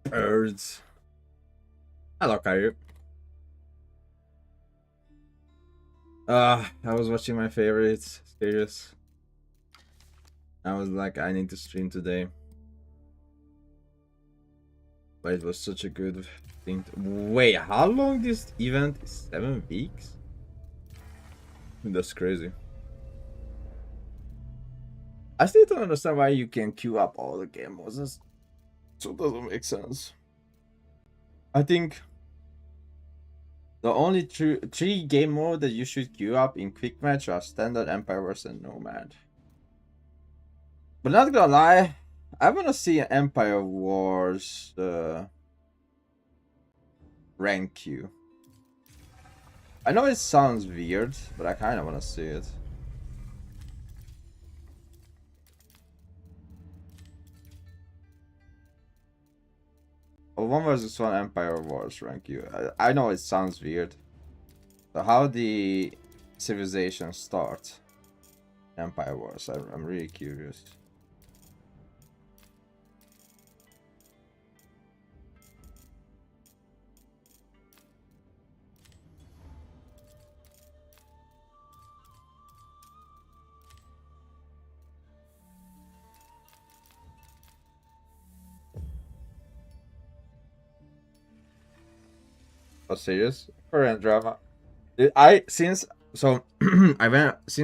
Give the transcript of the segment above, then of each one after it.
Birds. Hello, Caillou. I was watching my favorites series. I was like, I need to stream today. But it was such a good thing. Wait, how long this event is? 7 weeks? That's crazy. I still don't understand why you can queue up all the game modes. So it doesn't make sense. I think the only three game mode that you should queue up in quick match are standard, Empire Wars, and Nomad. But not gonna lie, I wanna see an Empire Wars rank queue. I know it sounds weird, but I kinda wanna see it. Well, 1 vs 1 Empire Wars rank queue. I know it sounds weird. So how the civilization start Empire Wars? I'm really curious. Oh, serious? Korean drama. Since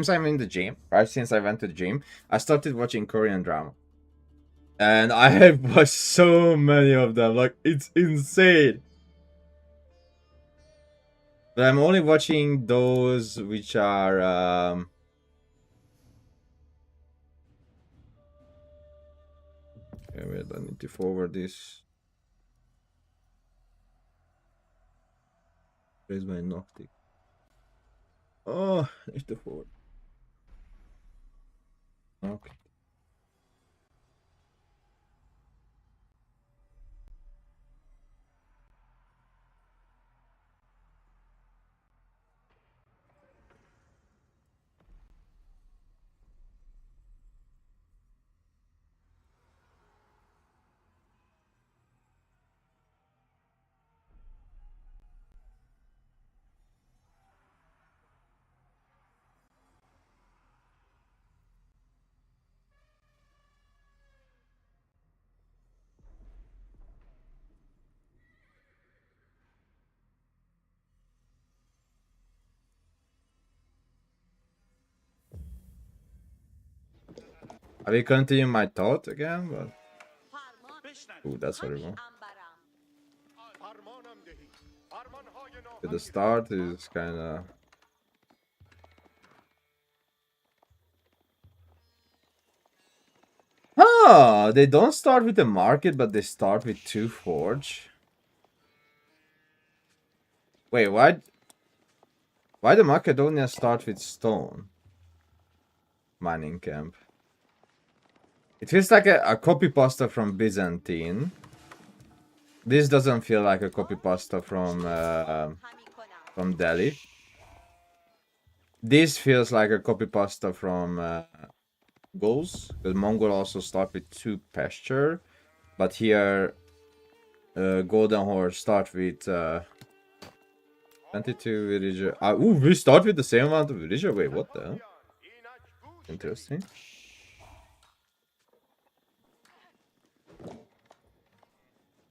I'm in the gym, right? Since I went to the gym, I started watching Korean drama. And I have watched so many of them, like it's insane. But I'm only watching those which are okay, wait, I need to forward this. Where's my Noctic? Oh, I need to forward. Okay. I will continue my thought again, but ooh, that's horrible. At the start is kind of. Oh, they don't start with the market, but they start with 2 forge. Wait, why? Why the Macedonia start with stone? Mining camp. It feels like a copy pasta from Byzantine. This doesn't feel like a copy pasta from Delhi. This feels like a copy pasta from Mongols, because Mongol also start with 2 pasture, but here Golden Horse start with 22 villager. Ooh, we start with the same amount of villager. Wait, what the hell? Interesting.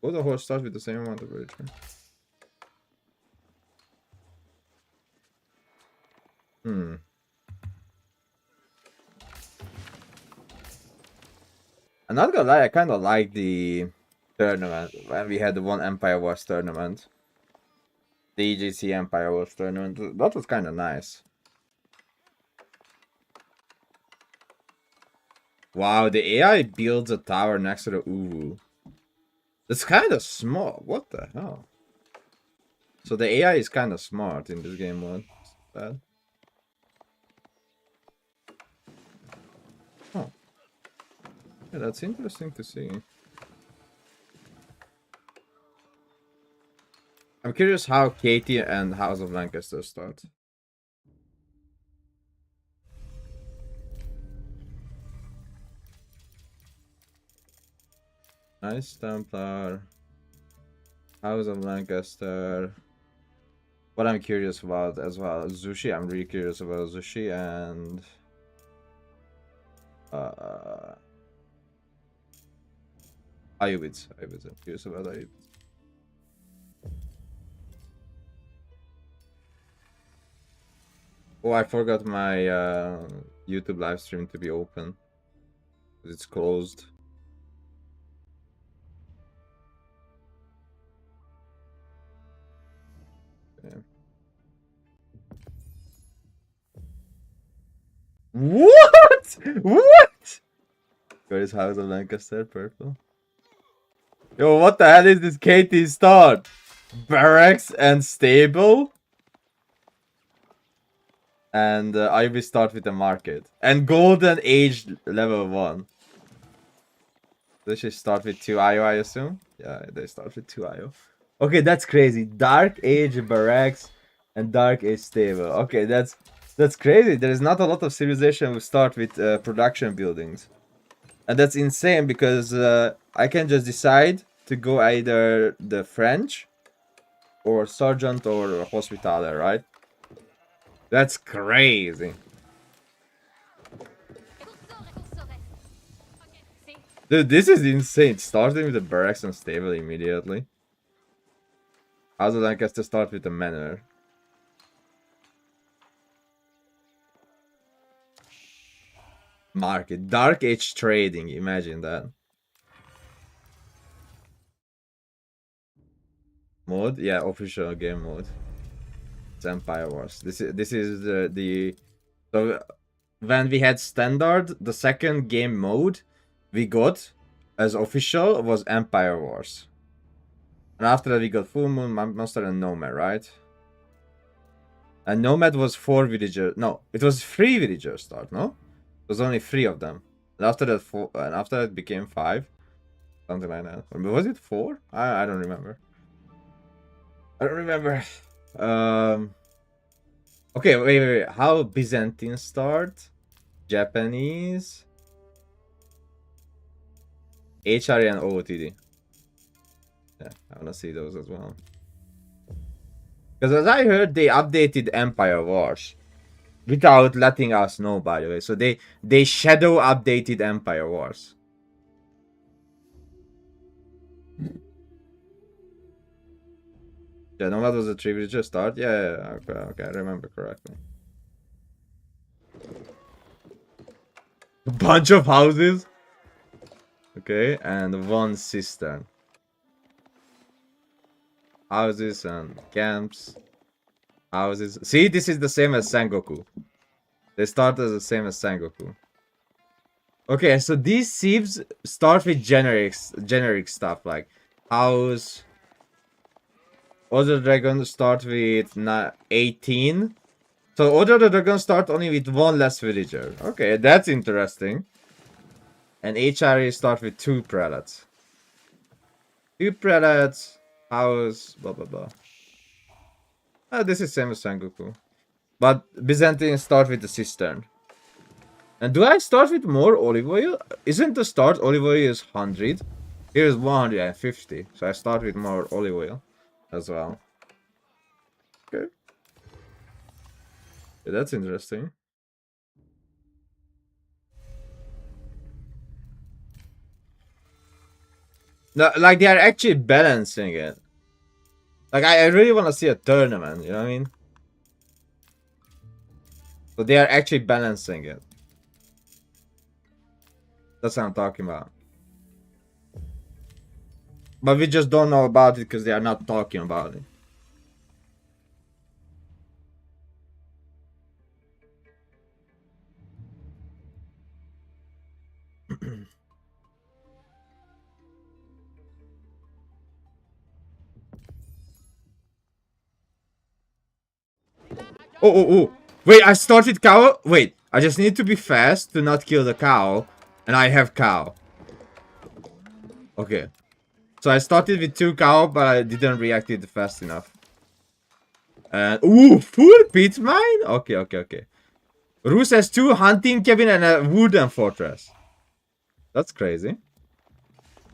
Golden Horse start with the same amount of villager. I'm not gonna lie, I kind of like the tournament when we had the one Empire Wars tournament. The EGC Empire Wars tournament. That was kind of nice. Wow, the AI builds a tower next to the Uwu. That's kind of small. What the hell? So the AI is kind of smart in this game mode. Bad. Oh. Yeah, that's interesting to see. I'm curious how Katie and House of Lancaster start. Nice Templar. House of Lancaster. What I'm curious about as well, Zushi. I'm really curious about Zushi and iCUE. I'm curious about iCUE. Oh, I forgot my YouTube live stream to be open. It's closed. Yeah. What? What? Where's House of Lancaster? Purple. Yo, what the hell is this KT start? Barracks and stable? And I will start with the market. And golden age level 1. They should start with 2 IO, I assume? Yeah, they start with 2 IO. Okay, that's crazy. Dark age barracks and dark age stable. Okay, that's crazy. There is not a lot of civilization who start with production buildings. And that's insane because I can just decide to go either the French or Sergeant or Hospitaller, right? That's crazy. Dude, this is insane. Starting with the barracks and stable immediately. House of Lancaster start with the manor. Market. Dark Age trading. Imagine that. Mode? Yeah, official game mode. It's Empire Wars. This is the so when we had standard, the second game mode we got as official was Empire Wars. And after that we got Full Moon, Monster, and Nomad, right? And Nomad was 4 villagers. No, it was 3 villagers start, no? It was only 3 of them. And after that 4, and after that it became 5. Something like that. Or was it 4? I don't remember. I don't remember. Okay, wait. How Byzantine start? Japanese, HRE and OOTD. Yeah, I wanna see those as well. Because as I heard, they updated Empire Wars without letting us know, by the way. So they shadow updated Empire Wars. Yeah, no, that was a tribute just start. Yeah, okay, I remember correctly. A bunch of houses. Okay, and 1 cistern. Houses and camps. Houses. See, this is the same as Sengoku. They start as the same as Sengoku. Okay, so these sieves start with generic stuff like house. Other dragons start with 18. So other dragons start only with 1 less villager. Okay, that's interesting. And HRE start with 2 prelates. 2 prelates, house, blah blah blah. This is same as Sengoku. But Byzantine start with the cistern. And do I start with more olive oil? Isn't the start olive oil is 100? Here is 150. So I start with more olive oil as well. Okay. Yeah, that's interesting. No, like they are actually balancing it. Like I really want to see a tournament, you know what I mean? So they are actually balancing it. That's what I'm talking about. But we just don't know about it because they are not talking about it. Oh. Wait, I started cow? Wait, I just need to be fast to not kill the cow. And I have cow. Okay. So I started with 2 cow, but I didn't react it fast enough. And ooh, full pit mine? Okay. Rus has 2 hunting cabin and a wooden fortress. That's crazy.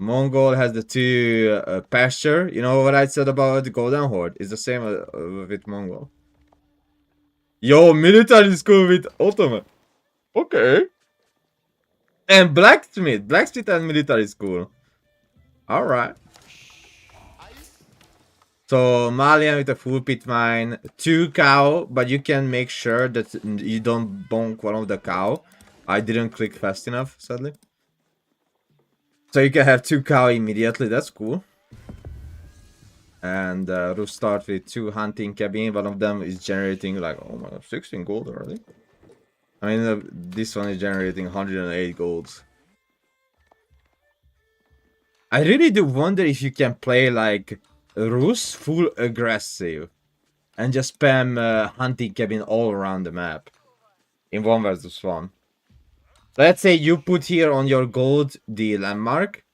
Mongol has the 2 pasture. You know what I said about the Golden Horde? It's the same with Mongol. Yo, military school with Ottoman. Okay. And blacksmith. Blacksmith and military school. Alright. So Malian with a full pit mine, 2 cow, but you can make sure that you don't bonk one of the cow. I didn't click fast enough, sadly. So you can have 2 cow immediately, that's cool. And Rus start with 2 hunting cabin, one of them is generating like, oh my god, 16 gold already. I mean, this one is generating 108 golds. I really do wonder if you can play like Rus full aggressive and just spam hunting cabin all around the map in 1 versus 1. Let's say you put here on your gold the landmark,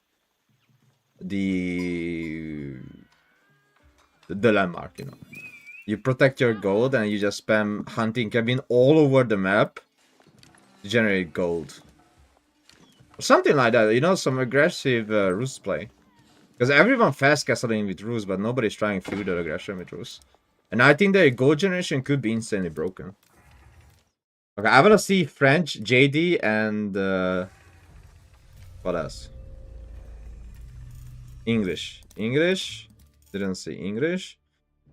the landmark, you know. You protect your gold and you just spam hunting cabin all over the map to generate gold. Or something like that, you know, some aggressive Rus play. Because everyone fast castling with Rus, but nobody's trying feudal aggression with Rus. And I think the gold generation could be insanely broken. Okay, I wanna see French, JD, and what else? English. English. Didn't see English.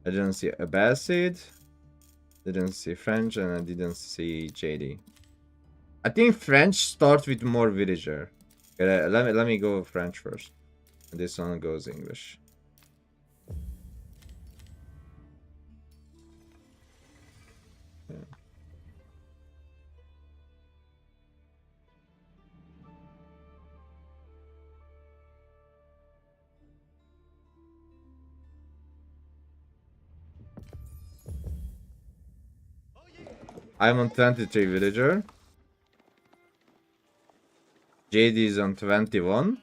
I didn't see Abbasid. Didn't see French, and I didn't see JD. I think French starts with more villager. Okay, let me go French first. And this one goes English. Yeah. I'm on 23 villager. JD is on 21.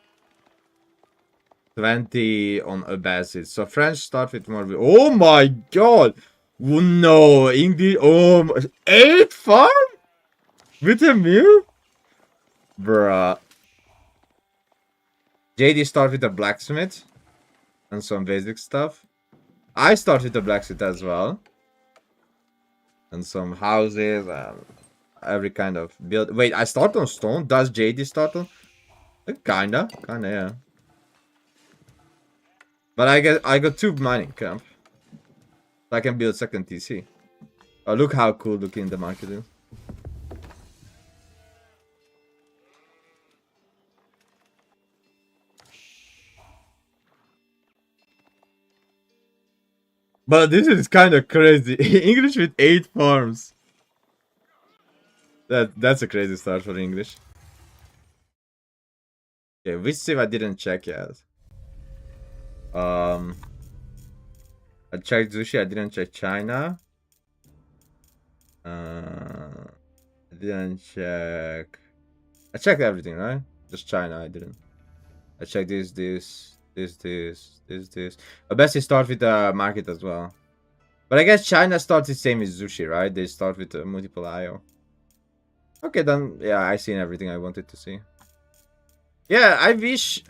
20 on Abbasid. So French start with more. Oh my god! No, English. Oh, 8 farm? With a mill? Bruh. JD start with a blacksmith and some basic stuff. I start with a blacksmith as well. And some houses and every kind of build. Wait, I start on stone? Does JD start on? Kinda, yeah. But I got 2 mining camp. I can build second TC. Oh, look how cool looking the market is. But this is kind of crazy. English with 8 farms. That's a crazy start for English. Okay, which civ I didn't check yet. I checked Zushi, I didn't check China. I didn't check. I checked everything, right? Just China, I didn't. I checked this. I best they start with the market as well. But I guess China starts the same as Zushi, right? They start with multiple IO. Okay, then yeah, I seen everything I wanted to see. Yeah, I wish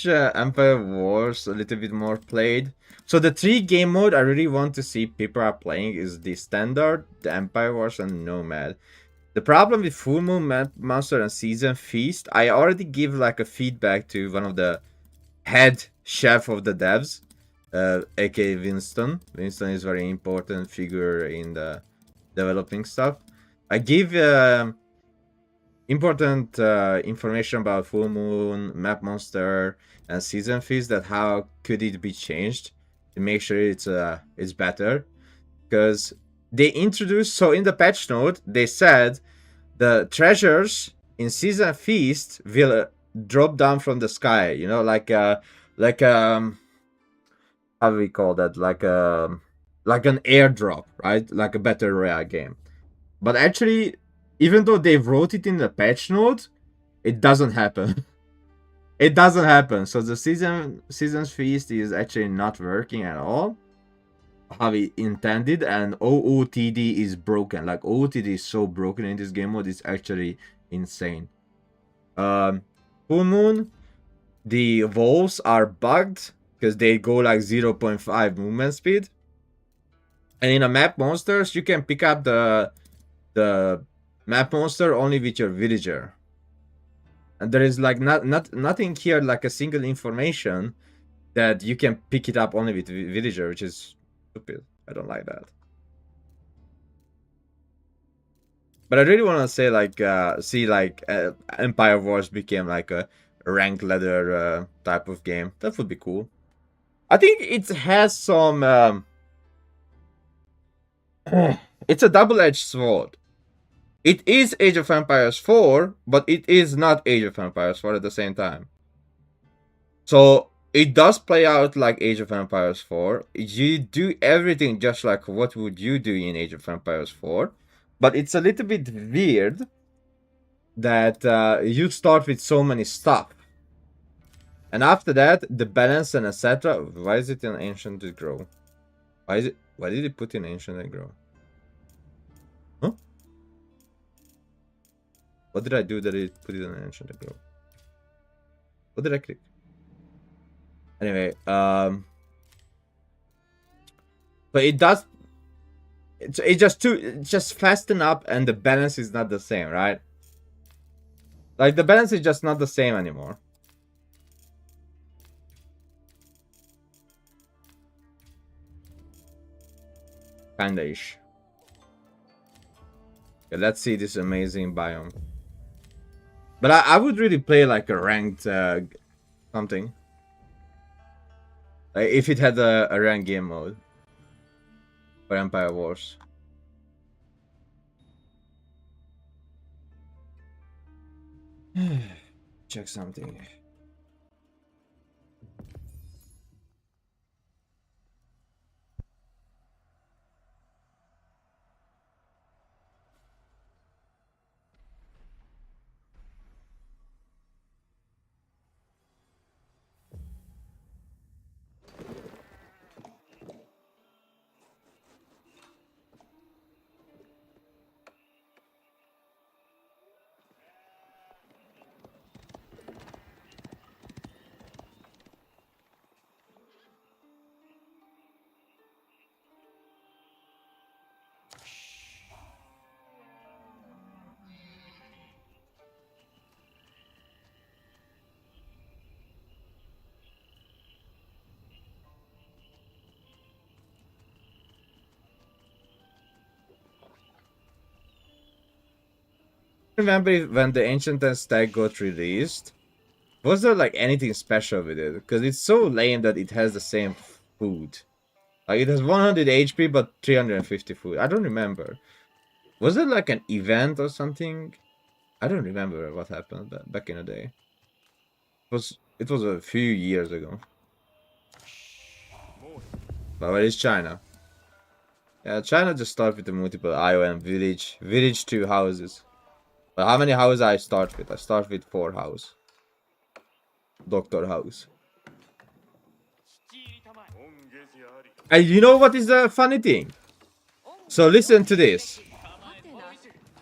Empire Wars a little bit more played. So the 3 game mode I really want to see people are playing is the Standard, the Empire Wars, and Nomad. The problem with Full Moon Monster and Season Feast, I already give like a feedback to one of the head chef of the devs, aka Winston. Winston is very important figure in the developing stuff. I give important information about Full Moon, Map Monster, and Season Feast, that how could it be changed to make sure it's better. Because they introduced, so in the patch note, they said the treasures in Season Feast will drop down from the sky, you know, like how do we call that? Like an airdrop, right? Like a battle royale game. But actually, even though they wrote it in the patch note, it doesn't happen. It doesn't happen. So the Seasons Feast is actually not working at all how we intended, and OOTD is broken. Like OOTD is so broken in this game mode, it's actually insane. Full Moon, the wolves are bugged because they go like 0.5 movement speed. And in a map monsters, you can pick up the map monster only with your villager. And there is like nothing here like a single information that you can pick it up only with villager, which is stupid. I don't like that. But I really want to say like see like Empire Wars became like a ranked ladder type of game. That would be cool. I think it has some it's a double-edged sword. It is Age of Empires 4, but it is not Age of Empires 4 at the same time. So it does play out like Age of Empires 4. You do everything just like what would you do in Age of Empires 4. But it's a little bit weird that you start with so many stuff. And after that, the balance and etc. Why is it in Ancient and Grow? Why did it put in Ancient and Grow? Huh? What did I do that it put it in Ancient and Grow? What did I click? Anyway, but it does. It's just fasten up, and the balance is not the same, right? Like the balance is just not the same anymore. Kinda-ish. Okay, let's see this amazing biome. But I would really play like a ranked something. Like if it had a ranked game mode for Empire Wars. Check something. Remember when the Ancient and Stack got released? Was there like anything special with it? Because it's so lame that it has the same food. Like it has 100 HP but 350 food. I don't remember. Was it like an event or something? I don't remember what happened back in the day. It was a few years ago. But where is China? Yeah, China just started with the multiple IOM village. Village 2 houses. But how many houses I start with? I start with 4 houses. Doctor house. And you know what is the funny thing? So listen to this.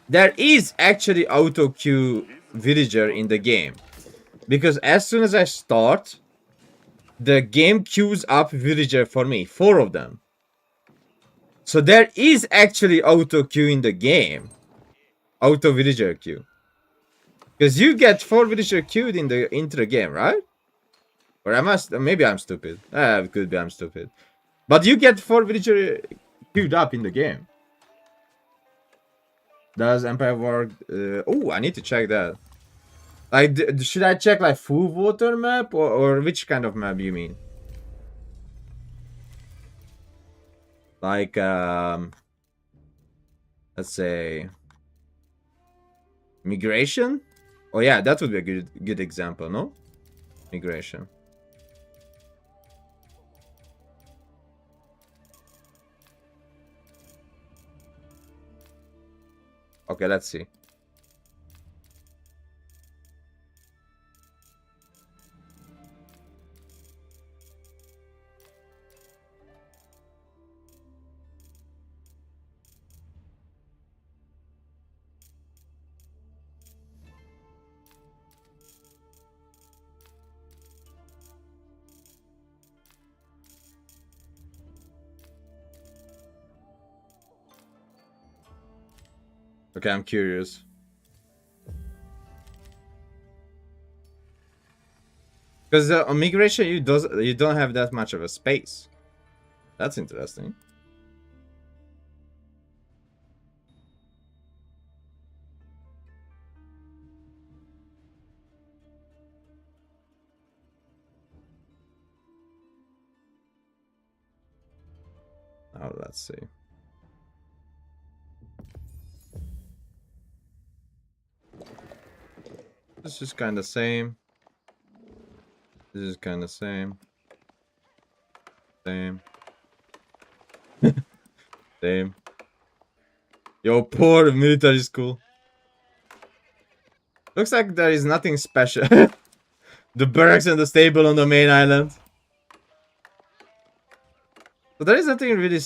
There is actually auto queue villager in the game. Because as soon as I start, the game queues up villager for me. 4 of them. So there is actually auto queue in the game. Auto villager queue. Because you get 4 villager queued into the game, right? Or I must, maybe I'm stupid. It could be I'm stupid. But you get 4 villager queued up in the game. Does Empire work? Oh, I need to check that. Like, should I check like full water map or which kind of map you mean? Like, let's say migration. Oh yeah, that would be a good example, no? Migration. Okay, let's see. Okay, I'm curious. Because on migration, you don't have that much of a space. That's interesting. Oh, let's see. This is kind of same. This is kind of same. Same. Same. Yo, poor military school. Looks like there is nothing special. The barracks and the stable on the main island. So there is nothing really...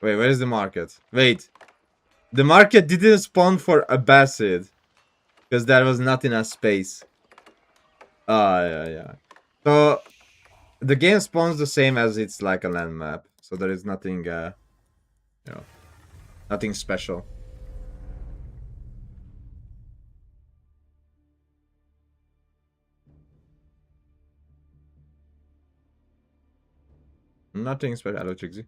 Wait, where is the market? Wait. The market didn't spawn for Abbasid. Because there was not enough space. Ah, yeah. So, the game spawns the same as it's like a land map. So there is nothing, you know, nothing special. Nothing special. Hello, Chigsy.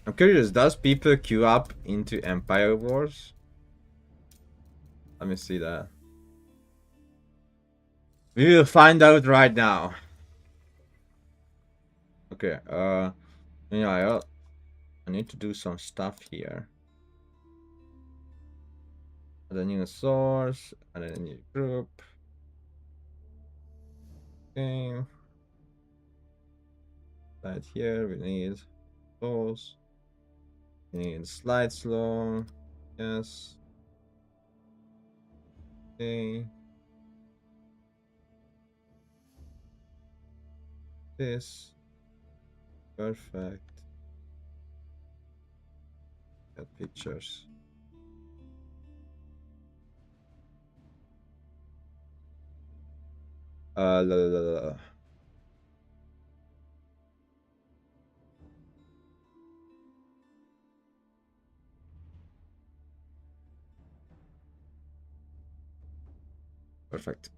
I'm curious, does people queue up into Empire Wars? Let me see that. We will find out right now. Okay, yeah, I need to do some stuff here. Add a new source, add a new group. Okay. Right here, we need those. We need slide slow. Yes. Okay. This. Perfect. Got pictures. La, la, la, la. Perfect.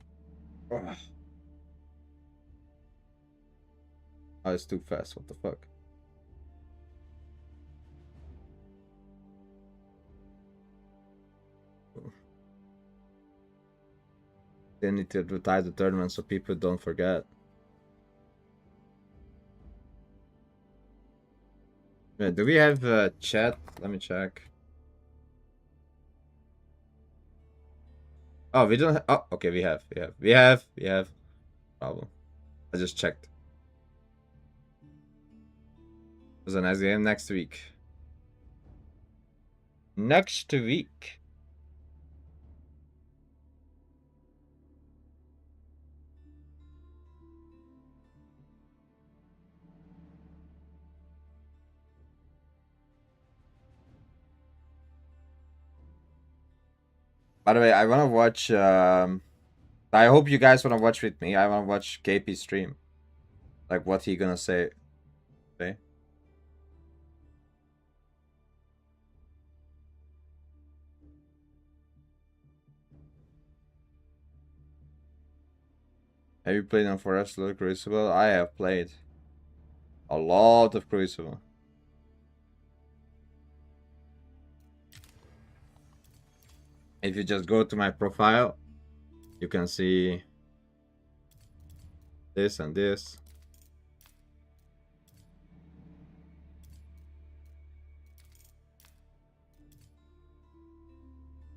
Oh, it's too fast. What the fuck? They need to advertise the tournament so people don't forget. Wait, do we have chat? Let me check. Oh, we don't. Oh, okay, we have. Problem. I just checked. It was a nice game. Next week. Next week. By the way, I want to watch. I hope you guys want to watch with me. I want to watch KP stream. Like what he gonna say. Okay. Have you played on Forest Look Crucible? I have played a lot of Crucible. If you just go to my profile, you can see this and this.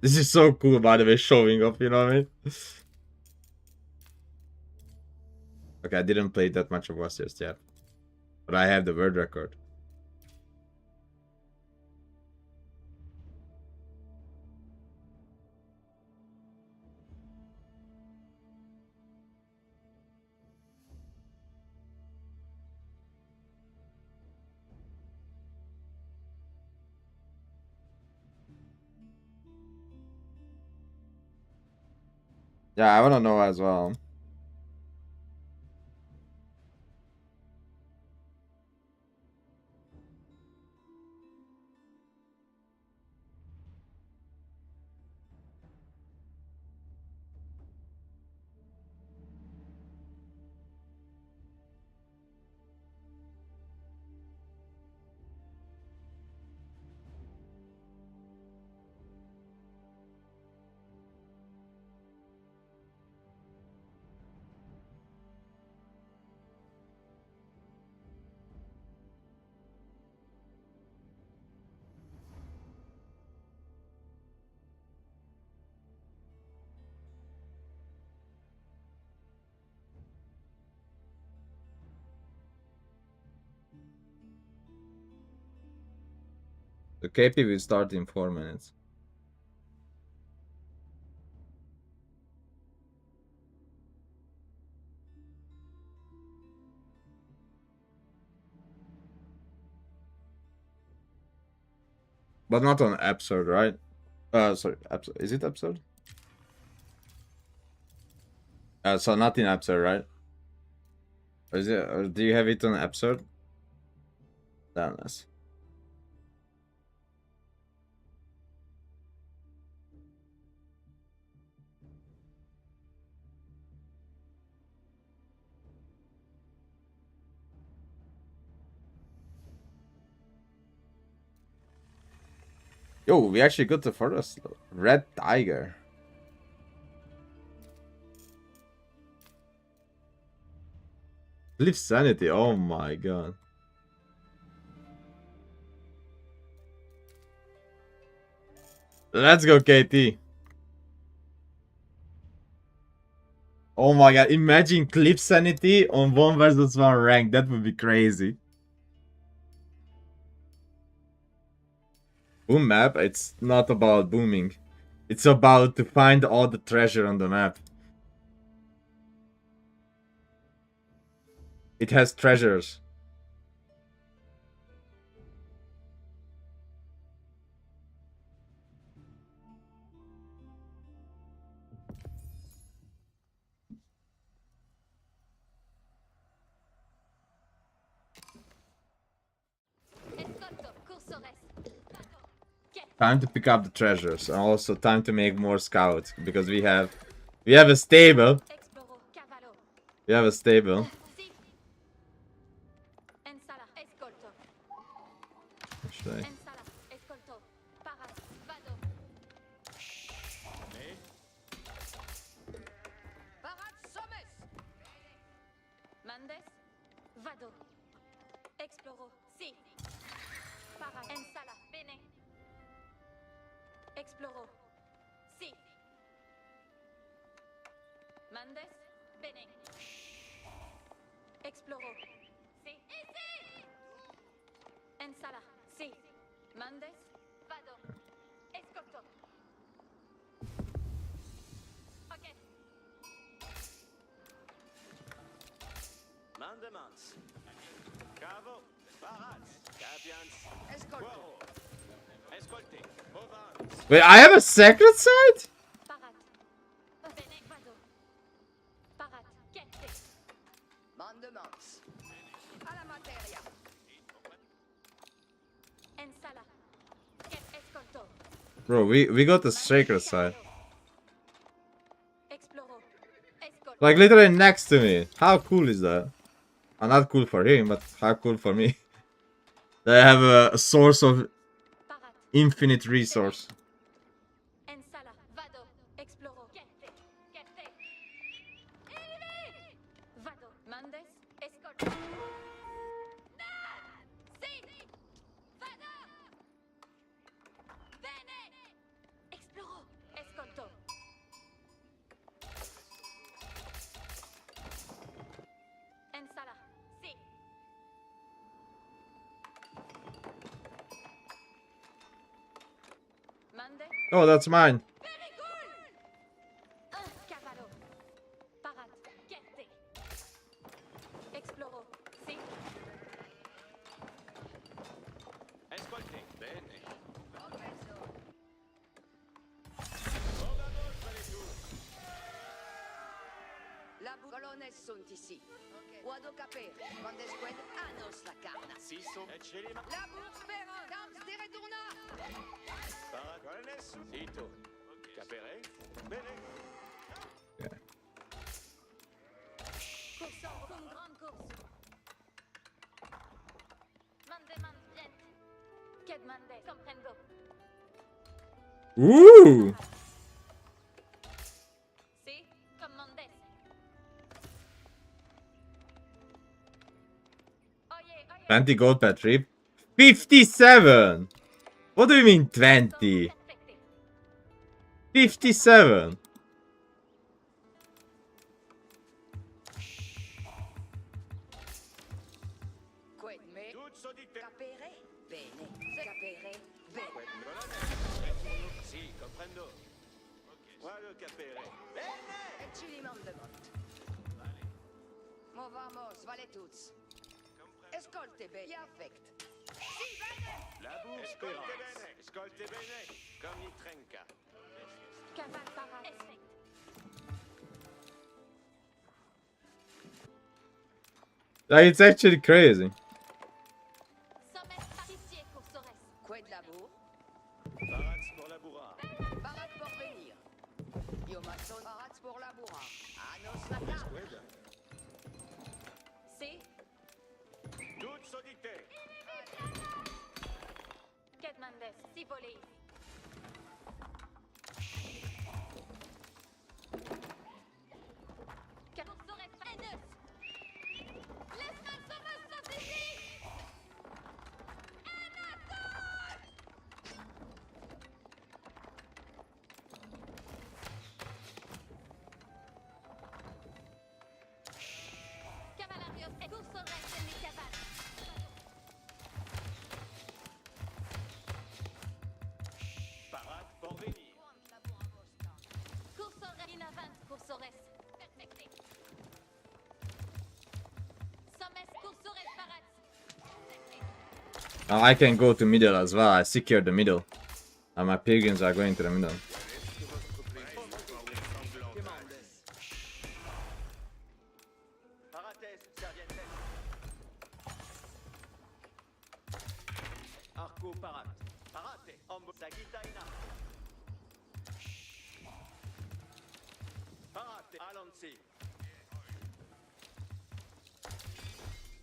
This is so cool, by the way, showing up, you know what I mean? Okay, I didn't play that much of Wars just yet. But I have the world record. Yeah, I want to know as well. The KP will start in 4 minutes. But not on episode, right? Sorry, episode. Is it episode? So not in episode, right? Or is it? Or do you have it on episode? Damn nice. Yo, we actually got the first red tiger. Live sanity. Oh my god. Let's go, KT. Oh my god, imagine clip sanity on 1 versus 1 rank. That would be crazy. Boom map, it's not about booming. It's about to find all the treasure on the map. It has treasures. Time to pick up the treasures, and also time to make more scouts, because we have a stable. We have a stable. Should I? Exploro. Si. Mandes. Bene. Exploro. Si. Ici. Ensala. Si. Mandes. Vado. Escolto. Ok. Mandements. Cavo. Barats. Capians. Escolto. Escolti. Wait, I have a secret side? Bro, we got the secret side. Like literally next to me. How cool is that? Not cool for him, but how cool for me. They have a source of infinite resource. Oh, that's mine. Sunt ici. Wado capere. Quando squad anos la carna. Si sont. La bourse pera. Dams de retourna. Paragones. Sito. Capere. Bene. Corsair con grande course. Mande bien. Qued mande. Comprendo. Ooh! Si. Commandes. 20 gold per trip. 57! What do you mean 20? 57! Qued me. Tutto di te. Capere. Capere? Bene. Capere? Bene. Si, comprendo. Guarda capire. Bene! E ci rimando molto. Mo vamos, vale tuts. Escolte bene. Affect. Sì, bene! La bourse Escolte bene. Comme il trenca. Caval para. Effect. Like, it's actually crazy. Sommet pâtissier Corsair. Quid labour? Barats pour la bourra. Barat pour venir. Io maçon barats pour labourar. Anos la table. Si. Toutes auditées. Kedmandes. Si volé. Corsair N2. Laisse-moi sommet stratégique. Cavalarios et Corsair semi-caval. Barats pour venir. Corsair in avant. Corsair. Perfecté. Sommet Corsair parats. I can go to middle as well. I secure the middle. And my pagans are going to the middle. Parates, servientes. Arco parat. Parate. Ambo. Sagitaina. Parate. Alonsi.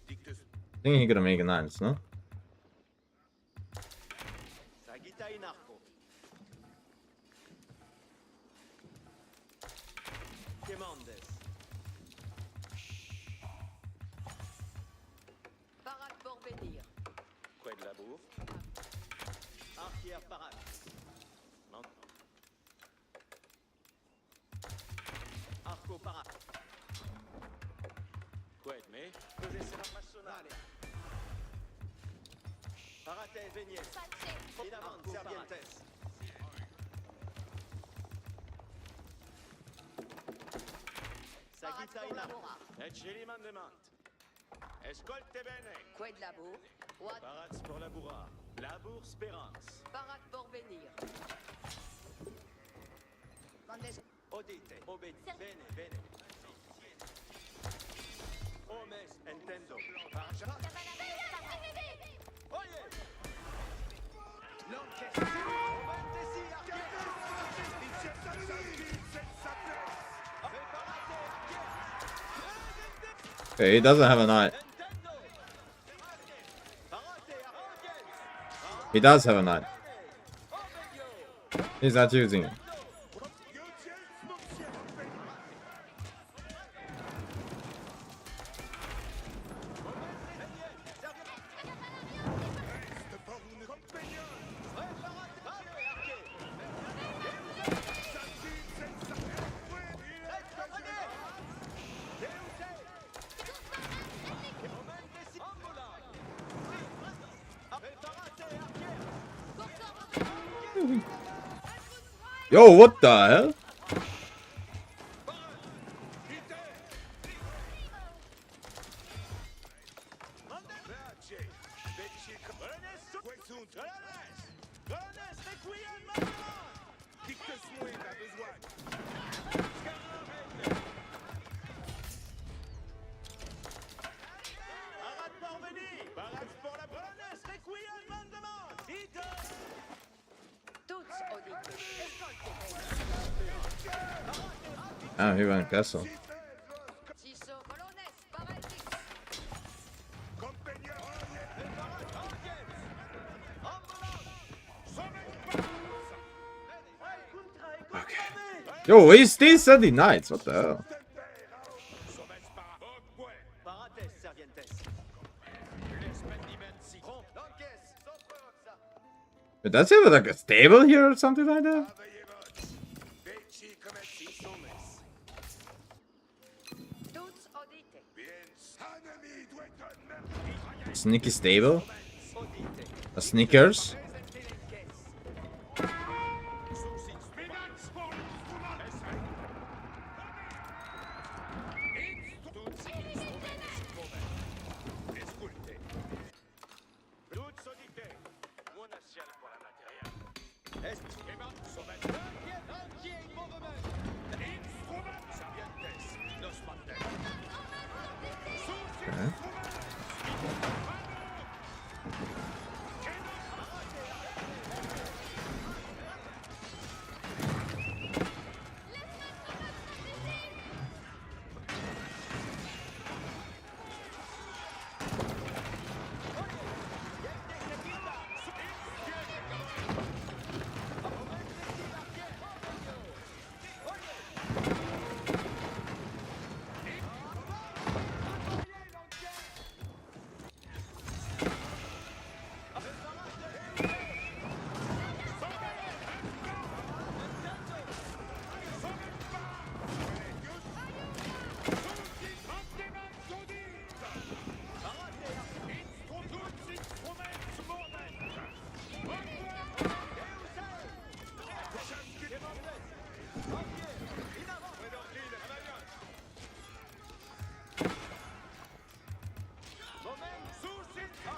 Dictus. I think he's gonna make a 9, no? Sagitainarco. Quemandes. Barat pour venir. Quid labour. Arquier parat. Maintenant. Arco parat. Quid me. Cos'è la massonale? Parate venies. Pace. In avant, servientes. Barat pour Sagitaina. labourar. Et celi mandement. Escolte bene. Quid labour? What? Barats pour la bourra. Labour spérance. Barat pour venir. Mandes. Odite. Obedi. Bene, bene. Omes. Entendo. Parja. Cavalarios parats. Oye. L'encaisse. Obedesi. Okay, he doesn't have a 9. He does have a 9. He's not using it. Yo, what the hell? Ah, he went castle. Ciso colonnes. Bavaltis. Yo, he still said the knights. What the hell? Parates, servientes. But does he have like a stable here or something like that? Tuts audite. Sneaky stable? A Snickers? Okay.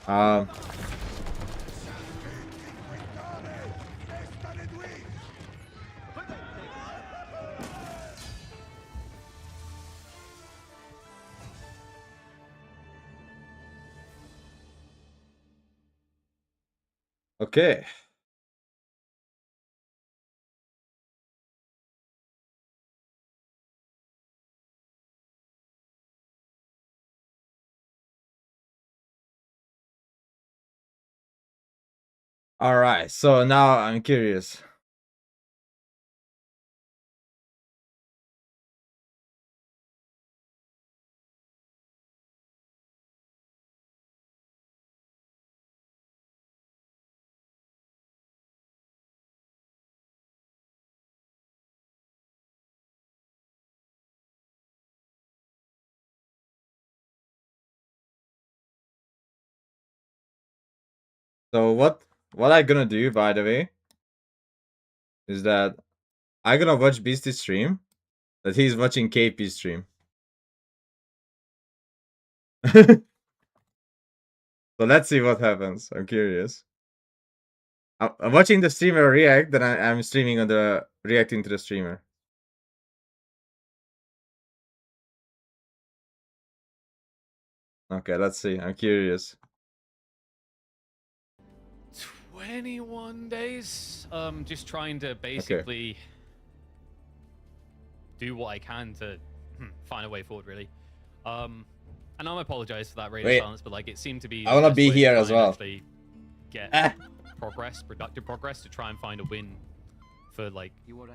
Um. Okay. All right. So now I'm curious. So what I gonna do, by the way, is that I gonna watch Beastie's stream, that he's watching KP's stream. So let's see what happens. I'm curious. I'm watching the streamer react, then I'm streaming on the reacting to the streamer. Okay, let's see. I'm curious. 21 days. Just trying to basically do what I can to find a way forward, really. And I apologize for that radio silence, but like it seemed to be. I wanna be here as well. Actually get progress, productive progress, to try and find a win for like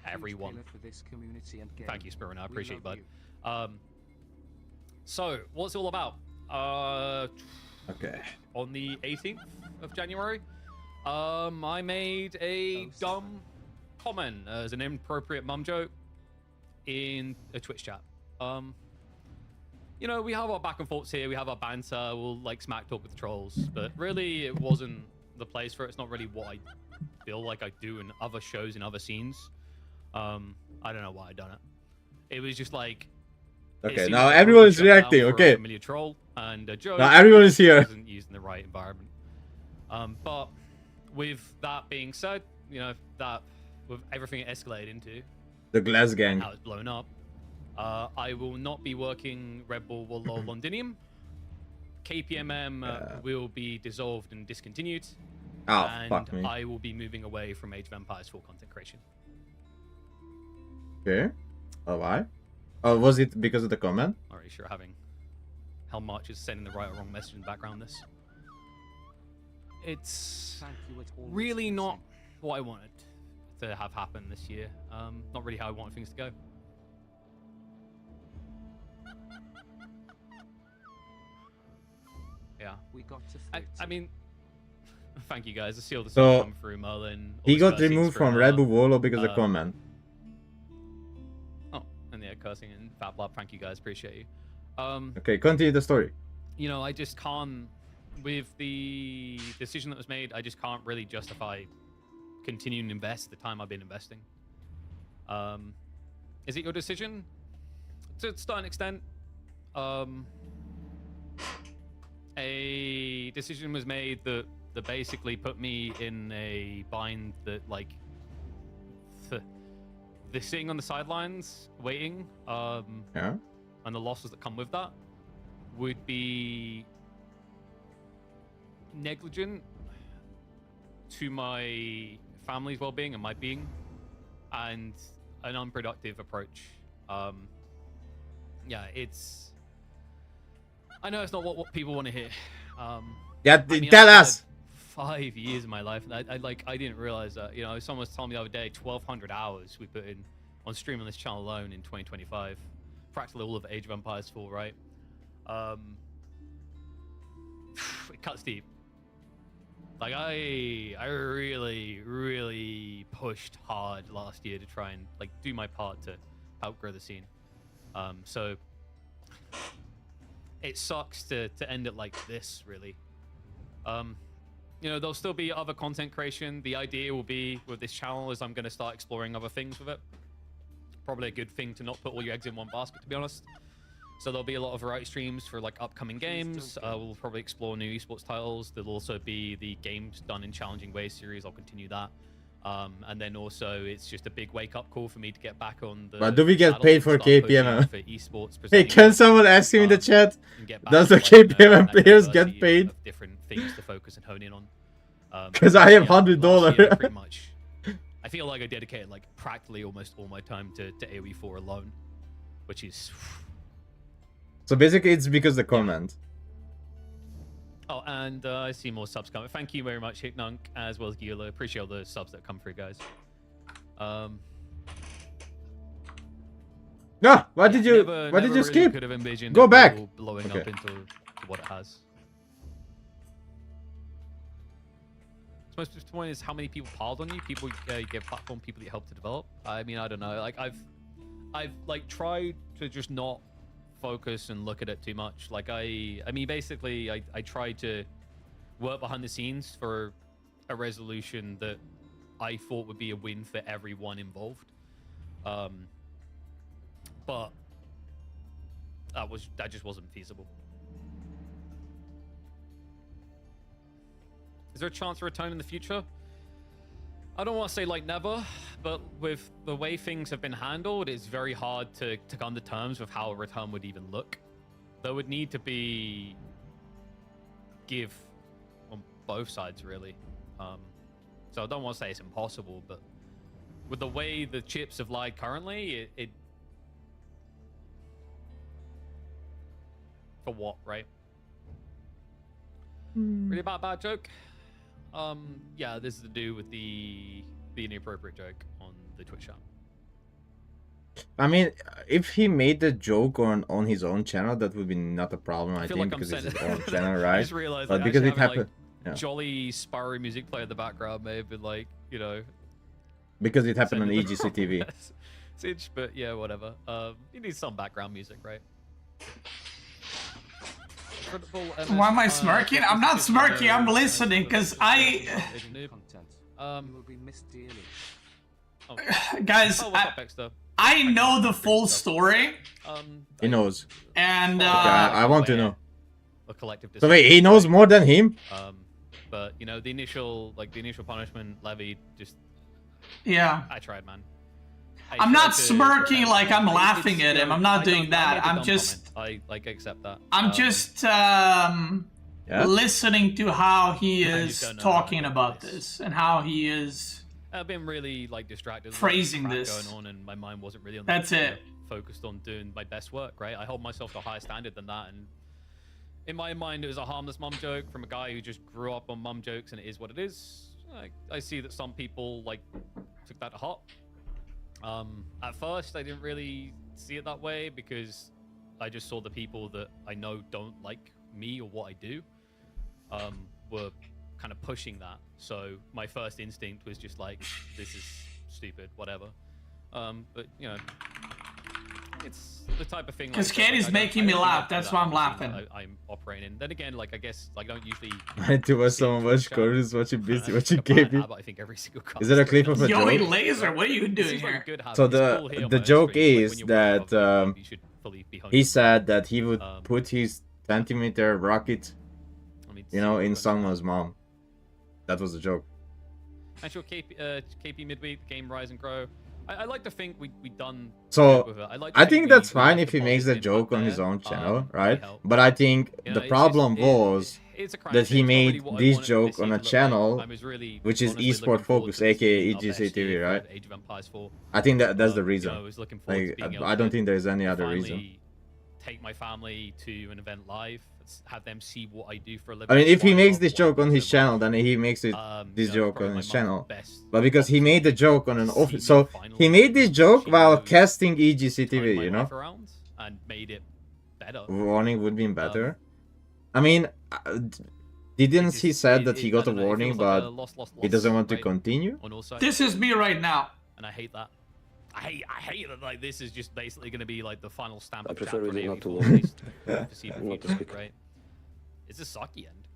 everyone. Thank you, Spirin. I appreciate it, bud. So what's it all about? Okay. On the 18th of January, I made a dumb comment as an inappropriate mum joke in a Twitch chat. You know, we have our back and forths here, we have our banter, we'll like smack talk with the trolls, but really it wasn't the place for it. It's not really what I feel like I do in other shows, in other scenes. I don't know why I done it. It was just like, okay, now everyone is reacting. Okay. Familiar troll and a joke. Now everyone is here. Wasn't used in the right environment. But with that being said, you know, that with everything it escalated into, the Glass Gang, how it's blown up, I will not be working Red Bull Warlord Londinium. KPMM will be dissolved and discontinued. Oh, and fuck me. I will be moving away from Age of Empires for content creation. Okay. Oh, why? Oh, was it because of the comment? Not really sure. Having Hell March is sending the right or wrong message in the background. This. It's really not what I wanted to have happen this year. Not really how I wanted things to go. Yeah. We got to I mean, thank you guys. I see all the So, stuff come through, Merlin. He got Cursing removed through from Merlin. Red Bull Wolo because of the comment. Oh, and yeah, cursing and Fat Blob. Thank you guys. Appreciate you. Okay, continue the story. You know, I just can't with the decision that was made, I just can't really justify continuing to invest the time I've been investing. Is it your decision? To a certain extent, a decision was made that basically put me in a bind that, like, the sitting on the sidelines waiting, Yeah. and the losses that come with that would be negligent to my family's well-being and my being, and an unproductive approach. Yeah, it's. I know it's not what people want to hear. Yeah, I mean, tell I've us. had 5 years of my life, and I didn't realize that. You know, someone was telling me the other day, 1,200 hours we put in on streaming this channel alone in 2025. Practically all of Age of Empires 4, right? It cuts deep. Like, I really pushed hard last year to try and, like, do my part to help grow the scene. So it sucks to end it like this, really. You know, there'll still be other content creation. The idea will be with this channel is I'm going to start exploring other things with it. Probably a good thing to not put all your eggs in one basket, to be honest. So there'll be a lot of variety streams for, like, upcoming games. We'll probably explore new esports titles. There'll also be the Games Done in Challenging Ways series. I'll continue that. And then also it's just a big wake-up call for me to get back on the. But do we get saddle paid and for start KPM? pushing for esports. Hey, presenting can it, someone ask him in the chat? and get back Does to, the like, you know, KPM that players diversity get paid? of different things to focus and hone in on. 'Cause I have yeah, last $100. year, pretty much. I feel like I dedicated, like, practically almost all my time to AoE 4 alone, which is. So basically, it's because the comment. Oh, and I see more subs coming. Thank you very much, Hicknunk, as well as Gila. Appreciate all the subs that come through, guys. No, why did you? Never Why did you really skip? Could have envisioned Go it back. all blowing Okay. up into what it has. So most of the point is how many people piled on you. People get platform. People that you help to develop. I mean, I don't know. Like I've like tried to just not focus and look at it too much. Like I mean, basically, I tried to work behind the scenes for a resolution that I thought would be a win for everyone involved. But that just wasn't feasible. Is there a chance of return in the future? I don't want to say like never, but with the way things have been handled, it's very hard to come to terms with how a return would even look. There would need to be give on both sides, really. So I don't want to say it's impossible, but with the way the chips have lied currently, it for what, right? Really bad joke? Yeah, this is to do with the inappropriate joke on the Twitch channel. I mean, if he made the joke on his own channel, that would be not a problem. I feel think like I'm because it's his saying- own channel, I right? just realized, But like, because it actually having, happened, like, yeah. jolly sparrow music play in the background may have been like, you know, Because it happened on sending- EGC TV. Sitch, but yeah, whatever. You need some background music, right? Why am I smirking? I'm not smirking, I'm listening, 'cause I- will be missed dearly. Guys, Oh, what's up, Dexter? I know the full story, He knows. and Okay, I want to know. A collective So wait, he knows more than him? But you know, the initial punishment levied, just yeah. I tried, man. I'm not smirking like I'm laughing at him. I'm not doing that. I'm just, I like accept that. I'm just Yeah? listening to how he I is just don't know talking how to about do this. this and how he is. I've been really like distracted. There's Phrasing crap this. going on, and my mind wasn't really on. That's that, it. Focused on doing my best work, right? I hold myself to a higher standard than that, and in my mind, it was a harmless mum joke from a guy who just grew up on mum jokes, and it is what it is. I see that some people like took that to heart. At first, I didn't really see it that way because I just saw the people that I know don't like me or what I do were kind of pushing that. So my first instinct was just like, this is stupid, whatever. But you know, it's the type of thing. 'Cause like, Katie's I don't- making I me don't think laugh, I do that's that why I'm on the scene laughing. that I'm operating in. Then again, like I guess like I don't usually. It was so see much chat. Corus watching busy, It's watching like a bad KB. habit, I think every single Is it a clip cast of a does. Joey joke? Laser, what are you It doing seems like a here? good habit. So It's cool here on the my joke stream, like, is when you're working that on video, you should fully be he honed. said that he would Um, put his centimeter rocket, I mean, you know, in see, someone's mom. That was the joke. Actual KP midweek game Ryzen grow. I like to think we done. So, good with it. like to I think think we that's left fine a if he makes a positive joke impact on his there, own channel, really right? helped. But I think You know, the it's problem just- was it's a crime that thing. he It's not really made what I this wanted joke this on year a to look like. channel I was really which is honestly esport looking forward focused, to this aka being our best EGCTV, year for right? Age of Empires 4. I think that's the You know, reason. I was looking forward to Like, being able I don't to think there's any other reason. finally take my family to an event live, have them see what I do for a living. I mean, if he why I makes love this what I joke do on so his channel, much. then he makes it this You know, joke probably on my his mum's channel. best But because he made the joke on an see office, me so finally he made this joke she while knows casting turn EGCTV, my you know? life around and made it better. Warning would be better. I mean, didn't he said that he got a warning, but he doesn't want to continue? On all sides. This is me right now. And I hate that. I hate that. Like this is just basically going to be like the final stamp I of prefer chat for really an not to AOE4, look. at least to see the Not to future, speak. right? It's a sucky end.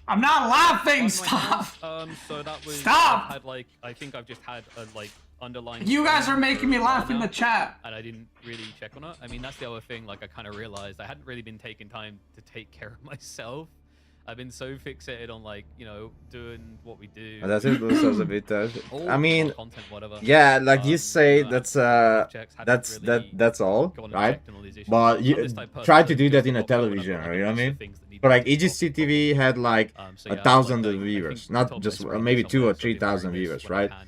I'm not laughing. On my Stop. house, so that was. Stop! I've had like I think I've just had a like underlying. You guys strain are making me for a while laugh in now, the chat. and I didn't really check on it. I mean, that's the other thing. Like I kind of realized I hadn't really been taking time to take care of myself. I've been so fixated on like doing what we do. That's it. Looks a bit. all I mean, content, whatever. yeah, like you Um, say, you know, that's checks, hadn't really that's all, gone and right? checked on all these issues. But I'm you this type of person try to that do goes that in a off when I've television, got you know what I issues or mean? things that need But to like be solved EGCTV had like so a yeah, thousand like, I viewers, think not top of just my screen maybe somewhere, 2,000 or so I'll be 3,000 wearing this viewers, when I right? can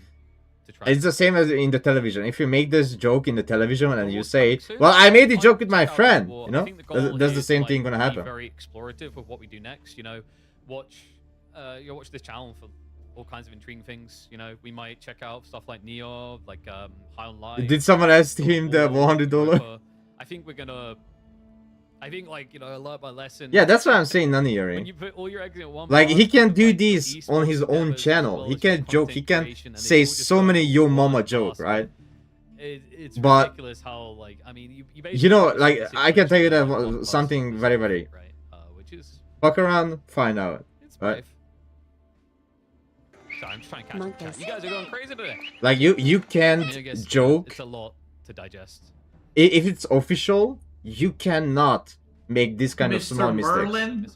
to try It's and the same as in the television. If you make this joke in the television and you Well, say, soon, "Well, I made the like, joke with my check out friend," Motherboard. you I know, think the goal that's the is same to, thing like, gonna be happen. very explorative with what we do next. Watch watch this channel for all kinds of intriguing things. We might check out stuff like Neo, like High on Life. Did someone ask him the or $100? I think we're gonna. I think I learned my lesson. Yeah, that's what I'm saying, When Nani. you put all your eggs in one Like he basket can with, do like, this esports on his own endeavors as channel. well He as your can joke. He content can creation, and they say all just so go many yo one mama joke, basket. right? It's But- ridiculous how like I mean you You know, basically like just I can tell you situation that where one something person very, is very. right, which is Fuck around, find out. it's Right. brave. Sorry, I'm just trying to catch up. Chat. You guys are going crazy today. Like you I mean, I can't guess joke It's a lot to digest. if it's official. You cannot make this kind of Mr. small mistakes. Merlin.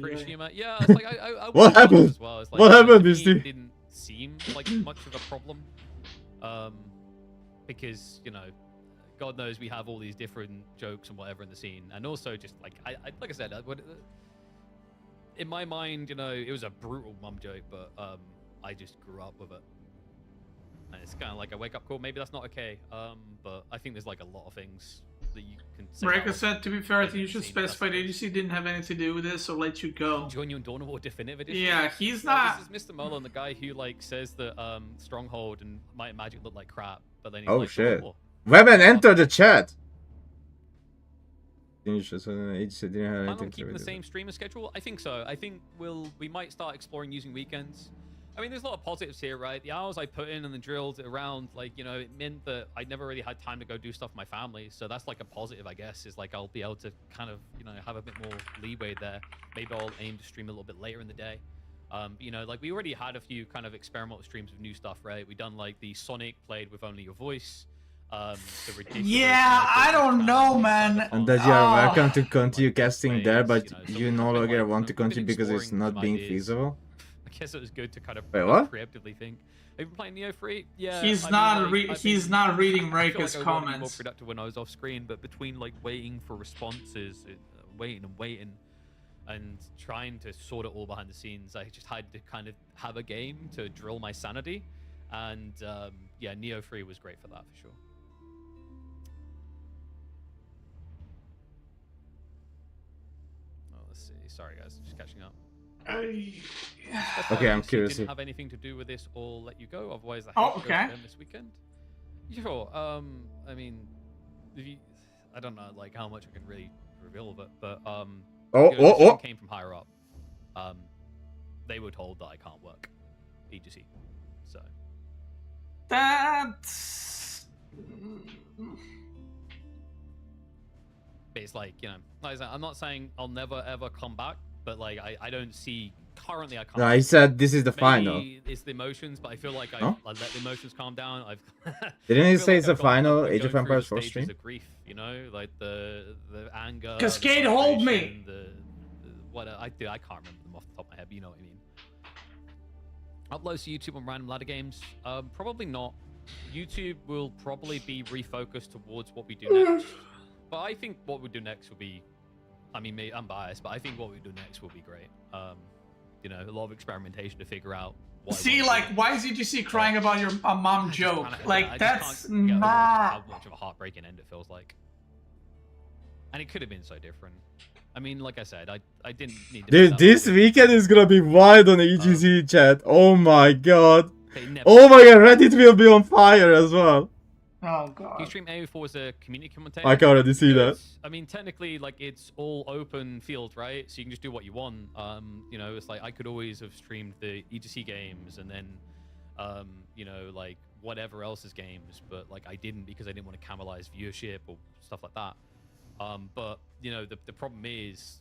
Pretty sure you might. Yeah, it's like I What watched it happened? As well. It's like, What happened, to me, Misty? it didn't seem like much of a problem, because God knows we have all these different jokes and whatever in the scene, and also just like like I said, in my mind, it was a brutal mum joke, but I just grew up with it, and it's kind of like a wake up call. Maybe that's not okay, but I think there's like a lot of things that you can say. Marika said, to be fair, I think you should specify the agency didn't have anything to do with this, so let you go. Join you in Dawn of War Definitive Edition. Yeah, he's Yeah, not. This is Mr. Mullen, the guy who says that Stronghold and Might and Magic look like crap, but then he's Oh, like, shit. "Oh, Women, enter the chat. Didn't have plan on anything to keeping do the with same streamer schedule? I think so. I think we might start exploring using weekends. I mean, there's a lot of positives here, right? The hours I put in and the drills around, it meant that I never really had time to go do stuff with my family. So that's like a positive, I guess, is like I'll be able to kind of, have a bit more leeway there. Maybe I'll aim to stream a little bit later in the day. Like we already had a few kind of experimental streams of new stuff, right? We done like the Sonic played with only your voice. The ridiculous Yeah, I don't know, man. And that you are Oh. welcome to continue casting there, but so you we've no been, longer like, want to we've been continue because it's exploring not some being ideas. feasible. I guess it was good to kind of Wait, what? preemptively think. Have you been playing Neo Free? Yeah. He's I mean, not like, I've he's been- not reading I feel Marika's like I wanted to be more comments. productive when I was off screen, but between like waiting for responses, waiting, and trying to sort it all behind the scenes, I just had to kind of have a game to drill my sanity, and yeah, Neo Free was great for that for sure. Oh, let's see. Sorry guys, just catching up. Okay, I'm If it curious. didn't have anything to do with this, or let you go. Otherwise, I Oh, have to go okay. to them this weekend. Sure. I mean, if you, I don't know, like how much I can really reveal of it, but Oh, the oh, decision oh. came from higher up. They were told that I can't work EGC, so That's But it's like, you know, like I said, I'm not saying I'll never ever come back, but like I don't see currently I can't. No, he said this is the final. Maybe it's the emotions, but I feel like No? I've let the emotions calm down. I've Didn't he I feel say like it's the I've final been Age of going through Empires the 4 stages stream? of grief, you know, like the anger. Cascade, the hold me! frustration, what I can't remember them off the top of my head, but you know what I mean. Uploads to YouTube on random ladder games? Probably not. YouTube will probably be refocused towards what we do next. But I think what we do next will be, I mean, I'm biased, but I think what we do next will be great. You know, a lot of experimentation to figure out what. See, like, why is UGC crying about your mom joke? Like, that's how not. much of a heartbreaking end it feels like. And it could have been so different. I mean, like I said, I didn't need to. Dude, this weekend is gonna be wild on the EGC chat. Oh my god. Never... Oh my god, Reddit will be on fire as well. Oh god. You stream AO4 as a community commentator. I can already see that. I mean, technically, like, it's all open field, right? So you can just do what you want. You know, it's like I could always have streamed the EGC games and then, you know, like whatever else's games, but like I didn't because I didn't want to cannibalize viewership or stuff like that. But you know, the problem is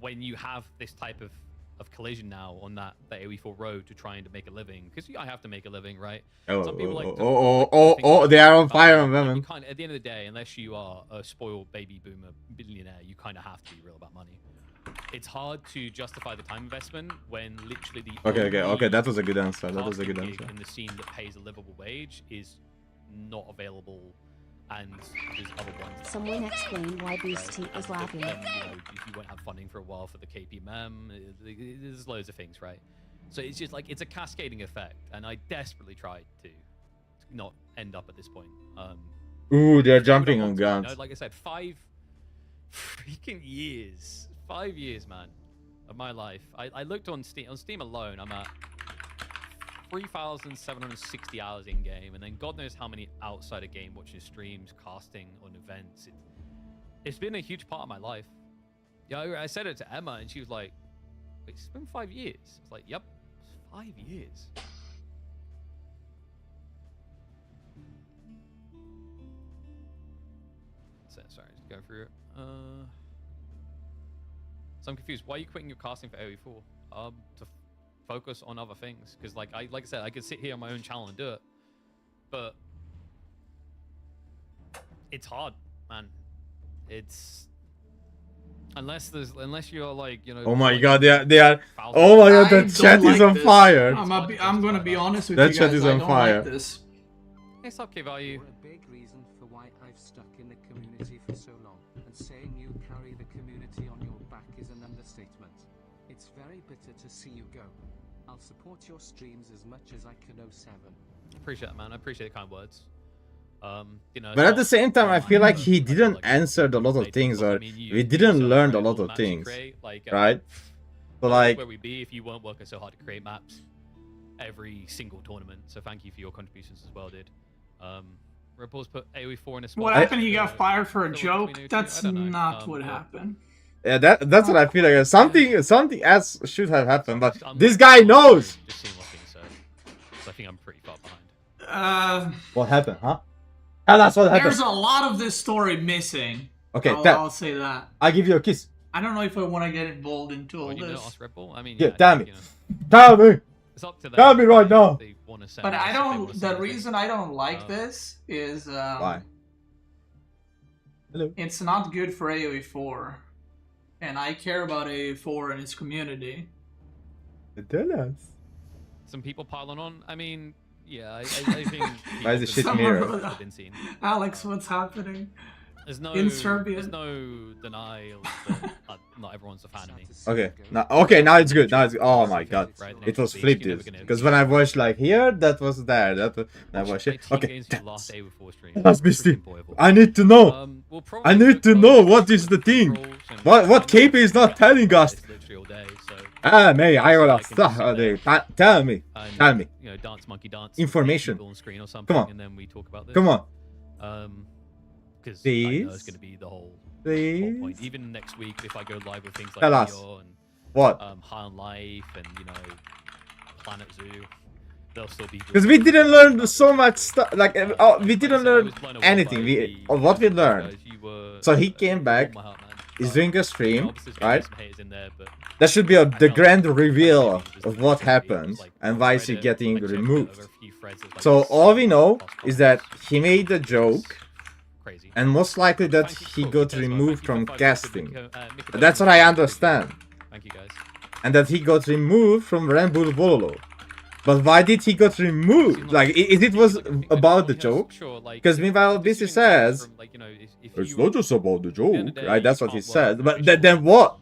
when you have this type of collision now on that AOE4 road to trying to make a living, because I have to make a living, right? Some people like to they are on fire on like, women. you kind of, at the end of the day, unless you are a spoiled baby boomer billionaire, you kind of have to be real about money. It's hard to justify the time investment when literally the Okay, that was a good answer. That was a good gig answer. in the scene that pays a livable wage is not available, and there's other ones. Someone explain why Boosty is laughing. Then, you know, if you won't have funding for a while for the KPMM, there's loads of things, right? So it's just like it's a cascading effect, and I desperately tried to not end up at this point. Ooh, they're jumping on guns. You know, like I said, 5 freaking years, 5 years, man, of my life. I looked on Steam. On Steam alone, I'm at 3,760 hours in game, and then God knows how many outside of game watching streams, casting on events. It's been a huge part of my life. Yeah, I said it to Emma, and she was like, "Wait, it's been 5 years." It's like, "Yep, it's 5 years." Sorry, just go through it. So I'm confused. Why are you quitting your casting for AOE4? To focus on other things, because like I said, I could sit here on my own channel and do it, but it's hard, man. It's unless you're like, you know. Oh my god, they are. Oh my god, that chat is on fire. I'm gonna be honest with That you chat guys. is I on don't fire. like this. It's okay, value. You're a big reason for why I've stuck in the community for so long, and saying you carry the community on your back is an understatement. It's very bitter to see you go. I'll support your streams as much as I can. 07. Appreciate that, man. I appreciate the kind words. You know, But at the same time, I feel like he didn't answer a lot of things, or we didn't learn a lot of things, right? So like, where we'd be if you weren't working so hard to create maps every single tournament. So thank you for your contributions as well, dude. Ripple's put AOE4 in a spot. What happened? He got fired for a joke? That's not what happened. yeah, that's what I feel like. Something else should have happened, but this guy knows. Just seeing what's being said. So I think I'm pretty far behind. What happened, huh? Tell us what happened. There's a lot of this story missing. Okay, I'll say that. I'll give you a kiss. I don't know if I want to get involved into all When you know this. us, Red Bull? I mean, Yeah, I damn think, it. you know, Tell me. it's up to them. Tell me right now. They wanna send But us, I if they don't. wanna send The us. reason I don't like this is Why? Hello. it's not good for AOE4, and I care about AOE4 and its community. Tell us. Some people piling on. I mean, yeah, I think. Why is it shit people mirror? have been seen. Alex, what's happening? There's no, In Serbia. there's no denial that not everyone's a fan of me. Okay, now it's good. Now it's oh my god, Right, it was next flipped week, this you're never because gonna- when I watched like here, that was there. That was shit. Okay, Last day before stream. that's Misty. Freaking enjoyable. I need to know. We'll probably I need to put know those what is the thing. rules and- What KP is not telling us. It's literally all day, so. Ah, man, I wanna I can just sit there tell me. and, Tell me. You know, dance monkey dance. Information. people on screen or something, on. and then we talk about this. Come on, Because I Please? know it's going to be the whole please. point. Even next week, if I go live with things like Tell us. Neo and What? High on Life and, you know, Planet Zoo, they'll still be. Because we didn't learn so much stuff. Like, we didn't learn anything. What we learned. So he came back. He's doing a stream, right? That should be the grand reveal of what happened and why is he getting removed. So all we know is that he made a joke, and most likely that he got removed from casting. That's what I understand. Thank you guys. And that he got removed from Ramble Bololo. But why did he got removed? Like, it was about the joke? Because meanwhile, this says, it's not just about the joke, right? That's what he said. But then what?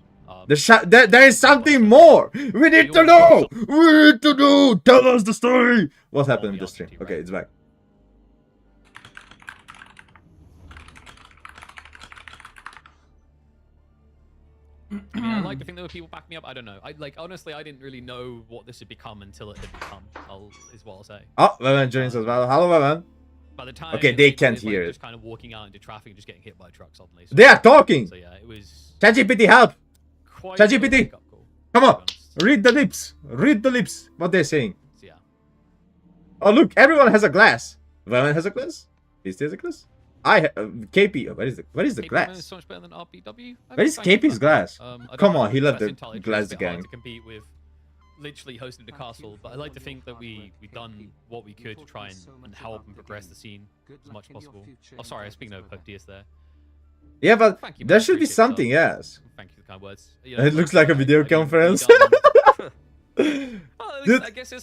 There is something more! We need to know! We need to know! Tell us the story! What happened in the stream? Okay, it's back. I mean, I like to think there were people backing me up. I don't know. Honestly, I didn't really know what this had become until it had become. Is what I'll say. Oh, Weman joins as well. Hello, Weman. By the time, okay, they can't hear it. Just kind of walking out into traffic and just getting hit by a truck suddenly. So, they are talking. So yeah, it was. ChatGPT, help! ChatGPT, come on, read the lips. Read the lips. What they're saying. So, yeah. Oh look, everyone has a glass. Weman has a glass. Is there a glass? KP. Where is the glass? Is so much better than RPW. Where is KP's glass? Come on, he left the glass gang. To compete with literally hosting the castle, but I like to think that we've done what we could to try and help and progress the scene as much as possible. Oh, sorry, I was speaking over DS there. Yeah, but there should be something, yes. Thank you for the kind words. It looks like a video conference. Dude,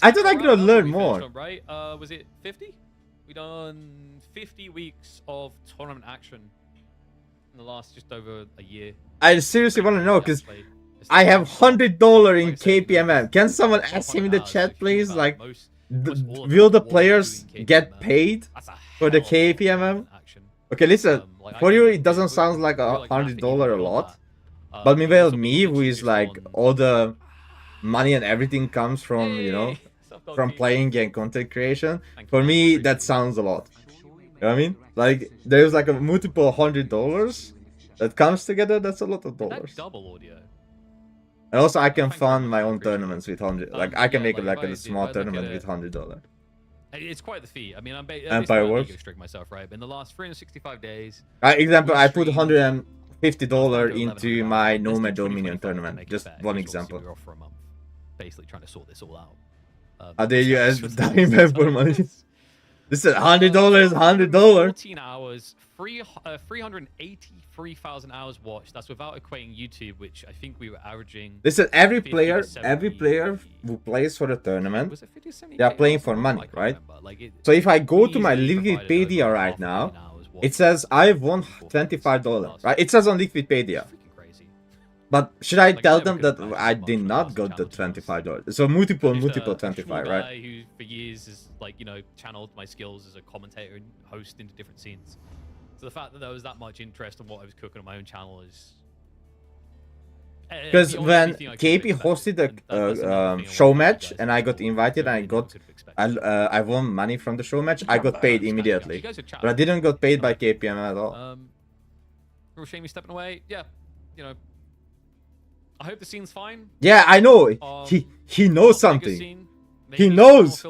I thought I could learn more. Right? Was it 50? We done 50 weeks of tournament action in the last just over a year. I seriously want to know because I have $100 in KPMM. Can someone ask him in the chat, please? Like, will the players get paid for the KPMM? Okay, listen. For you, it doesn't sound like $100 a lot. But meanwhile, me, who is like all the money and everything comes from, you know, from playing and content creation, for me that sounds a lot. You know what I mean? Like there's like a multiple $100 that comes together. That's a lot of dollars. Double audio. And also I can fund my own tournaments with $100. Like I can make like a small tournament with $100. It's quite the feat. I mean, I'm Empire Wars. strict myself, right? But in the last 365 days. Example, I put $150 into my Nomad Dominion tournament. Just one example. We were off for a month, basically trying to sort this all out. Are they US diamond for money? This is $100, $100. 14 hours, 383,000 hours watched. That's without equating YouTube, which I think we were averaging. Listen, every player who plays for the tournament, they are playing for money, right? So if I go to my Wikipedia right now, it says I've won $25, right? It says on Wikipedia. But should I tell them that I did not got the $25? So multiple 25, right? Who for years has channeled my skills as a commentator and host into different scenes. So the fact that there was that much interest in what I was cooking on my own channel is. Because when KP hosted a show match and I got invited and I won money from the show match, I got paid immediately. But I didn't get paid by KPM at all. Real shame he's stepping away. Yeah, I hope the scene's fine. Yeah, I know. He knows something. He knows.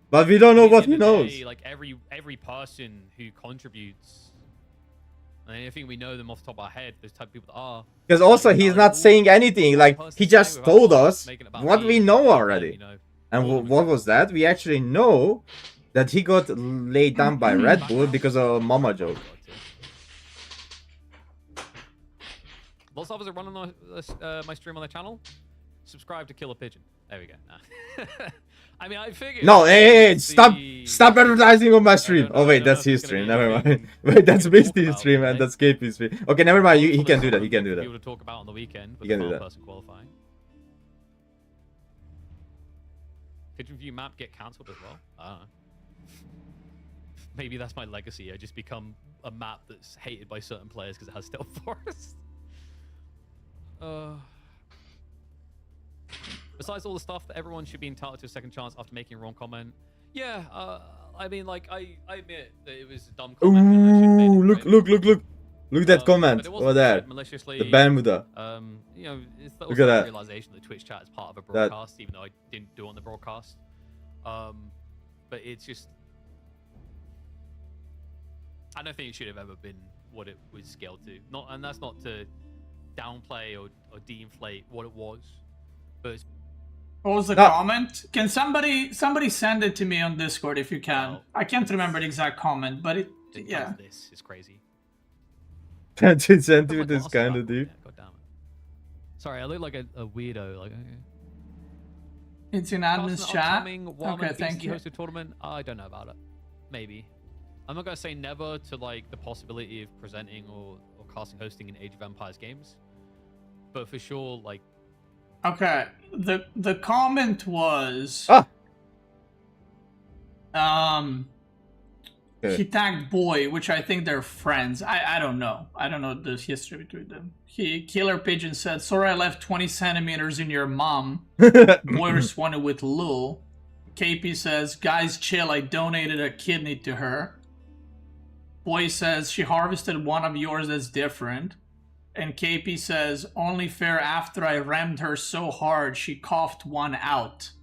But we don't know what he knows. Like every person who contributes, I think we know them off the top of our head. Those type of people that are. Because also he's not saying anything. Like he just told us what we know already. And what was that? We actually know that he got laid down by Red Bull because of a mama joke. Lots of us are running my stream on their channel. Subscribe to Kill a Pigeon. There we go. Nah. I mean, I figured. No, hey, stop advertising on my stream. Oh wait, that's his stream. Never mind. Wait, that's Misty's stream and that's KP's stream. Okay, never mind. He can do that. He can do that. People to talk about on the weekend. He can do that. Person qualifying. Pigeon View map get cancelled as well. I don't know. Maybe that's my legacy. I just become a map that's hated by certain players because it has Stealth Forest. Besides all the stuff that everyone should be entitled to a second chance after making a wrong comment. Yeah, I mean, like, I admit that it was a dumb comment. Ooh, look. Look at that comment over there. The Bermuda. It's look at that. realization that Twitch chat is part of a broadcast, even though I didn't do it on the broadcast. But it's just, I don't think it should have ever been what it was scaled to. Not, and that's not to downplay or de-inflate what it was. But it's, What was the comment? Can somebody send it to me on Discord if you can? I can't remember the exact comment, but it yeah. This is crazy. It's into this kind of dude. Yeah, God damn it. Sorry, I look like a weirdo. Like, It's in admin's chat. Okay, thank you. Host a tournament? I don't know about it. Maybe. I'm not gonna say never to like the possibility of presenting or casting hosting in Age of Empires games, but for sure, like. Okay, the comment was. He tagged Boy, which I think they're friends. I don't know. I don't know the history between them. Killer Pigeon said, "Sorry, I left 20 centimeters in your mom." Boy responded with "Lul." KP says, "Guys, chill. I donated a kidney to her." Boy says, "She harvested one of yours that's different." And KP says, "Only fair after I rammed her so hard she coughed one out."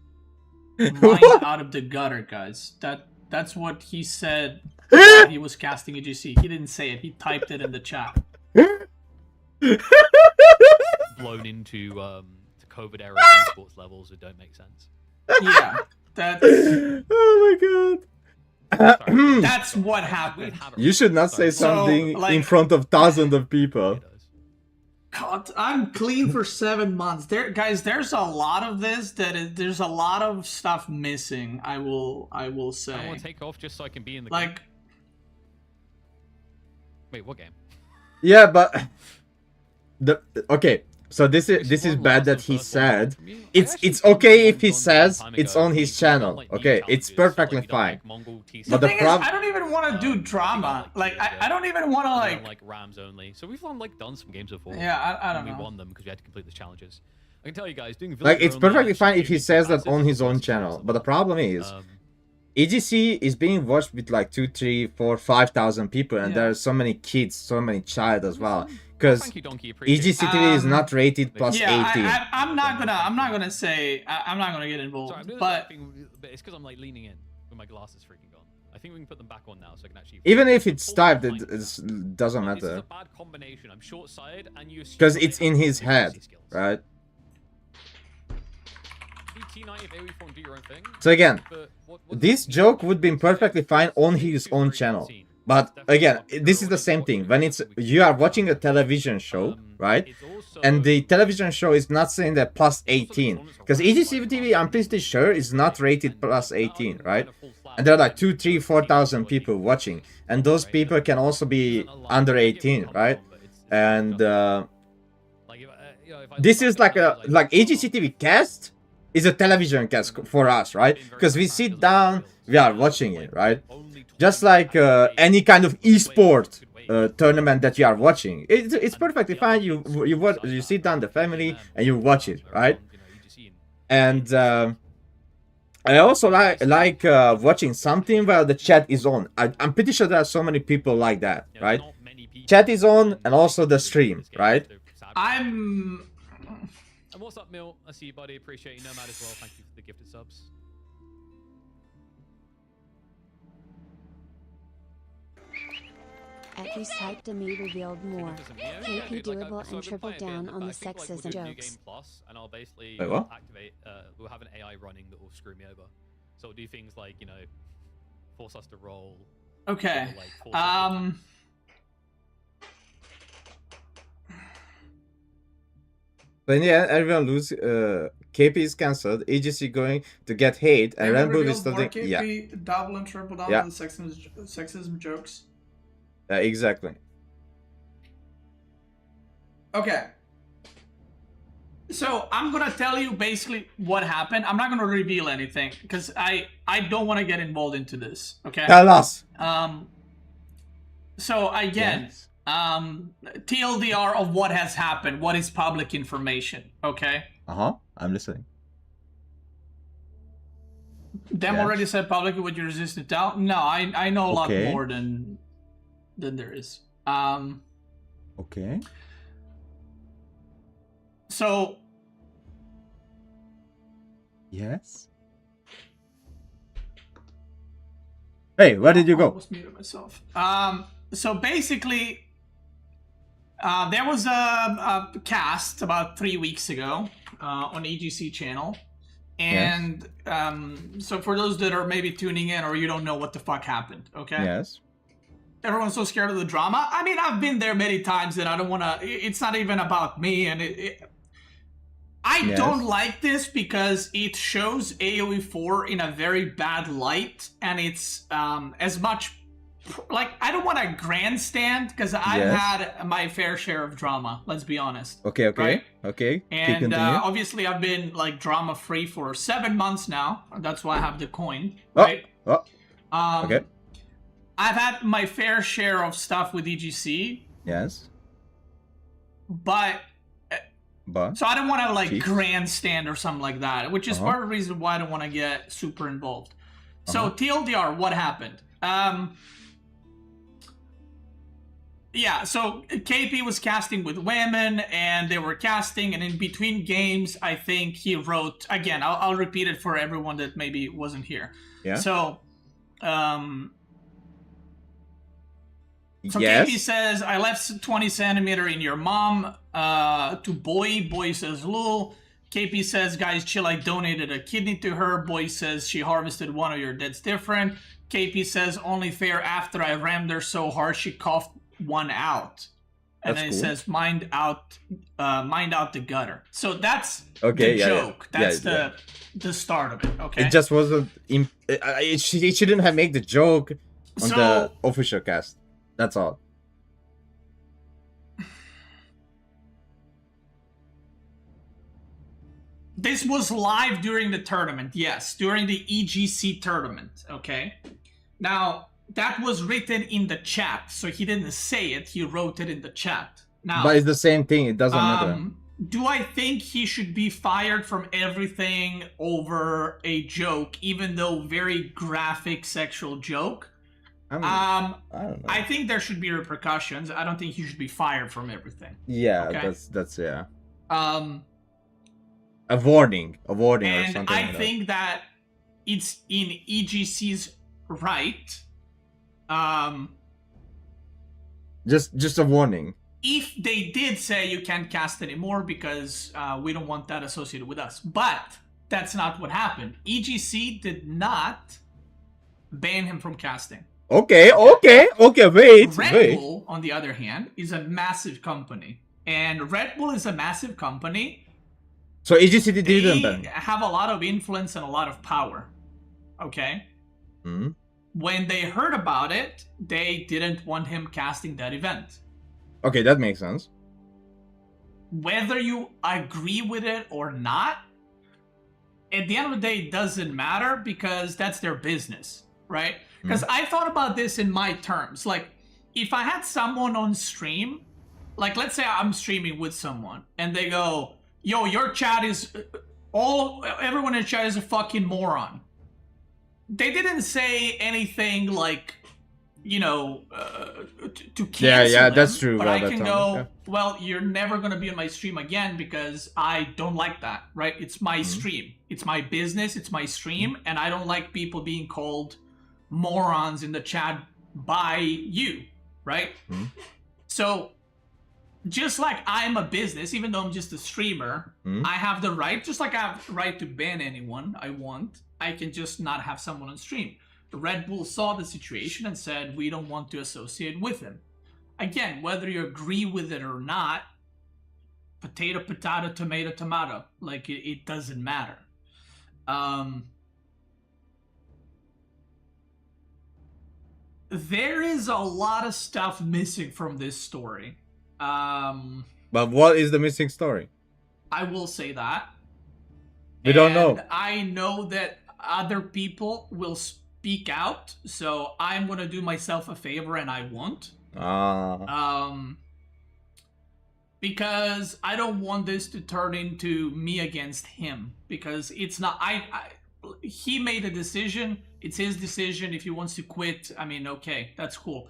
Mine out of the gutter, guys. That's what he said while he was casting a GC. He didn't say it. He typed it in the chat. Blown into to COVID era esports levels that don't make sense. Yeah, that's. Oh my god. That's what happened. You should not say something in front of thousands of people. God, I'm clean for 7 months. Guys, there's a lot of this there's a lot of stuff missing. I will say. I want to take off just so I can be in the game. Wait, what game? Yeah, but okay. So this is bad that he said. It's okay if he says it's on his channel. Okay, it's perfectly fine. But the problem, I don't even want to do drama. Like I don't even want to like Rams only. So we've done some games before. Yeah, I don't know. We won them because we had to complete the challenges. I can tell you guys doing like it's perfectly fine if he says that on his own channel. But the problem is, EGC is being watched with like 2, 3, 4, 5,000 people, and there are so many kids, so many child as well. Because EGC TV is not rated plus 18. I'm not gonna say I'm not gonna get involved. Sorry, but it's because I'm like leaning in with my glasses freaking gone. I think we can put them back on now, so I can actually. Even if it's typed, it doesn't matter. This is a bad combination. I'm short-sighted, and you. Because it's in his head, right? So again, this joke would be perfectly fine on his own channel. But again, this is the same thing. When you are watching a television show, right? And the television show is not saying that plus 18. Because EGC TV, I'm pretty sure, is not rated plus 18, right? And there are like 2, 3, 4,000 people watching. And those people can also be under 18, right? And this is like EGC TV cast is a television cast for us, right? Because we sit down, we are watching it, right? Just like any kind of esport tournament that you are watching, it's perfectly fine. You sit down the family and you watch it, right? And I also like watching something where the chat is on. I'm pretty sure there are so many people like that, right? Chat is on and also the stream, right? And what's up, Mill? I see you, buddy. Appreciate you. Nomad as well. Thank you for the gifted subs. Equi's hype to me revealed more. KP doable and triple down on the sexism jokes. And I'll basically activate. We'll have an AI running that will screw me over. So we'll do things like force us to roll. Okay. But in the end, everyone lose. KP is cancelled. EGC going to get hate, and Rainbow is starting. KP double and triple down on the sexism jokes. Exactly. Okay. So I'm gonna tell you basically what happened. I'm not gonna reveal anything because I don't want to get involved into this. Okay. Tell us. So again, TLDR of what has happened. What is public information? Okay. I'm listening. Dem already said publicly what you resisted to. No, I know a lot more than there is. Okay. So. Yes. Hey, where did you I go? almost muted myself. So basically, there was a cast about 3 weeks ago on EGC channel. And so for those that are maybe tuning in or you don't know what the fuck happened, okay? Yes. Everyone's so scared of the drama. I mean, I've been there many times and I don't want to... It's not even about me. And I don't like this because it shows AoE 4 in a very bad light. And it's as much... Like, I don't want to grandstand because I've had my fair share of drama. Let's be honest. Okay. Right? Okay. And obviously I've been like drama free for 7 months now. That's why I have the coin, right? Okay. I've had my fair share of stuff with EGC. Yes. But so I don't want to like grandstand or something like that, which is part of the reason why I don't want to get super involved. So TLDR, what happened? Yeah, so KP was casting with women, and they were casting, and in between games, I think he wrote, again, I'll repeat it for everyone that maybe wasn't here. Yeah. So KP says, I left 20 centimeter in your mom, to Boy. Boy says, lol. KP says, guys, chill, I donated a kidney to her. Boy says, she harvested one of your dead's different. KP says, only fair after I rammed her so hard she coughed one out. And then it says, mind out the gutter. So that's the joke. That's the start of it, okay? It just wasn't... It shouldn't have made the joke on the official cast. That's all. This was live during the tournament, yes. During the EGC tournament, okay? Now, that was written in the chat, so he didn't say it, he wrote it in the chat. Now, but it's the same thing, it doesn't matter. Do I think he should be fired from everything over a joke, even though very graphic sexual joke? I don't know. I think there should be repercussions. I don't think he should be fired from everything. Yeah, okay? that's yeah. A warning or and something. I think that it's in EGC's right. Just a warning. If they did say you can't cast anymore because we don't want that associated with us, but that's not what happened. EGC did not ban him from casting. Okay, wait. Red Bull, on the other hand, is a massive company, and Red Bull is a massive company. So EGC didn't ban. They have a lot of influence and a lot of power. Okay. When they heard about it, they didn't want him casting that event. Okay, that makes sense. Whether you agree with it or not, at the end of the day, it doesn't matter because that's their business, right? Because I thought about this in my terms. Like, if I had someone on stream, like, let's say I'm streaming with someone, and they go, yo, your chat is... everyone in chat is a fucking moron. They didn't say anything like, you know, to cancel them, that's true. But I can go, well, you're never going to be on my stream again because I don't like that, right? It's my stream. It's my business. It's my stream. And I don't like people being called morons in the chat by you, right? So, just like I'm a business, even though I'm just a streamer, I have the right, just like I have the right to ban anyone I want, I can just not have someone on stream. Red Bull saw the situation and said, we don't want to associate with him. Again, whether you agree with it or not, potato, potato, tomato, tomato, like it doesn't matter. There is a lot of stuff missing from this story. But what is the missing story? I will say that. We don't know. I know that other people will speak out, so I'm gonna do myself a favor and I won't. Because I don't want this to turn into me against him. Because it's not. He made a decision. It's his decision. If he wants to quit, I mean, okay, that's cool.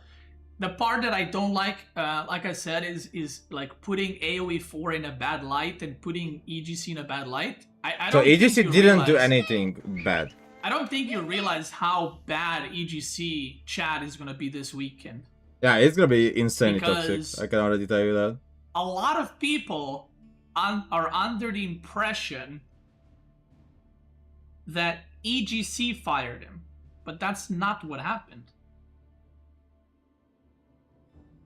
The part that I don't like I said, is like putting AoE 4 in a bad light and putting EGC in a bad light. I don't so EGC didn't do anything bad. I don't think you realize how bad EGC chat is gonna be this weekend. Yeah, it's gonna be insanely Because toxic. I can already tell you that. a lot of people are under the impression that EGC fired him, but that's not what happened.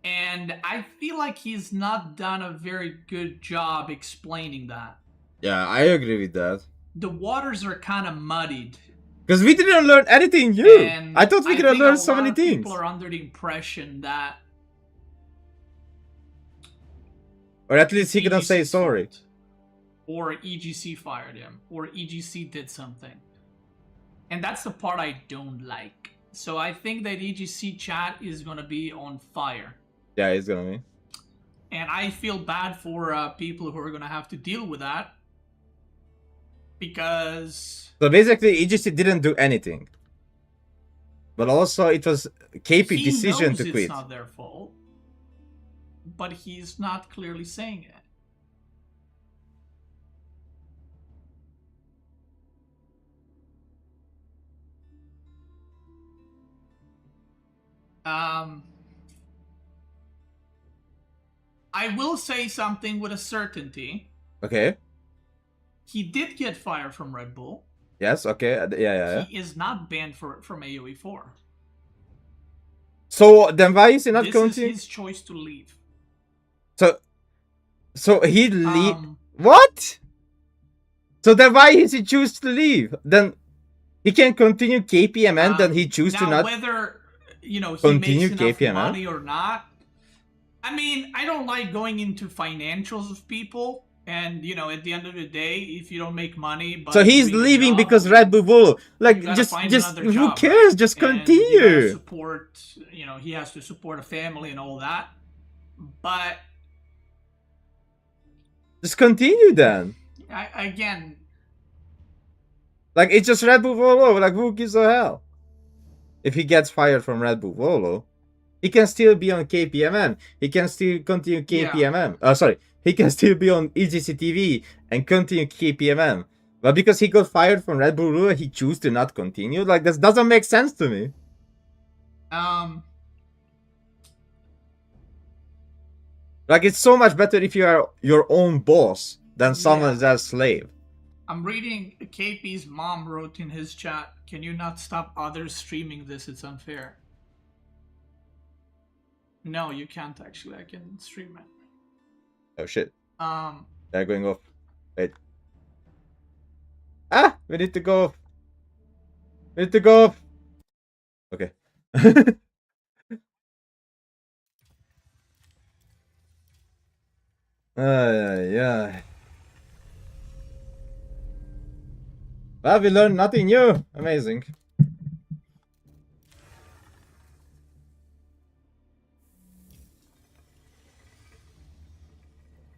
And I feel like he's not done a very good job explaining that. Yeah, I agree with that. The waters are kind of muddied. Because we didn't learn anything new. And I thought we could have learned so many things. People are under the impression that, or at least he couldn't say sorry. Or EGC fired him, or EGC did something. And that's the part I don't like. So I think that EGC chat is gonna be on fire. Yeah, it's gonna be. And I feel bad for people who are gonna have to deal with that. Because... So basically, EGC didn't do anything. But also, it was KP decision to quit. It's not their fault. But he's not clearly saying it. I will say something with a certainty. Okay. He did get fired from Red Bull. Yes, okay. Yeah. He is not banned from AoE 4. So then why is he not continuing? This is his choice to leave. So he leave. What? So then why is he choose to leave? Then he can continue KPMN. Then he choose to not. Whether he continue makes enough KPMN? money or not. I mean, I don't like going into financials of people. And, at the end of the day, if you don't make money... But so he's leaving because Red Bull Volo. Like, just who job, cares? right? Just and continue. Support, he has to support a family and all that. But... Just continue then. Again... Like, it's just Red Bull Volo. Like, who gives a hell? If he gets fired from Red Bull Volo, he can still be on KPMN. He can still continue KPMN. Yeah. Sorry. He can still be on EGC TV and continue KPMN. But because he got fired from Red Bull Volo, he chose to not continue? Like, this doesn't make sense to me. Like, it's so much better if you are your own boss than someone else's slave. I'm reading KP's mom wrote in his chat, "Can you not stop others streaming this? It's unfair." No, you can't actually. I can stream it. Oh shit. Um, They're going off. Wait. Ah! We need to go off. We need to go off. Okay. Yeah. Well, we learned nothing new. Amazing.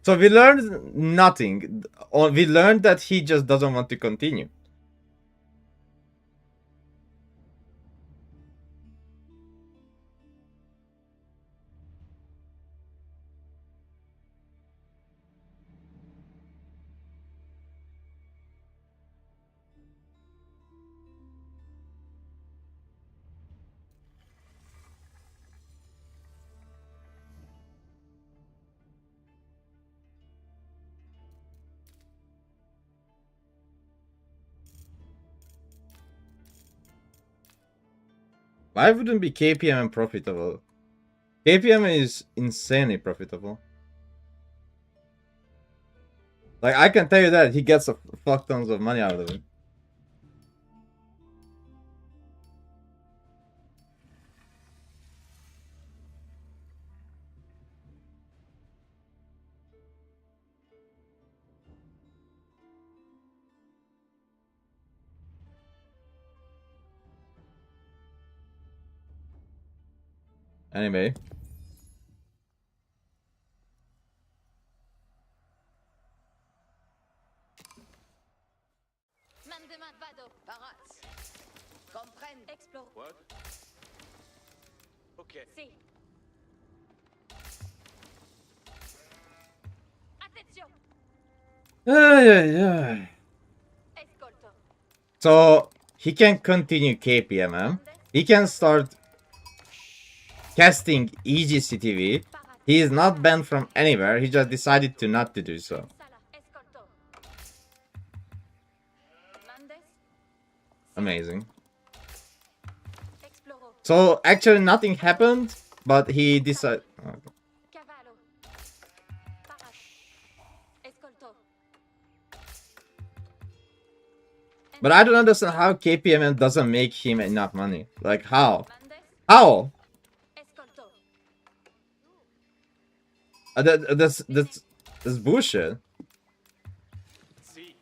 So we learned nothing. We learned that he just doesn't want to continue. Why wouldn't be KPM profitable? KPM is insanely profitable. Like, I can tell you that he gets a fuck tons of money out of it. Anyway. Man de main, vado. Parats. Comprenne. Explore. What? Ok. Si. Attention. Ay. Escolto. So he can continue KPMM. He can start casting EGC TV. He is not banned from anywhere. He just decided to not to do so. Amazing. So actually nothing happened, but he decided. Okay. But I don't understand how KPMM doesn't make him enough money. Like how? How? That's bullshit. Si.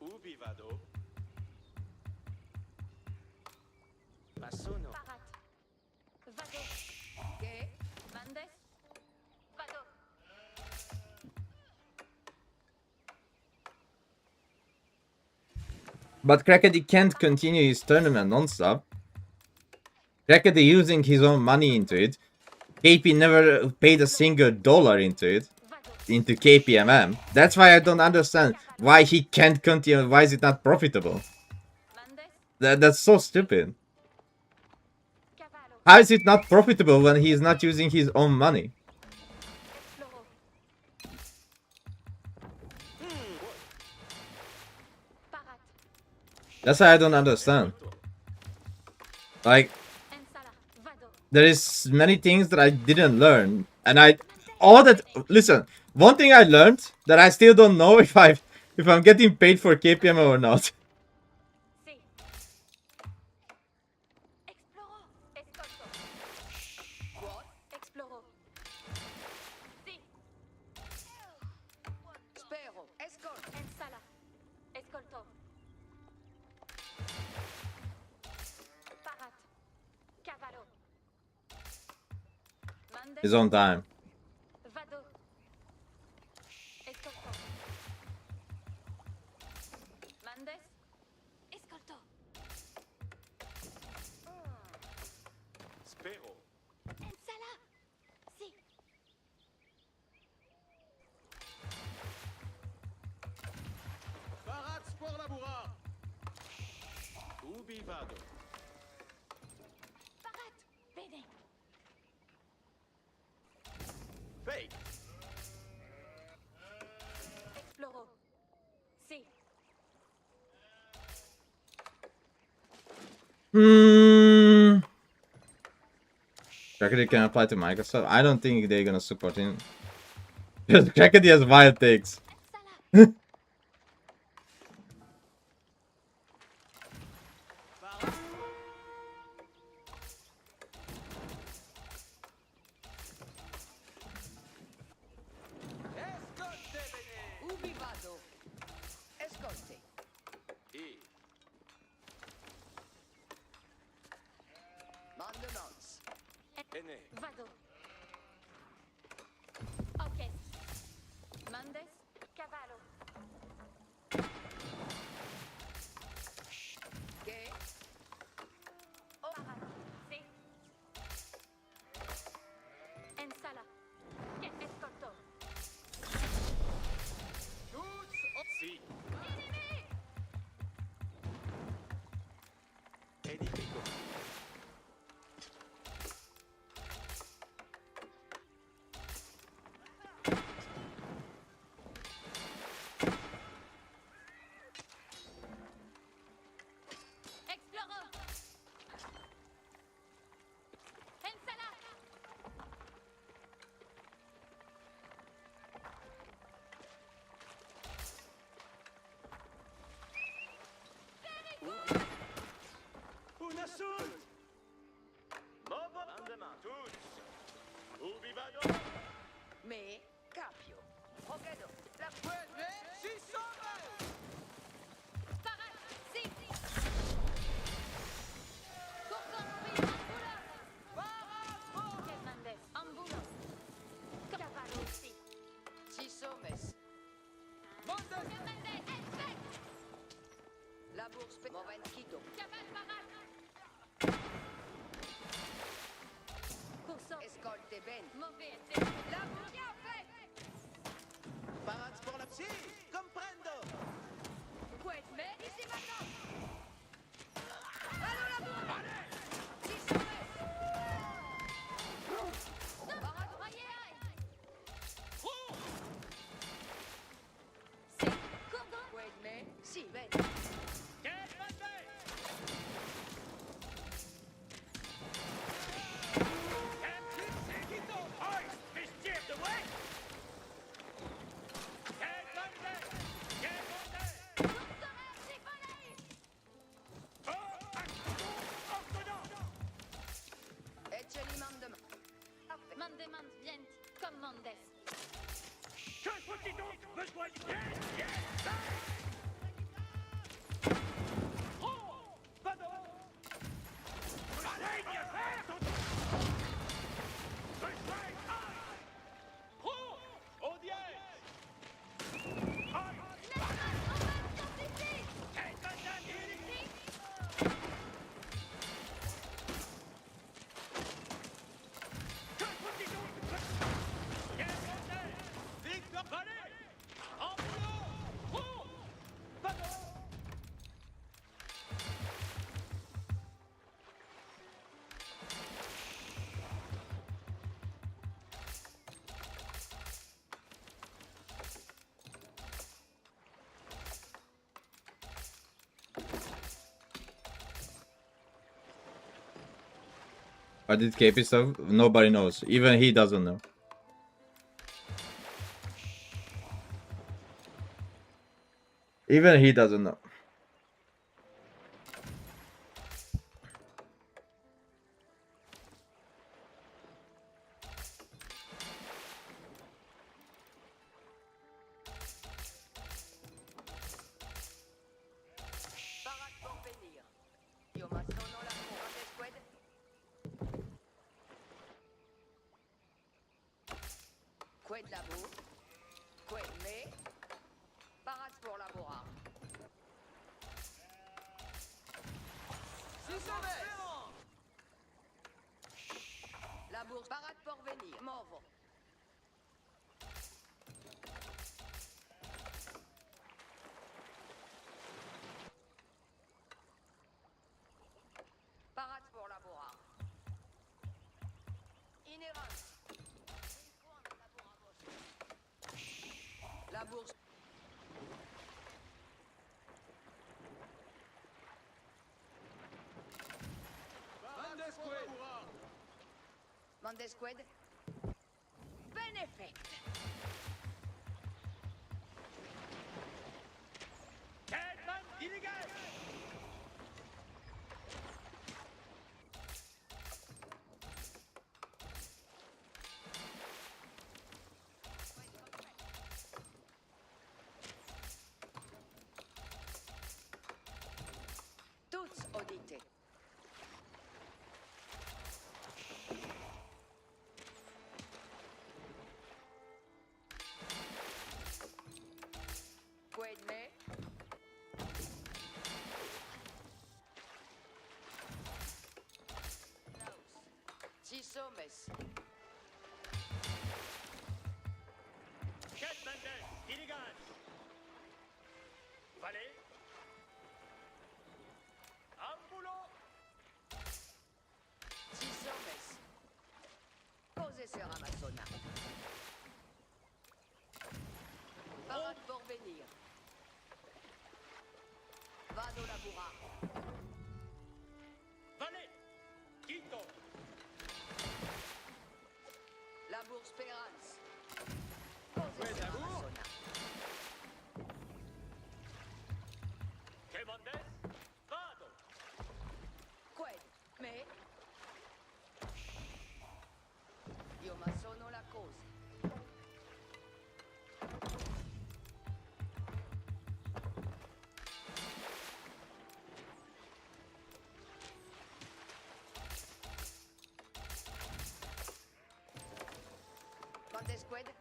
Ubi vado? Passono. Che? But Crackety can't continue his tournament non-stop. Crackety using his own money into it. KP never paid a single dollar into it. Into KPMM. That's why I don't understand why he can't continue. Why is it not profitable? That's so stupid. How is it not profitable when he is not using his own money? That's why I don't understand. Like, there is many things that I didn't learn, and listen, one thing I learned that I still don't know if I'm getting paid for KPM or not. His own time. Spero. Barat spor labura. Ubi vado? Fake. Crackety can apply to Microsoft. I don't think they're gonna support him. Because Crackety has wild takes. Ubi vado? Escolte. E. Mandemons. Ene. Vado. Ok. Mandes. Cavallo. Che? Ora. Sì. En sala. Che escolto. Si. Edifico. Exploro. En sala. Un assaut. Mandement. Tous. Ubi vado? Me capio. Hogedo. La puente. Si sobe. Parat. Si. Corsair. Ambulo. Che mandes. Ambulo. Cavallo. Si. Si somes. Che mandes. Effect. La bourse Movenskito. Cavale parade. Corsair. Escolte ben. Mauvais. La bourse bien fait. Parade pour la psy. Comprendo. Couette, mais ici maintenant. Allons la bourse. Si sauvé. Parade royale. Cordon. Couette, mais si ben. Ecce mandement. Mandement vient. Commandes. I did KP stuff. Nobody knows. Even he doesn't know. Even he doesn't know. Parade pour venir. Io ma sono la bourse. Esqued. Couette la bourse. Couette, mais. Parade pour la bourre. Si sauvé. La bourse. Parade pour venir. Movo. Parade pour la bourre. Inhérence. La bourse. Mandesqued. Benefect. Tous audités. Quedme. Si sommes. Si sommes. Cose sera maçonna. Parade pour venir. Vado labura. La bourse Perance. Cose sera maçonna. Qued, me. Io ma sono la cosa. Quante squad?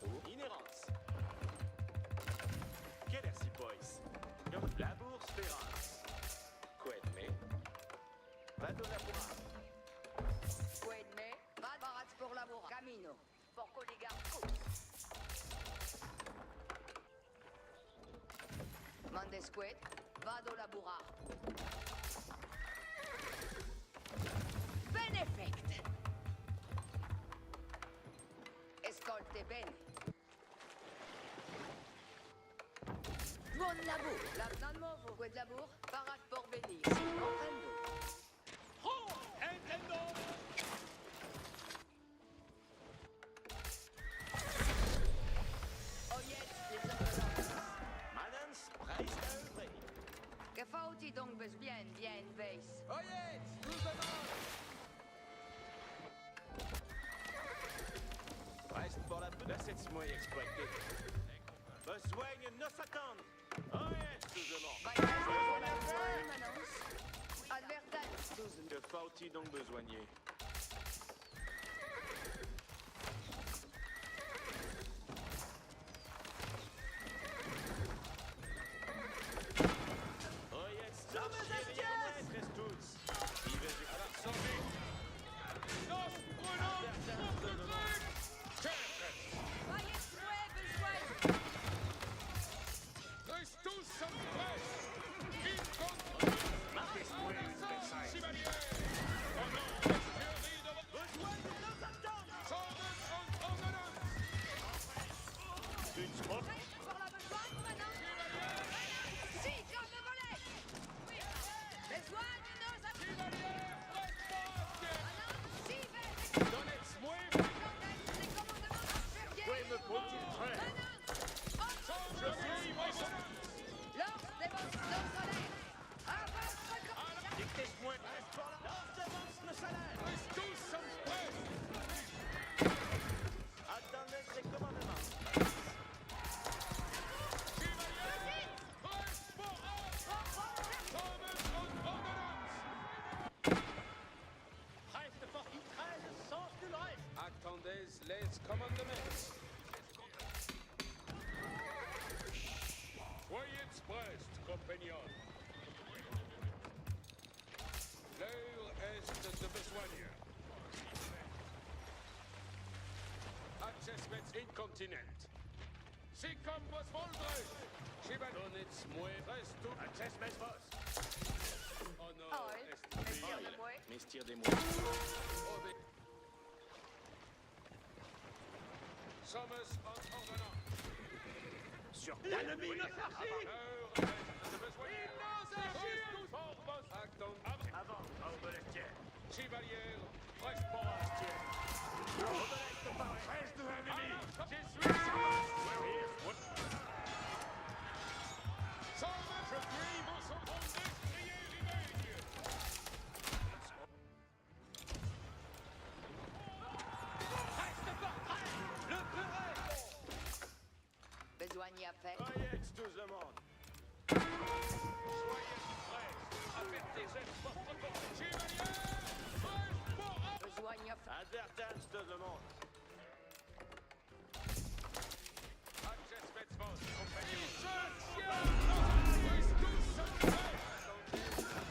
labour, inhérence. Quelle est pois? Comme labour, spérance. Quedme. Vado labour. Quedme, vad barats pour labourar. Camino. Por coligar. Mandesquet, vado laburar. Benefect. Escolte bene. Buon labour. Non movo. Quel labour, parat por venir. Si, comprendo. Oyez, les hommes. Manens, preis d'œuvre. Que faut-il donc bien wees? Oyez, nous demande. Reste pour la laissez-moi exploiter. Besoin ne s'attendre. Oyez, nous demande. Vai besoin manos. Advertence, douze. Que faut-il donc besoigner? Attendez les commandements. Voyez Brest, compagnon. L'heure est de besogne. Accessments incontinent. Si comme vos voldres, Chibadonitz mue restu. Accessments vos. Oh non, Messieurs de moi. Messieurs des mois. Sommes en ordonnance. Sur l'ennemi. L'heure est de besogne. Acton Avant, Aubelestier. Chevalier, reste pour Astier. Aubeleste par reste de l'ennemi. Je suis je prie vos souverains crier l'image. Besoigne à faire. Voyez tout le monde. Soyez prêts. Avertissez votre porte. Chevalier, reste pour Besoigne à faire. Advertance tout le monde. Access vos compagnons.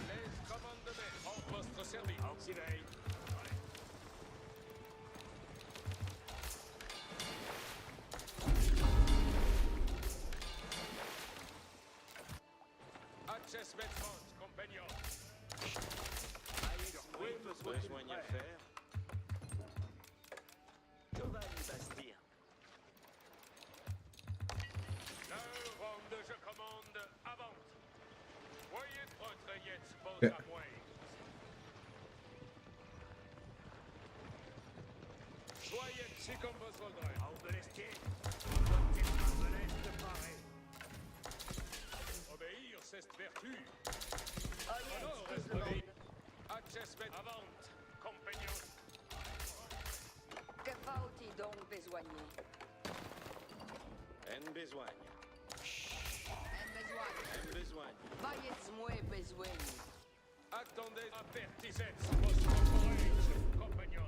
Les commandements en votre service. Auxiliaire. Access vos compagnons. Oui, besoin à faire. Giovanni Bastien. L'heure ronde, je commande avant. Voyez votre yetz vos à moi. Soyez si comme vos voldrez. Aubelestier. Obéir, c'est vertu. Oyez Alors, tout le monde. restez. Access avant, compagnon. Que faut-il donc besoigner? En besoin. Un besoin. En besoin. Voyez-moi besoigne. Attendez, avertissez votre courage, compagnon.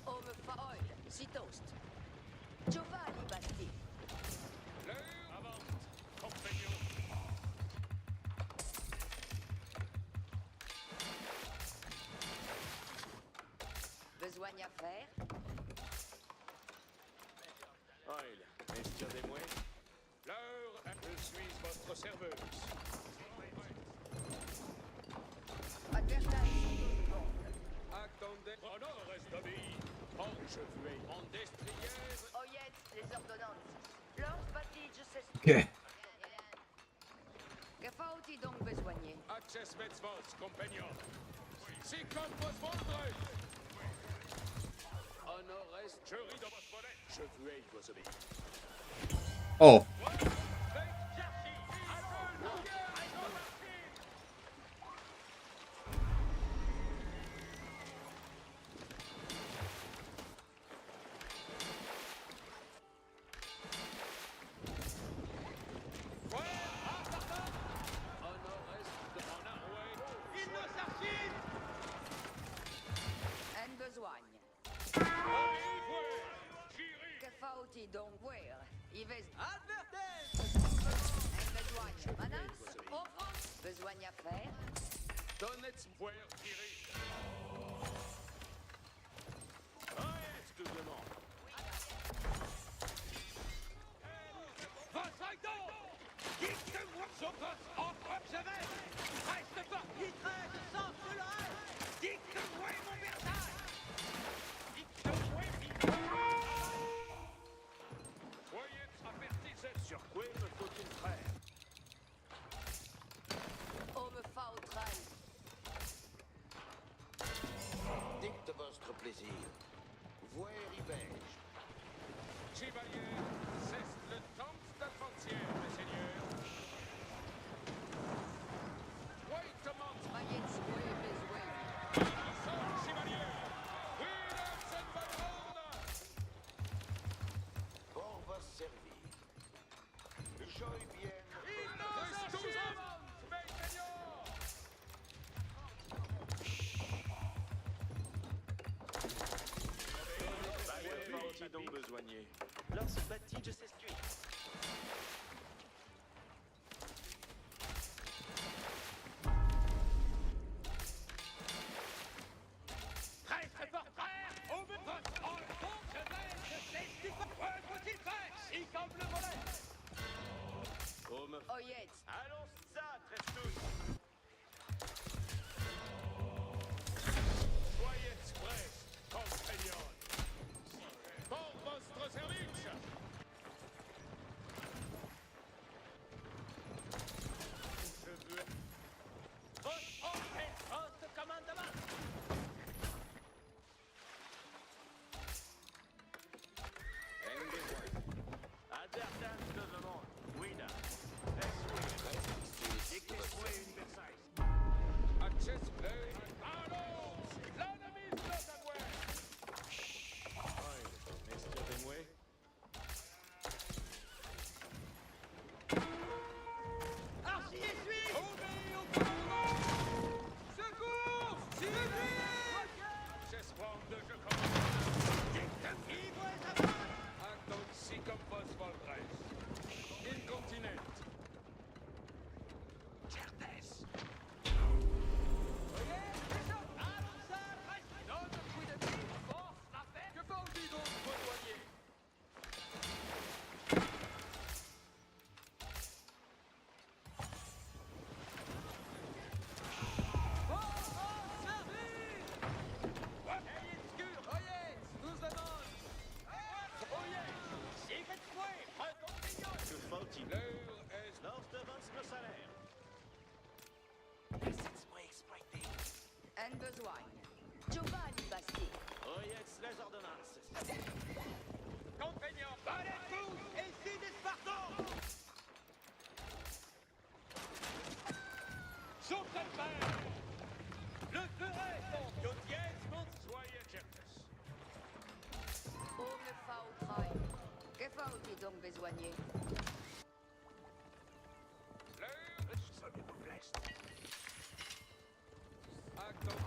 Homme faol, si toast. Giovanni Basti. Avant, compagnon. Besoin à faire. Oil, estirez-moi. L'heure, je suis votre serveuse. Advertise. Attendez, honneur reste d'obéir. Bon, je vais en destrière. Oyet, les ordonnances. Lors Batige, c'est... Okay. Que faut-il donc besoigner? Access Metzvos, compagnon. Si comme vos vendrez. Honneur reste, je ris dans votre bonnet. Je vais vous obéir. Oh. Un besoin. Que faut-il donc voir? Il va... Advertise! Un besoin. Menace, offre. Besoin à faire. Donnez-moi voir tirer. Excusez-moi. Poseidon! Dites-moi sur votre offre, je vais! Reste pas! Dites-moi sans brûler! Dites-moi mon bersaille! Dites-moi, soyez avertis Sur quoi me faut-il faire? Homme fautral. Dicte votre plaisir. Voir y vais-je. Chevalier, cesse le temps de frontière, mes seigneurs. Waitement, Maillets, oui, besoin. son chevalier. Oui, c'est une bonne ordre. Pour vous servir. Joie bien. Tous mes seigneurs. Faut-il donc besoigner? Lors Batige s'escuit. Très très fort frère. Au bout de votre enfant, je vais ce que faut-il faire? Si comme le volet. Homme. Oyet. Allons ça, Trestus. Soyez prêts, compagnons. Pour votre service. Je veux... Votre ordre et votre commandement. Advertance de demande. Wina. Dictez-moi une bersaille. Access play. Allons! L'ennemi se savoir. Estirez-moi. Obéis au commandement. Secours! Access forme de jeu commandement. Acton si comme vos voldres. Incontinent. Certes. Que faut-il? L'heure est... Lors devance le salaire. Laissez-moi exploiter. Un besoin. Giovanni Basti. Oyez les ordonnances. Compagnons, battez-vous et si des Spartans! Sur cette mer! Le ferai donc que dièse mon soyez certes. Homme fautral. Que faut-il donc besoigner? L'heure, soyez vous blessed. Acton,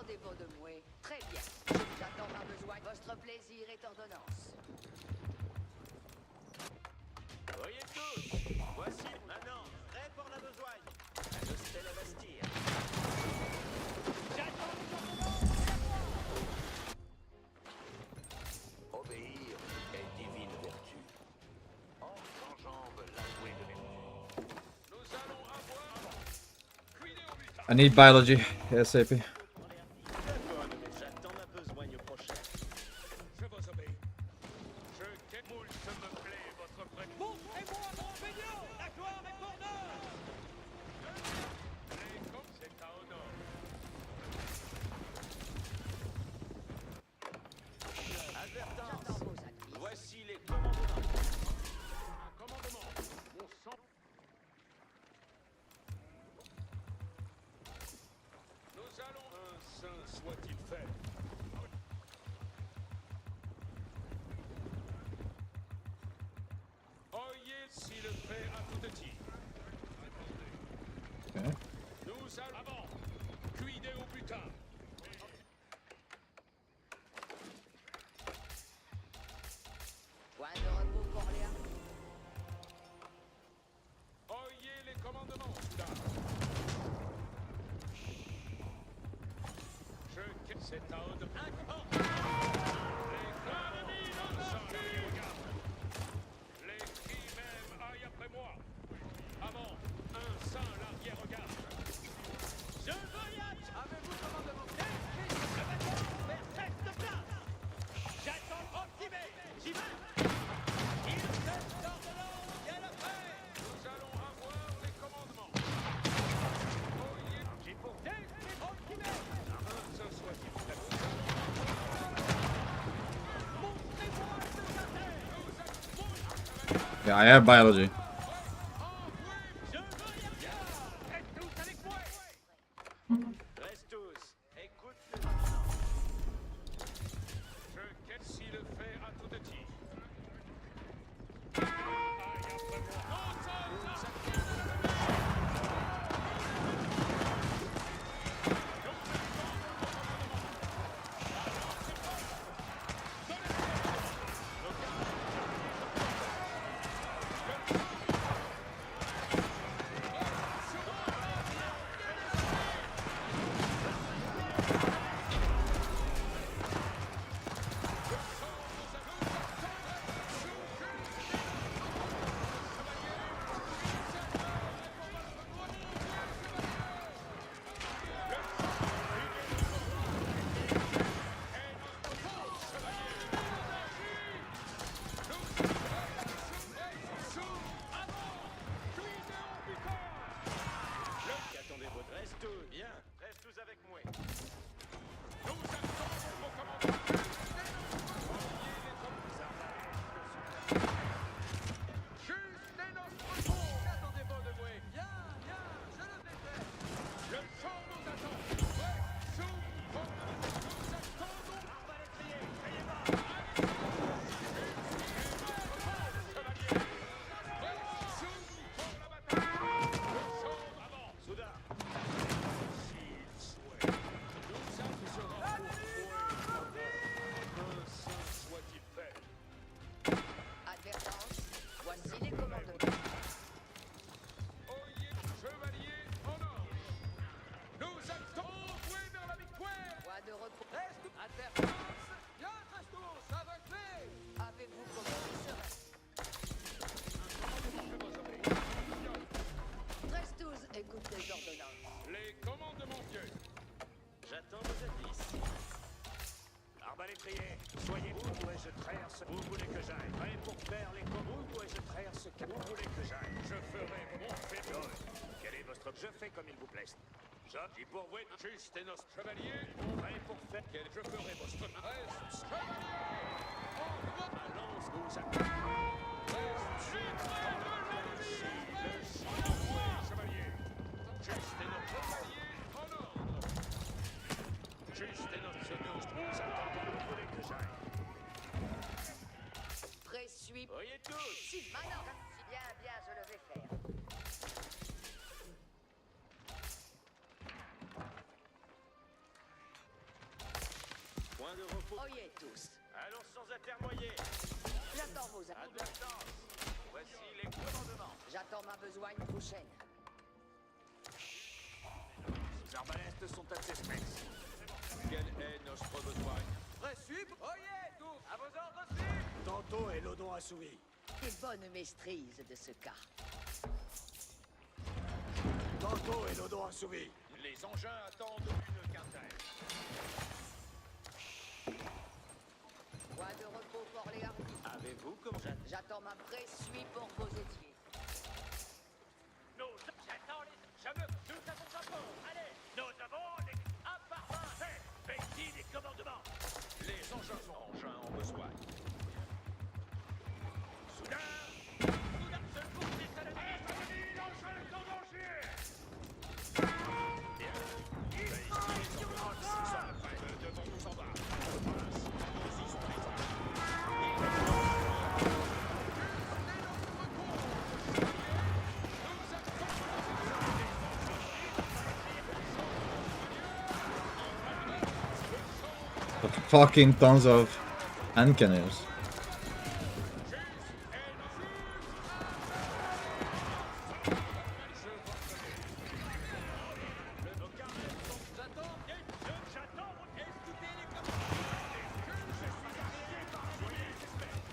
Attendez-vous de moi. Très bien. Je vous attends par besoin. Votre plaisir est ordonnance. Voyez tous, voici maintenant, prêt pour la besogne. Ajustez la Bastille. Obéir est divine vertu. Or j'enjambe l'avoué de mes morts. Nous allons avoir... Cuidez au butin. I need biology ASAP. D'accord, mais j'attends ma besogne prochaine. Je vous obéis. Je quitte moule, ça me plaît, votre prêtre. Montrez-moi mon peignot, la gloire des courneurs. Les comme c'est à honneur. Advertance, J'attends vos avis. voici les commandements. Un commandement. On sent... Nous allons... Un saint soit-il fait. Oyez s'il le fait à tout petit. Okay. Nous allons... Avant. Cuidez au butin. Point de repos pour Léa. Oyez les commandements, soudain. Je quitte cet ordre. Les commandements sans l'arrière-garde. Les cris même aillent après moi. Avant, un sans l'arrière-garde. Je voyage. Avez-vous commandement? Vers cette place. J'attends optimé. J'y vais. Il fait l'ordonnance et la paix. Nous allons avoir les commandements. Oyez. J'ai pour optimé. Ce soit-il fait. Montrez-moi ce matin. Yeah, I have biology. Je voyage. Êtes tous avec moi. Reste tous, écoute le commandement. Je quitte s'il le fait à tout petit. Aïe après moi. Non, ça. Attendez votre reste tous, bien, reste tous avec moi. Soudain. Advertance. Voici les commandements. Point de repos. Avez-vous commandé ce reste tous, écoute les ordonnances. Les commandements vieux. J'attends vos avis. Arbalétrier, soyez où dois-je traire ce... Où voulez que j'aille? Prêt pour faire les combos? Où dois-je traire ce... Où voulez que j'aille? Je ferai mon fait. Quel est votre... Je fais comme il vous plaît. J'y pourvois juste et nos chevaliers. Prêt pour faire... Je ferai votre reste. Lance vous à... Chevalier. Juste et nos chevaliers en ordre. Juste et nos Vous attendez, où voulez que j'aille? Présuis. Voyez tous. Si, maintenant. Bien, bien, je le vais faire. Point de repos. Oyez tous. Allons sans atermoyer. J'attends vos Advertance. Voici les commandements. J'attends ma besogne prochaine. Les arbalèstes sont à ses specs. Quel est notre besoin? Prêt suivre? Oyez, tous. À vos ordres, suivre. Tantôt et l'odon assouvi. Et bonne maîtrise de ce cas. Tantôt et l'odon assouvi. Les engins attendent une quintaine. Point de repos pour les hardis. Avez-vous comment J'attends ma présuie pour vos étiers. J'attends les... Nous avons un pont. Allez, nous avons des... Un par un. Faites-y des commandements. Les engins sont engins en besoin. Soudain, je coupe les saladiers. L'engin est en danger. Devant nous en bas. Fucking tons of hand cannons.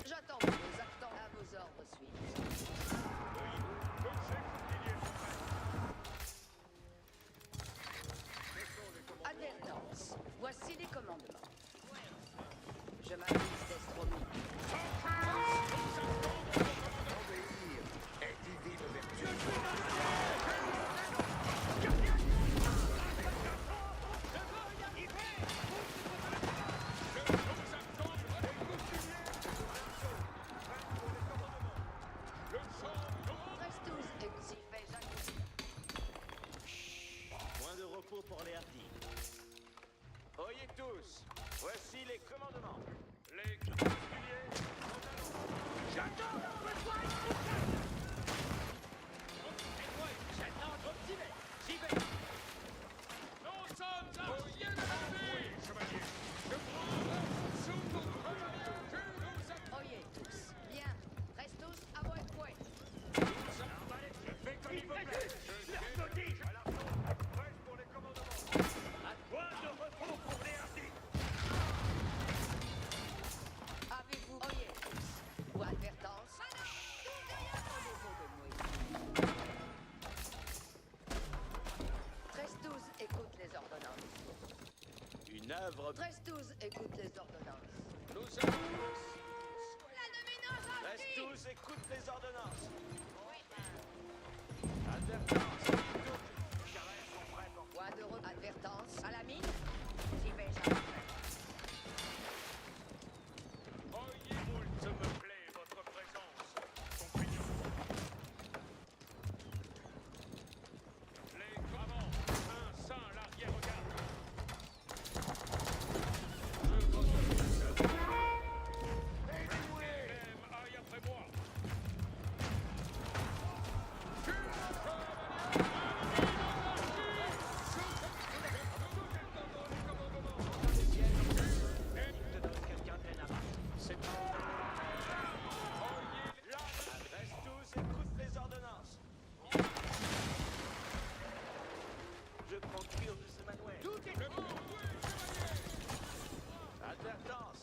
J'attends vos actants à vos ordres suivent. Advertance. Voici les commandements. Je m'avise d'Estromie. Prestus exifé Jacques. Point de repos pour les hardis. Oyez tous. Voici les commandements. Les particuliers. J'attends la besoin. J'attends optimé. J'y vais. Nous sommes armés de la vie. Chevalier. Je prends sous mon chevalier. Oyez tous. Bien. Prestus à votre point. Je fais comme il vous plaît. Je à la prête pour les commandements. À point de repos pour les hardis. Avez-vous oyez tous. Ou advertance. Prestus écoute les ordonnances. Une œuvre. Prestus écoute les ordonnances. Nous avons. La dominance Prestus écoute les ordonnances. Advertance. Carrés sont prêts pour. Point de advertance à la mine. J'y vais jamais. Oyez-vous, se me plaît votre présence, compagnon. Les avant, un sein, l'arrière-garde. Je votre même aille après moi. Prestus écoute les ordonnances. Je prends cure de ce manuel. Tout est bon. Advertance.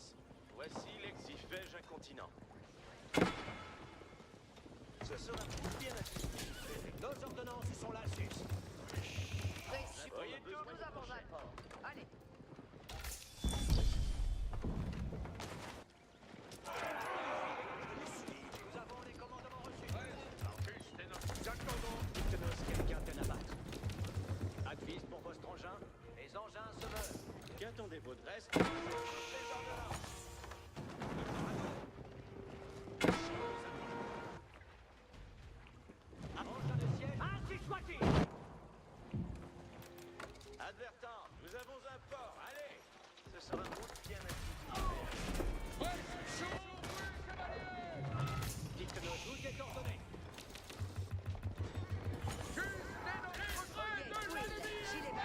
Voici l'exifège incontinent. Ce sera bien assuré. Nos ordonnances sont là, ASUS. Précis. Voyez tout. Nous avons un port. Allez. Nous avons les commandements reçus. J'attendons. Dites-nous quelqu'un de abattre. Advise pour votre engin. Les engins se meuvent. Qu'attendez-vous de reste? Les ordonnances. Engin de siège. Ainsi soit-il. Advertant, nous avons un port. Allez, ce sera une route bien active. Dites-nous tout est ordonné. Oyez tous. Gilet bas.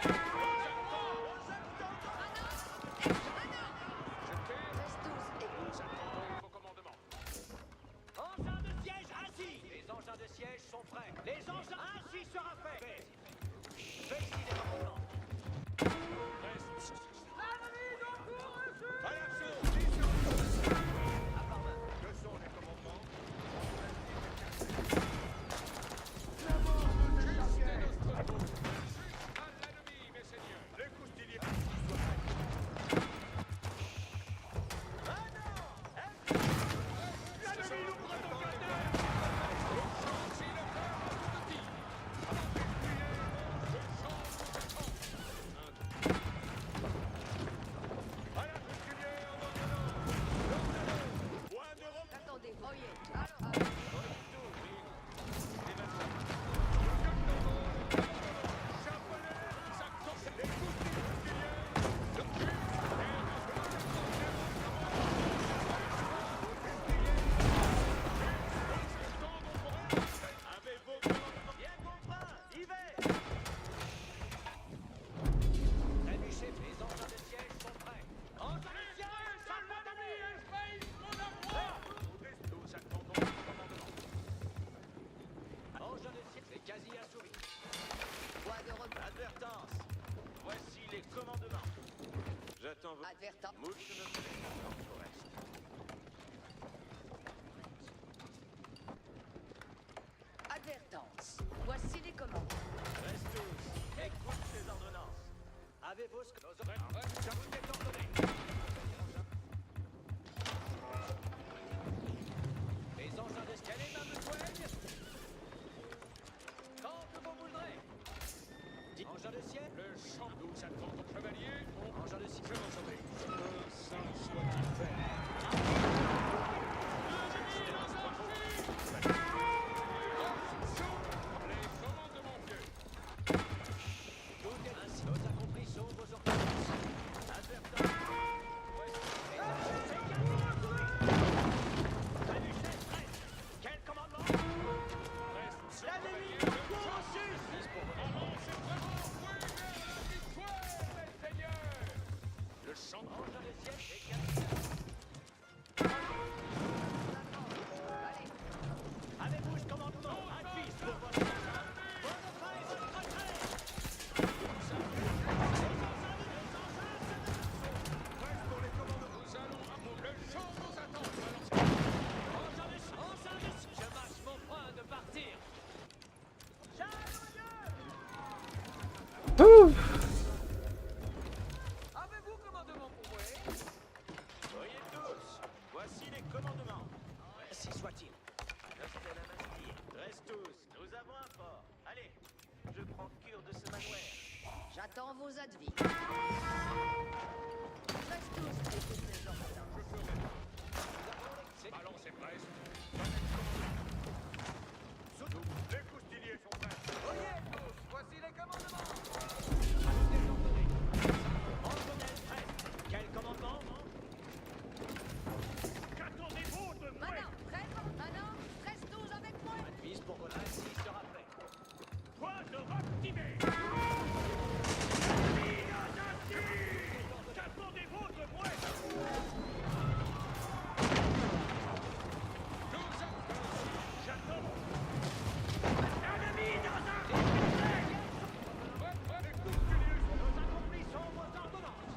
Advertance. Mouche ne fait pas au reste. Advertance. Voici les commandes. Reste tous. Écoute ces ordonnances. Avez vos je vous ai ordonné. Les engins d'escalier, mademoiselle. Quand que vous voudrez. Engin de ciel. Le champ d'où s'attend ton chevalier. Engin de ciel. Je m'en sauver. Saint soit-il fait. Les commandes de mon vieux. Tout est ainsi. Nos accomplis sont vos ordonnances. Advertance. Salut, chef, prête. Quel commandement? Reste sur L'ennemi chevalier. court au sud. Vise pour votre Avancez vraiment. Oui, vers la victoire, mes seigneurs. Le champ engin de ciel et capitaine. Allez. Avez-vous ce commandement? Appuie sur votre engin. Votre fin et votre retrait. Prêt pour les commandements. Nous allons à mon. Le champ nous attend. Engin de ciel. Je marche mon point de partir. Avez-vous commandement pour moi? Voyez tous, voici les commandements. Ainsi soit-il. Restez à la Bastille. Reste tous, nous avons un fort. Allez, je prends cure de ce manoir. J'attends vos advis. Reste tous, écoute les ordonnances. Allons, c'est presque. Les coustiliers sont prêts. Voyez tous, voici les commandements. Ajoutez l'ordonnée. Ordonnée prête. Quel commandement? Qu'attendez-vous de moi? Maintenant, prêt? Maintenant, reste tous avec moi. Advise pour votre ainsi sera fait. Toi de activer. Qu'attendez-vous de moi? J'attends. Ennemi dans un les coustiliers sont Nos accomplis sont vos ordonnances.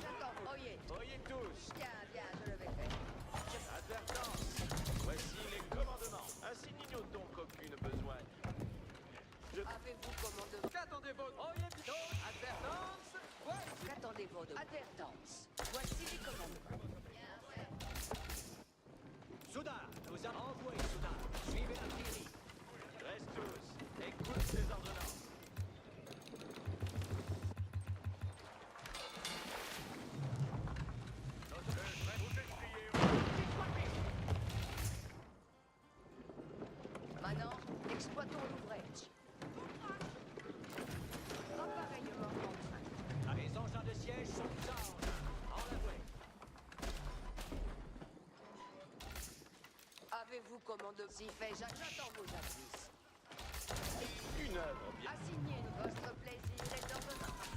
J'attends. Oyez. Voyez tous. Bien, bien, je le vais faire. Advertance. Voici les commandements. Ainsi n'ignore-t-on qu'aucune besoin. Avez-vous commandement? Qu'attendez-vous? Voyez plutôt. Advertance. Voici. Qu'attendez-vous de... Advertance. Voici les commandements. Bien fait. Soudain, nous allons envoyer Soudain. Suivez l'artillerie. Reste tous. Écoute ces ordonnances. Maintenant, exploitons l'ouvrage. Appareillement en train. Les engins de siège sont en la voie. Avez-vous commandement? Si fait, j'attends vos advis. Une œuvre bien. Assignez-nous votre plaisir et ordonnance.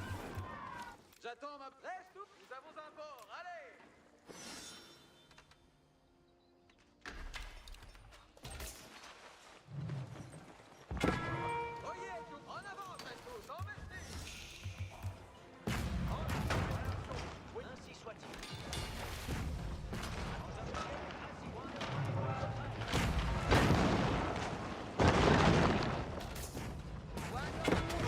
J'attends ma presse. Nous avons un bord. Allez. Voyez tout. En avant, faites tous. En vestige. Oui, ainsi soit-il. Voilà.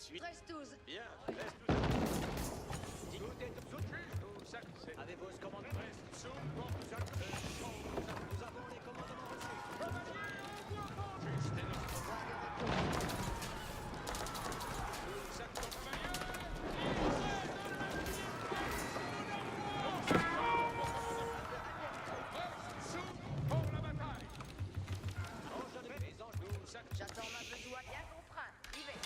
13-12. Bien, reste tous. Tout est soutenu. Avez-vous ce commandement? Reste sous. Nous avons les commandements reçus. J'attends ma besoin bien contraint. Y vais.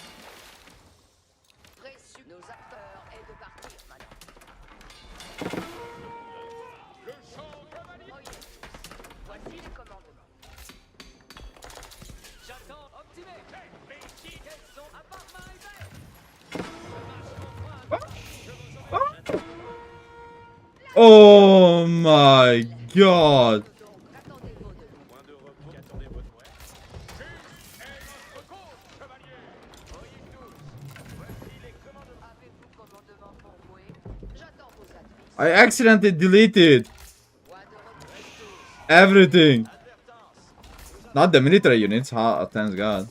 Précieux. Nos acteurs est de partir, madame. Le champ cavalier. Voyez. Voici les commandements. J'attends. Optimé. Quels sont à part main hiver? Oh my god. Donc, attendez vos deux. Point de repos. Attendez votre ouais. Et notre cause, chevalier. Voyez tous. Voici les commandements. Avez-vous commandement pour moi? J'attends vos adresses. I accidentally deleted Point de repos. everything. Advertance. Not the military units, thanks god.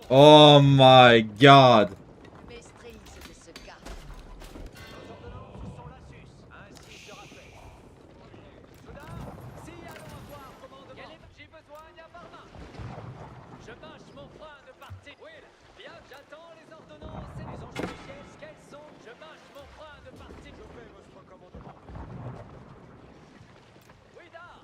Oh my god. Maîtrise de ce gars. Nos ordonnances sont l'ASUS. Ainsi sera fait. Soudain, si allons avoir commandement. J'ai besoin d'un par main. Je mâche mon frein de partir. Will, bien, j'attends les ordonnances et les enjeux de siège. Quels sont? Je mâche mon frein de partir. Je fais votre commandement. Oui, d'art.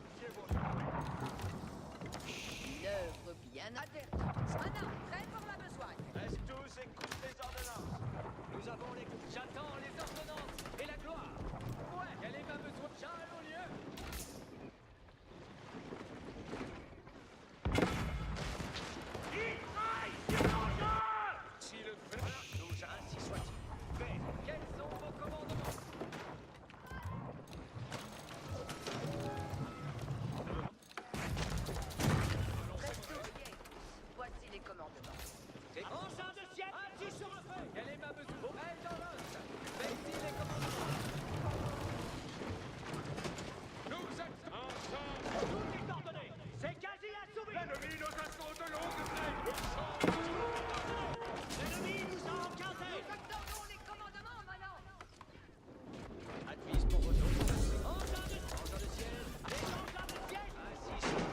Une œuvre bien advertie. Madame, prêt pour ma besogne. Reste tous, écoute les ordonnances. Nous avons les... J'attends les ordonnances et la gloire. Ouais, quel est ma besoin? J'allons au lieu. Si le Nous, ainsi soit-il. Fait. Quels sont vos commandements? Presto, bien. Voici les commandements. Engin de siège. Ainsi sera fait. Quel est ma besoin? Prêt dans l'os. Fait ici les commandements. nous êtes ensemble. Tout est ordonné. C'est quasi assouvi. L'ennemi nous assaut de longue traîne. Le champ. L'ennemi nous a encadrés. Nous attendons les commandements, madame. Admise pour votre engin de siège. Les engins de siège. Ainsi soit.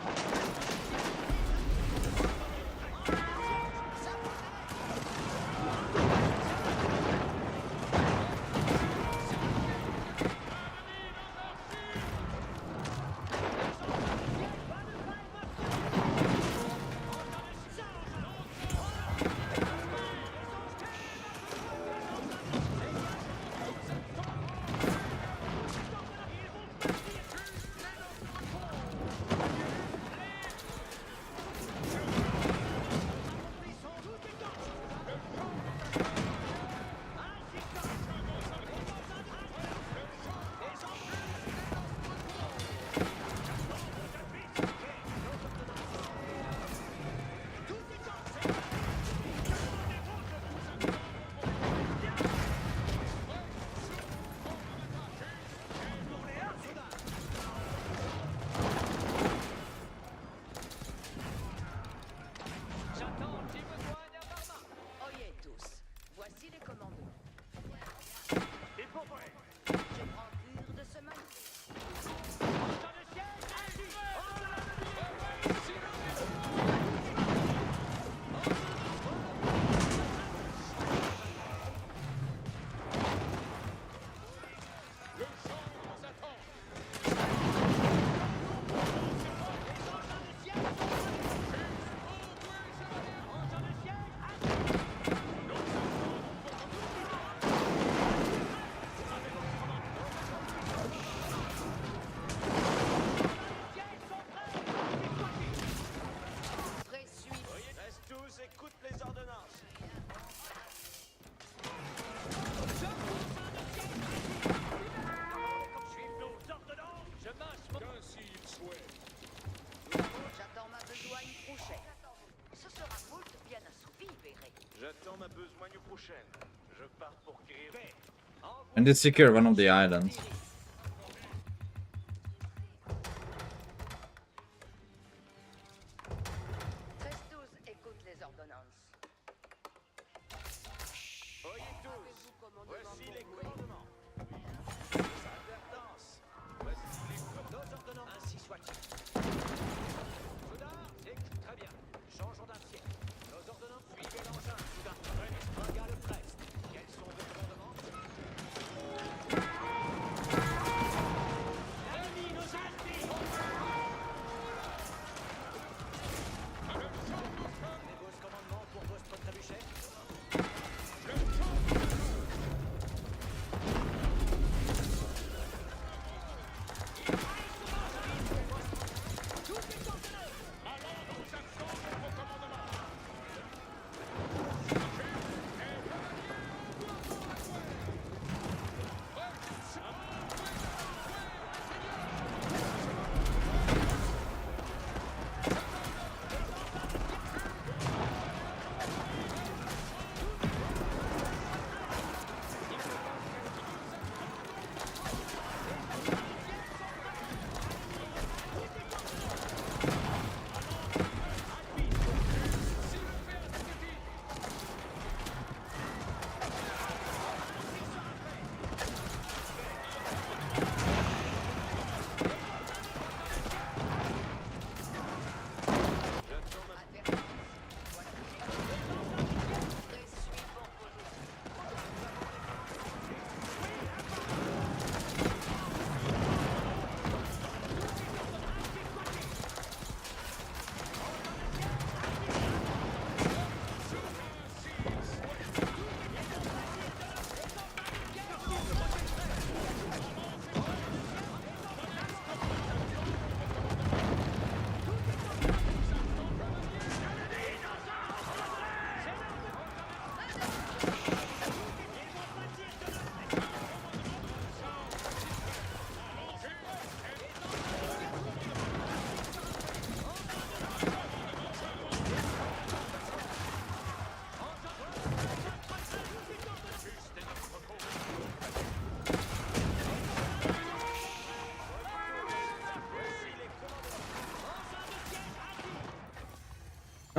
J'attends, j'ai besoin d'un par main. Oyez tous. Voici les commandements. Et pour vrai. Je prends cure de ce manœuvre. Engin de siège. Ainsi. Le champ nous attend. Engin de siège. Présuis. Reste tous, écoute les ordonnances. Suive nos ordonnances. Je mâche mon... Qu'ainsi il souhaite. J'attends ma besogne prochaine. Ce sera moult bien assouvi, verrez. J'attends ma besogne prochaine. Je pars pour guérir. Fait. And to secure one of the islands.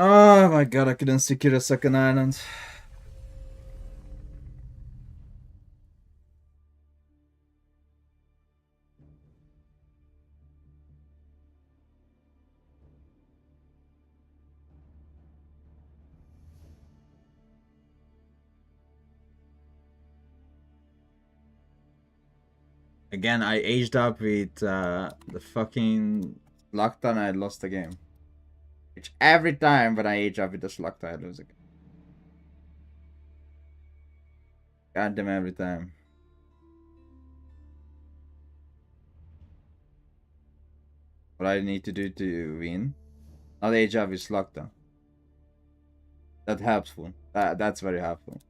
Oh my god, I couldn't secure a second island. Again, I aged up with the fucking lockdown. I lost the game. Which every time when I age up with the lockdown, I lose again. Goddamn every time. What I need to do to win? Not age up with lockdown. That helpful. That's very helpful.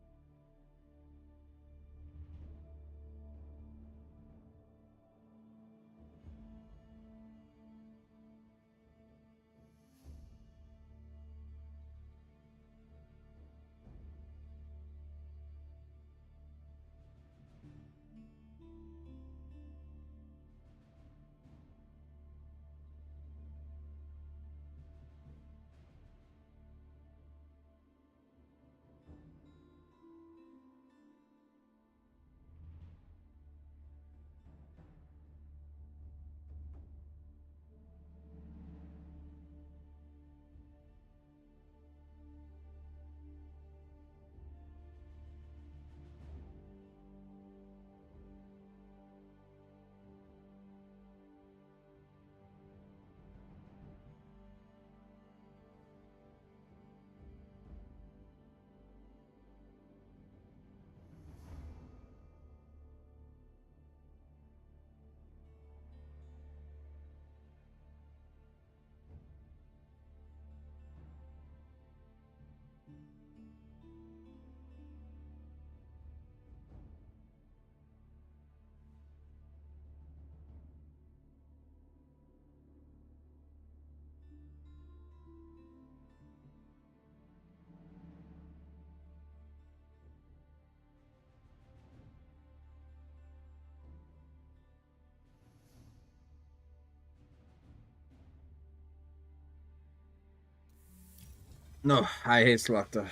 No, I hate Slaughter.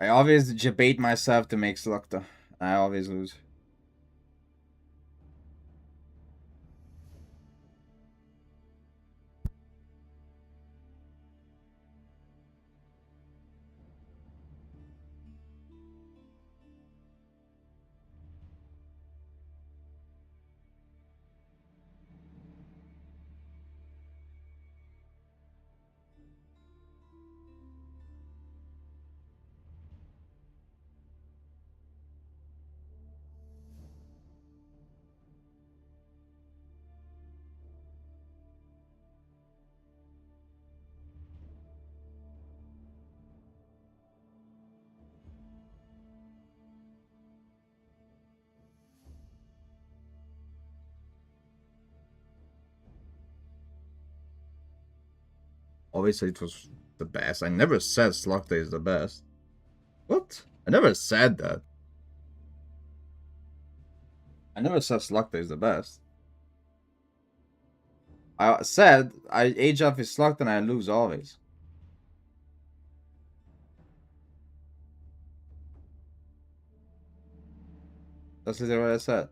I always debate myself to make Slaughter. I always lose. Obviously, it was the best. I never said Slugta is the best. What? I never said that. I never said Slugta is the best. I said I age off his Slugta and I lose always. That's literally what I said.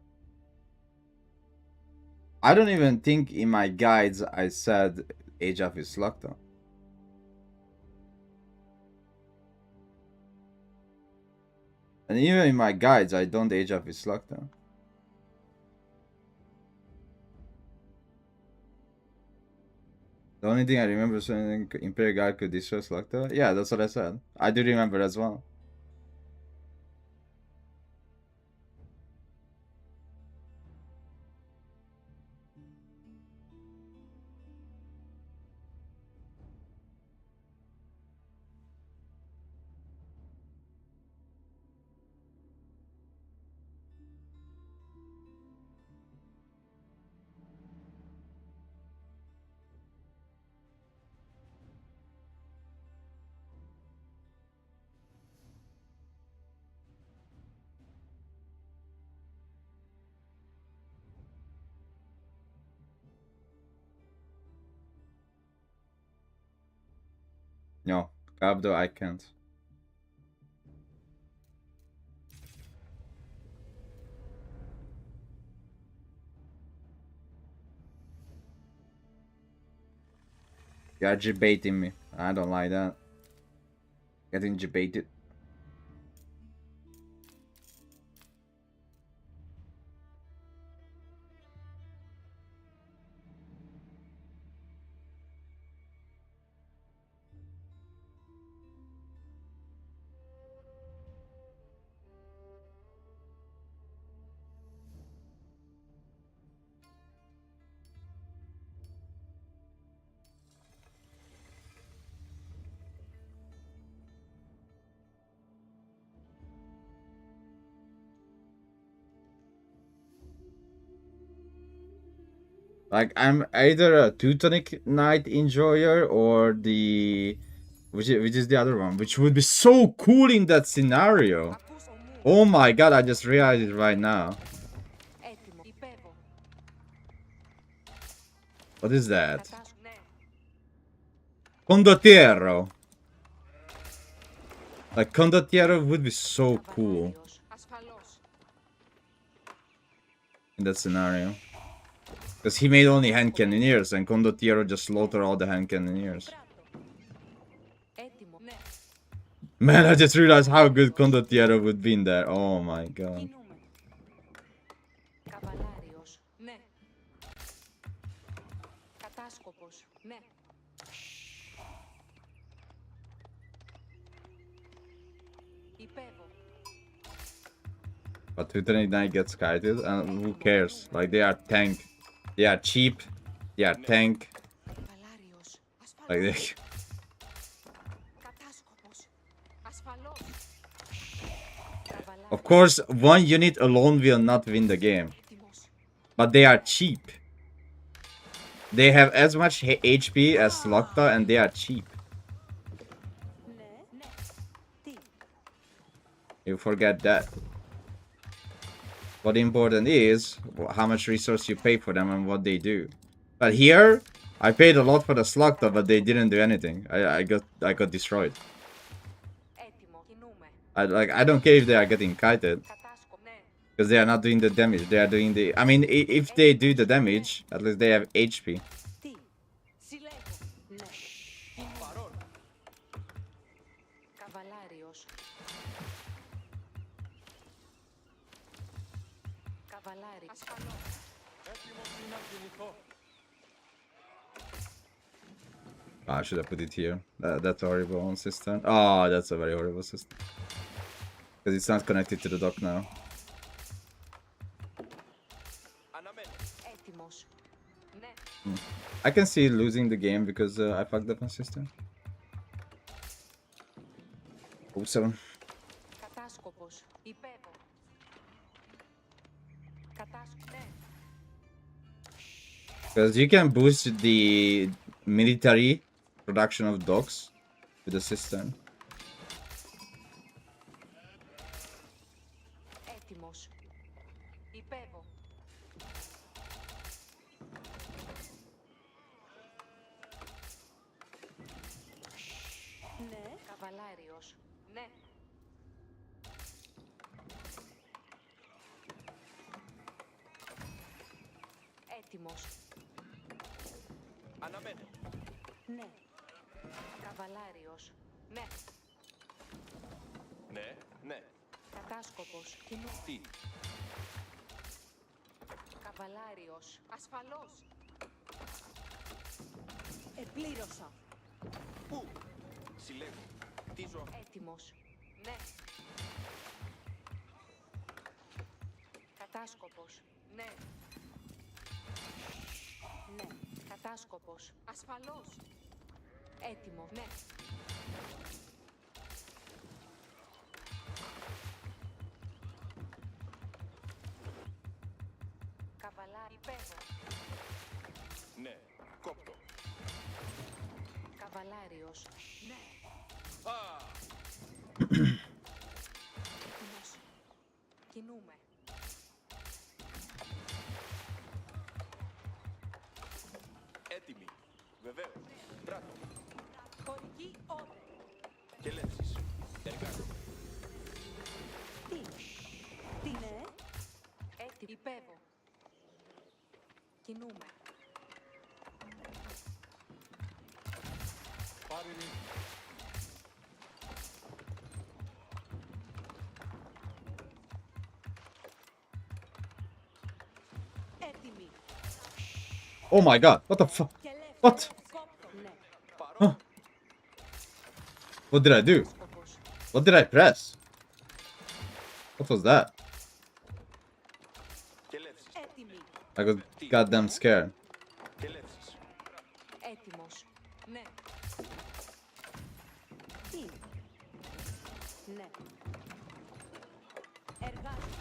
I don't even think in my guides I said age off his Slugta. And even in my guides, I don't age off his Slugta. The only thing I remember is when Imperial Guard could destroy Slugta. Yeah, that's what I said. I do remember as well. No, Gabdo, I can't. You're debating me. I don't like that. Getting debated. Like, I'm either a Teutonic Knight enjoyer or the... Which is the other one, which would be so cool in that scenario. Oh my god, I just realized it right now. What is that? Condottiero. Like, Condottiero would be so cool in that scenario. Because he made only hand cannoneers and Condottiero just slaughtered all the hand cannoneers. Man, I just realized how good Condottiero would be in there. Oh my god. But Teutonic Knight gets kited and who cares? Like, they are tank. They are cheap. They are tank. Like, they... Of course, one unit alone will not win the game. But they are cheap. They have as much HP as Slugta and they are cheap. You forget that. What important is how much resource you pay for them and what they do. But here, I paid a lot for the Slugta, but they didn't do anything. I got destroyed. I don't care if they are getting kited, because they are not doing the damage. They are doing the... I mean, if they do the damage, at least they have HP. Oh, I should have put it here. That's horrible on system. Oh, that's a very horrible system. Because it's not connected to the dock now. I can see losing the game because I fucked up my system. 07. Because you can boost the military production of docks with the cistern. Έτοιμος. Υπέβω. Ναι. Καβαλάριος. Ναι. Έτοιμος. Αναμένω. Ναι. Καβαλάριος. Ναι. Ναι, ναι. Κατάσκοπος. Κοινού. Τι. Καβαλάριος. Ασφαλώς. Επλήρωσα. Πού. Συλλέγω. Κτίζω. Έτοιμος. Ναι. Κατάσκοπος. Ναι. Ναι. Κατάσκοπος. Ασφαλώς. Έτοιμο. Ναι. Καβαλάρι. Υπέβω. Ναι. Κόπτω. Καβαλάριος. Ναι. Α! Έτοιμος. Κινούμε. Έτοιμοι. Βεβαίως. Πράττω. Χωρική όρder. Και λέξεις. Εργάζομαι. Τι. Τι. Ναι. Έτοιμη. Υπέβω. Κινούμε. Έτοιμη. Oh my god, what the fuck? Και ελεύθερη. What? Κόπτω. Ναι. Huh. What did I do? Σκοπός. What did I press? What was that? Και λέξεις. Έτοιμη. I got goddamn scared. Και λέξεις. Έτοιμος. Ναι. Τι. Ναι. Εργάζομαι.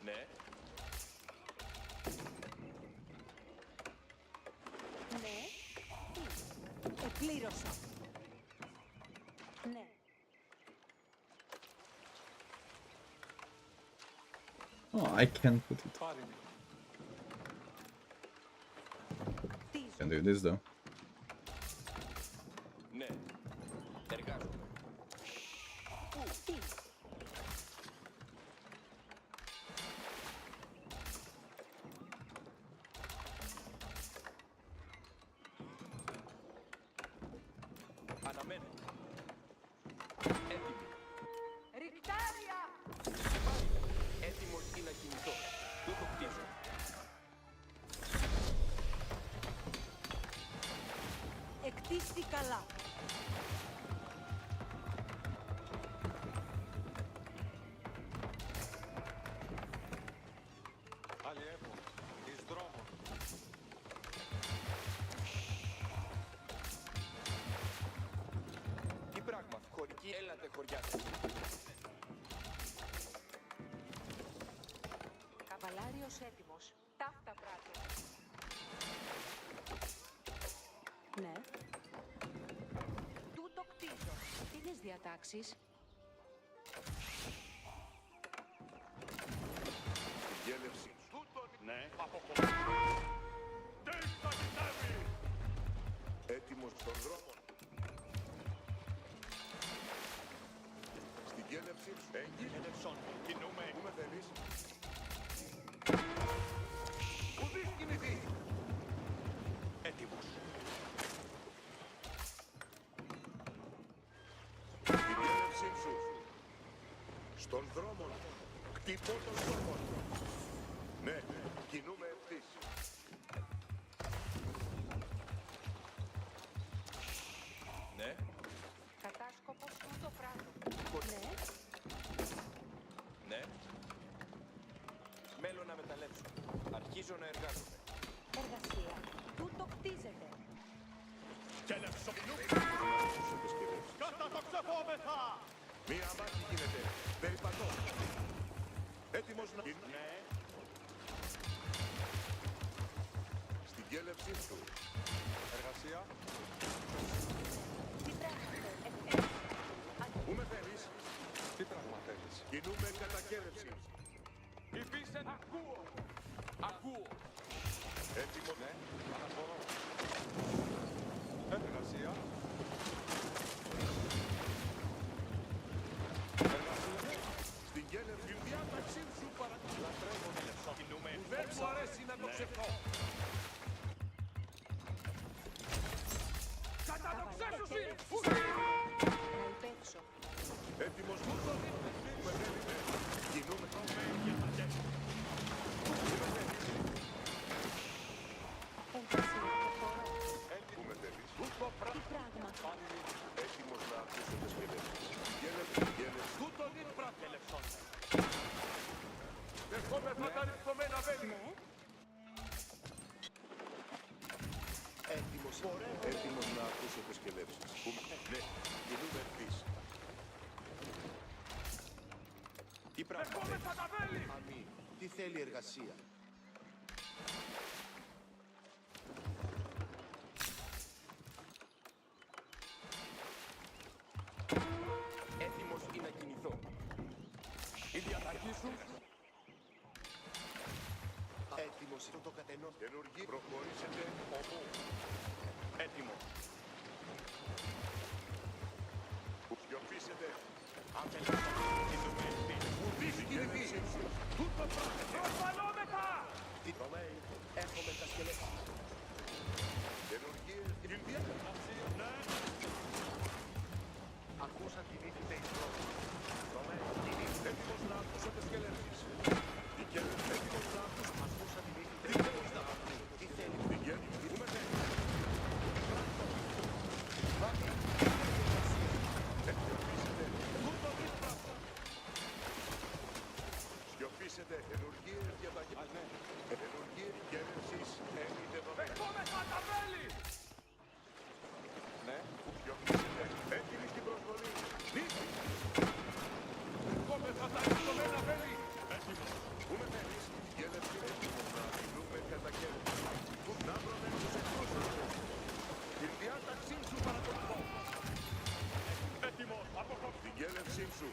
Ναι. Ναι. Τι. Επλήρωσα. Ναι. Oh, I can put it. Τι. Can do this though. Ναι. Εργάζομαι. Τι. Αναμένω. Έτοιμοι. Ρικτάρια. Έτοιμος ή να κινηθώ. Τούτο κτίζω. Εκτίστη καλά. Αλλιεύω. Εις δρόμο. Τι πράγμα. Χωρική. Έλατε χωριά. Καβαλάριος έτοιμος. Ταύτα πράττω. Ναι. Τούτο κτίζω. Ίδιες διατάξεις. Γέλευση. Ναι. Αποκοπή. Τι θα κοιτεύει. Έτοιμος στον δρόμο. Στην γέλευσή σου. Γέλευσον. Κινούμε. Πού με θέλεις. Ουδής κινηθεί. Έτοιμος. Στην γέλευσή σου. Στον δρόμο. Κτυπώ τον δρόμο. Ναι. Κινούμε ευθύς. Ναι. Κατάσκοπος τούτο πράττω. Ναι. Ναι. Μέλω να μεταλλεύσω. Αρχίζω να εργάζομαι. Εργασία. Τούτο κτίζεται. Γέλευσον. Στους επισκευές. Κατά το ξεφόμεθα. Μία μάχη γίνεται. Περιπατώ. Στην γέλευσή σου. Στον δρόμο. Κτυπώ τον δρόμο. Ναι. Κινούμε ευθύς. Ναι. Έτοιμος να... Ναι. Στην κέλευσή σου. Εργασία. Πού με θέλεις? Τι πράγμα θέλεις? Κινούμε κατά κέλευση. Υφίστε να ακούω. Ακούω. Έτοιμο, ναι. Αναφορώ. Εργασία. Εργασία. Στην κέλευση. Την διάταξή σου παρακαλώ. Λατρεύω την λεφτό. Δεν μου αρέσει να το ξεφτώ. Κατά το ξέσουσι. Έτοιμος μου το με θέλετε. Κινούμε το μέγε για τα τέσσερα. Πού με θέλεις? Έτοιμος να ακούσω τις σκελέσεις. Γέλευση. Τούτο την πράτη. Δεχόμεθα τα ρυθμωμένα βέλη. Έτοιμος να ακούσω τις σκελέσεις. Ναι, κινούμε ευθύς. Τι πράγμα Δεχόμεθα τα βέλη. Αμή, τι θέλει εργασία? Έτοιμος ή να κινηθώ. Η διαταγή σου. Έτοιμος το κατενό. Ενουργή, προχωρήσετε όπου. Έτοιμο. Σιωπήσετε. Κινούμε ευθύς. Ουδής κινηθεί. Τούτο πράγμα. Προφανόμεθα. Τι Ρωμαίοι, έχουμε τα σκελέτα. Ενουργή, την διάταξη. Ναι. Ακούσα κινήθητε εις πρώτη. Ρωμαίοι, κινήθητε. Έτοιμος να ακούσω τις σκελέσεις. Τι κέλευση, έτοιμος να ακούσω. Ακούσα κινήθητε. Τι θέλεις να ακούσει. Τι θέλεις. Τι κέλευση, πού με θέλεις. Πάμε. Σιωπήσετε. Τούτο την πράτη. Σιωπήσετε. Ενουργίες διαταγές. Ενουργίες κέλευσης ένι δεδομένη. Δεχόμεθα τα βέλη. Ναι, σιωπήσετε. Έτοιμοι στην προσβολή. Νίκη. Δεχόμεθα τα ρυθμωμένα βέλη. Έτοιμος. Πού με θέλεις. Κέλευση. Έτοιμος να μιλούμε κατά κέλευση. Πού να προνέμεις εκτός αυτού. Την διάταξή σου παρακολουθώ. Έτοιμος. Αποχώ. Την κέλευσή σου.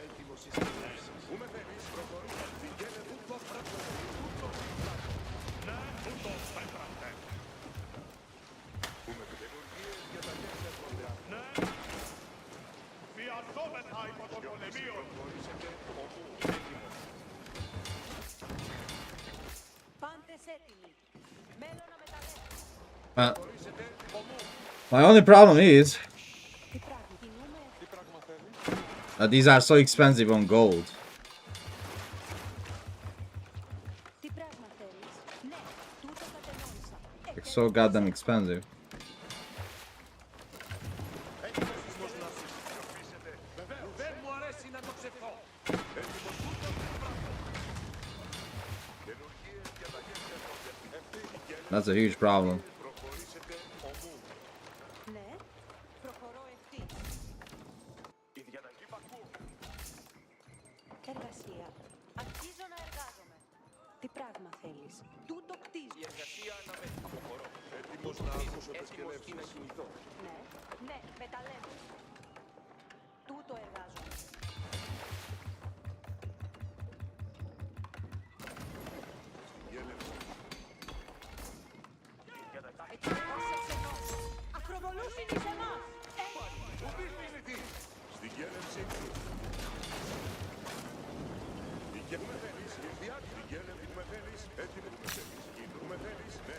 Έτοιμος εις κέλευσης. Πού με θέλεις. Προχωρήστε. Την κέλευση. Τούτο πράγμα. Τούτο πράγμα. Ναι, τούτο πέτρατε. Πού με θέλεις. Ενουργίες διαταγές έρχονται. Ναι. Βιαζόμεθα υπό τον πολεμείο. Προχωρήσετε όπου. Έτοιμος. Πάντες έτοιμοι. Μέλλον να μεταλλεύσω. Προχωρήσετε όπου. My only problem is Τι πράγμα κινούμε. Τι πράγμα θέλεις. that these are so expensive on gold. Τι πράγμα θέλεις. Ναι, τούτο κατενόησα. Like so goddamn expensive. Έτοιμος να σιωπήσετε. Βεβαίως. Δεν μου αρέσει να το ξεφτώ. Έτοιμος τούτο πράγμα. Ενουργίες διαταγές έρχονται. Ευθύνη και That's a huge problem. προχωρήσετε ομού. Ναι, προχωρώ ευθύς. Η διαταγή πακού. Εργασία. Αρχίζω να εργάζομαι. Τι πράγμα θέλεις. Τούτο κτίζω. Η εργασία αναμένει. Αποχωρώ. Έτοιμος να ακούσω τις Έτοιμος ή να σκελεύσεις. κινηθώ. Ναι, ναι, μεταλλεύω. Τούτο εργάζομαι. Γέλευση. Έτσι θα σας ενώσω. Ακροβολούσιν εις εμάς. Ουδής κινηθεί. Στην γέλευση σου. Η γε- Πού με θέλεις. Η διάτηση. Η γέλευση που με θέλεις. Έτοιμο που με θέλεις. Κινού με θέλεις. Ναι.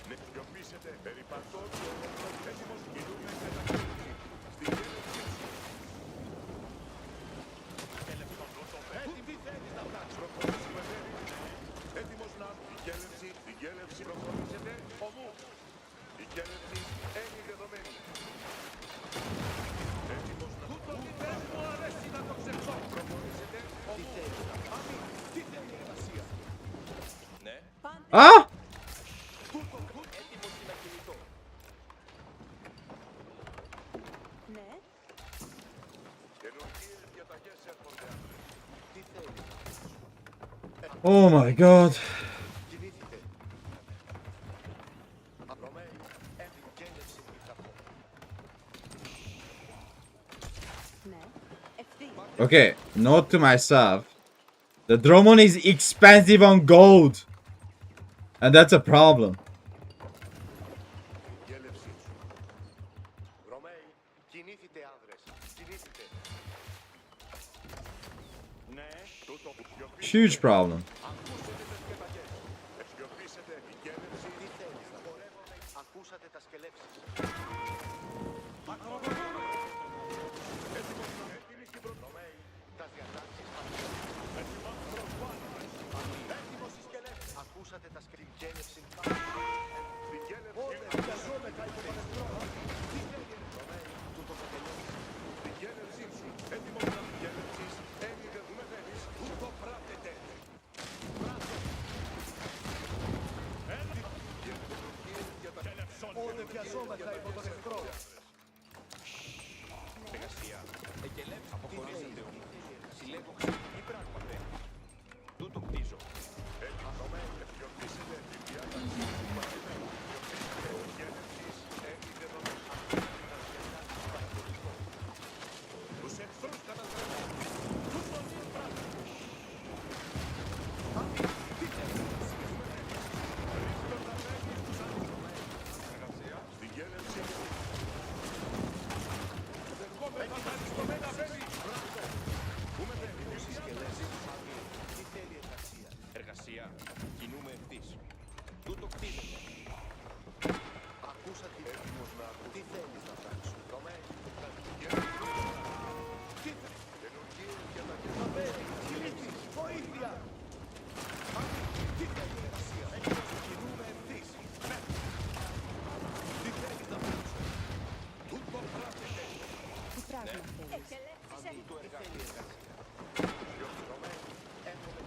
Ναι. Σιωπήσετε. Περιπατώ. Έτοιμος. Κινούμε κατά γέλευση. Στην γέλευση σου. Έτοιμη θέλεις να φτάσεις. Προχωρήσει με θέλεις. Έτοιμος να. Η γέλευση. Η γέλευση. Προχωρήσετε. Ομού. Η γέλευση είναι δεδομένη. Έτοιμος να. Τούτο τι δεν μου αρέσει να το ξεφτώ. Προχωρήσετε. Τι θέλει. Αμήν. Τι θέλει η εργασία. Ναι. Πάντες Ah! Έτοιμος ή να κινηθώ. ναι, Καινούργιες διαταγές έρχονται. Τι θέλει. my god. Okay, note to myself. The Dromon is expensive on gold. And that's a problem. Huge problem.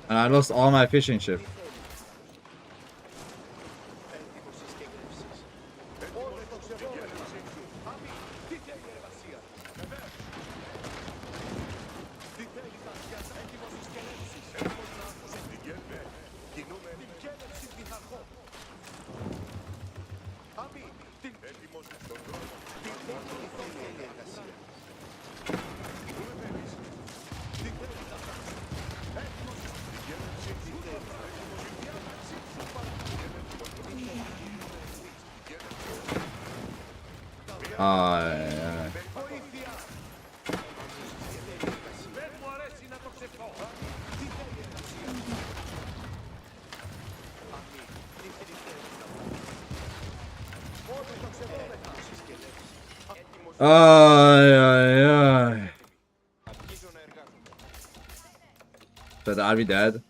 And I lost all my fishing ship. But are we dead?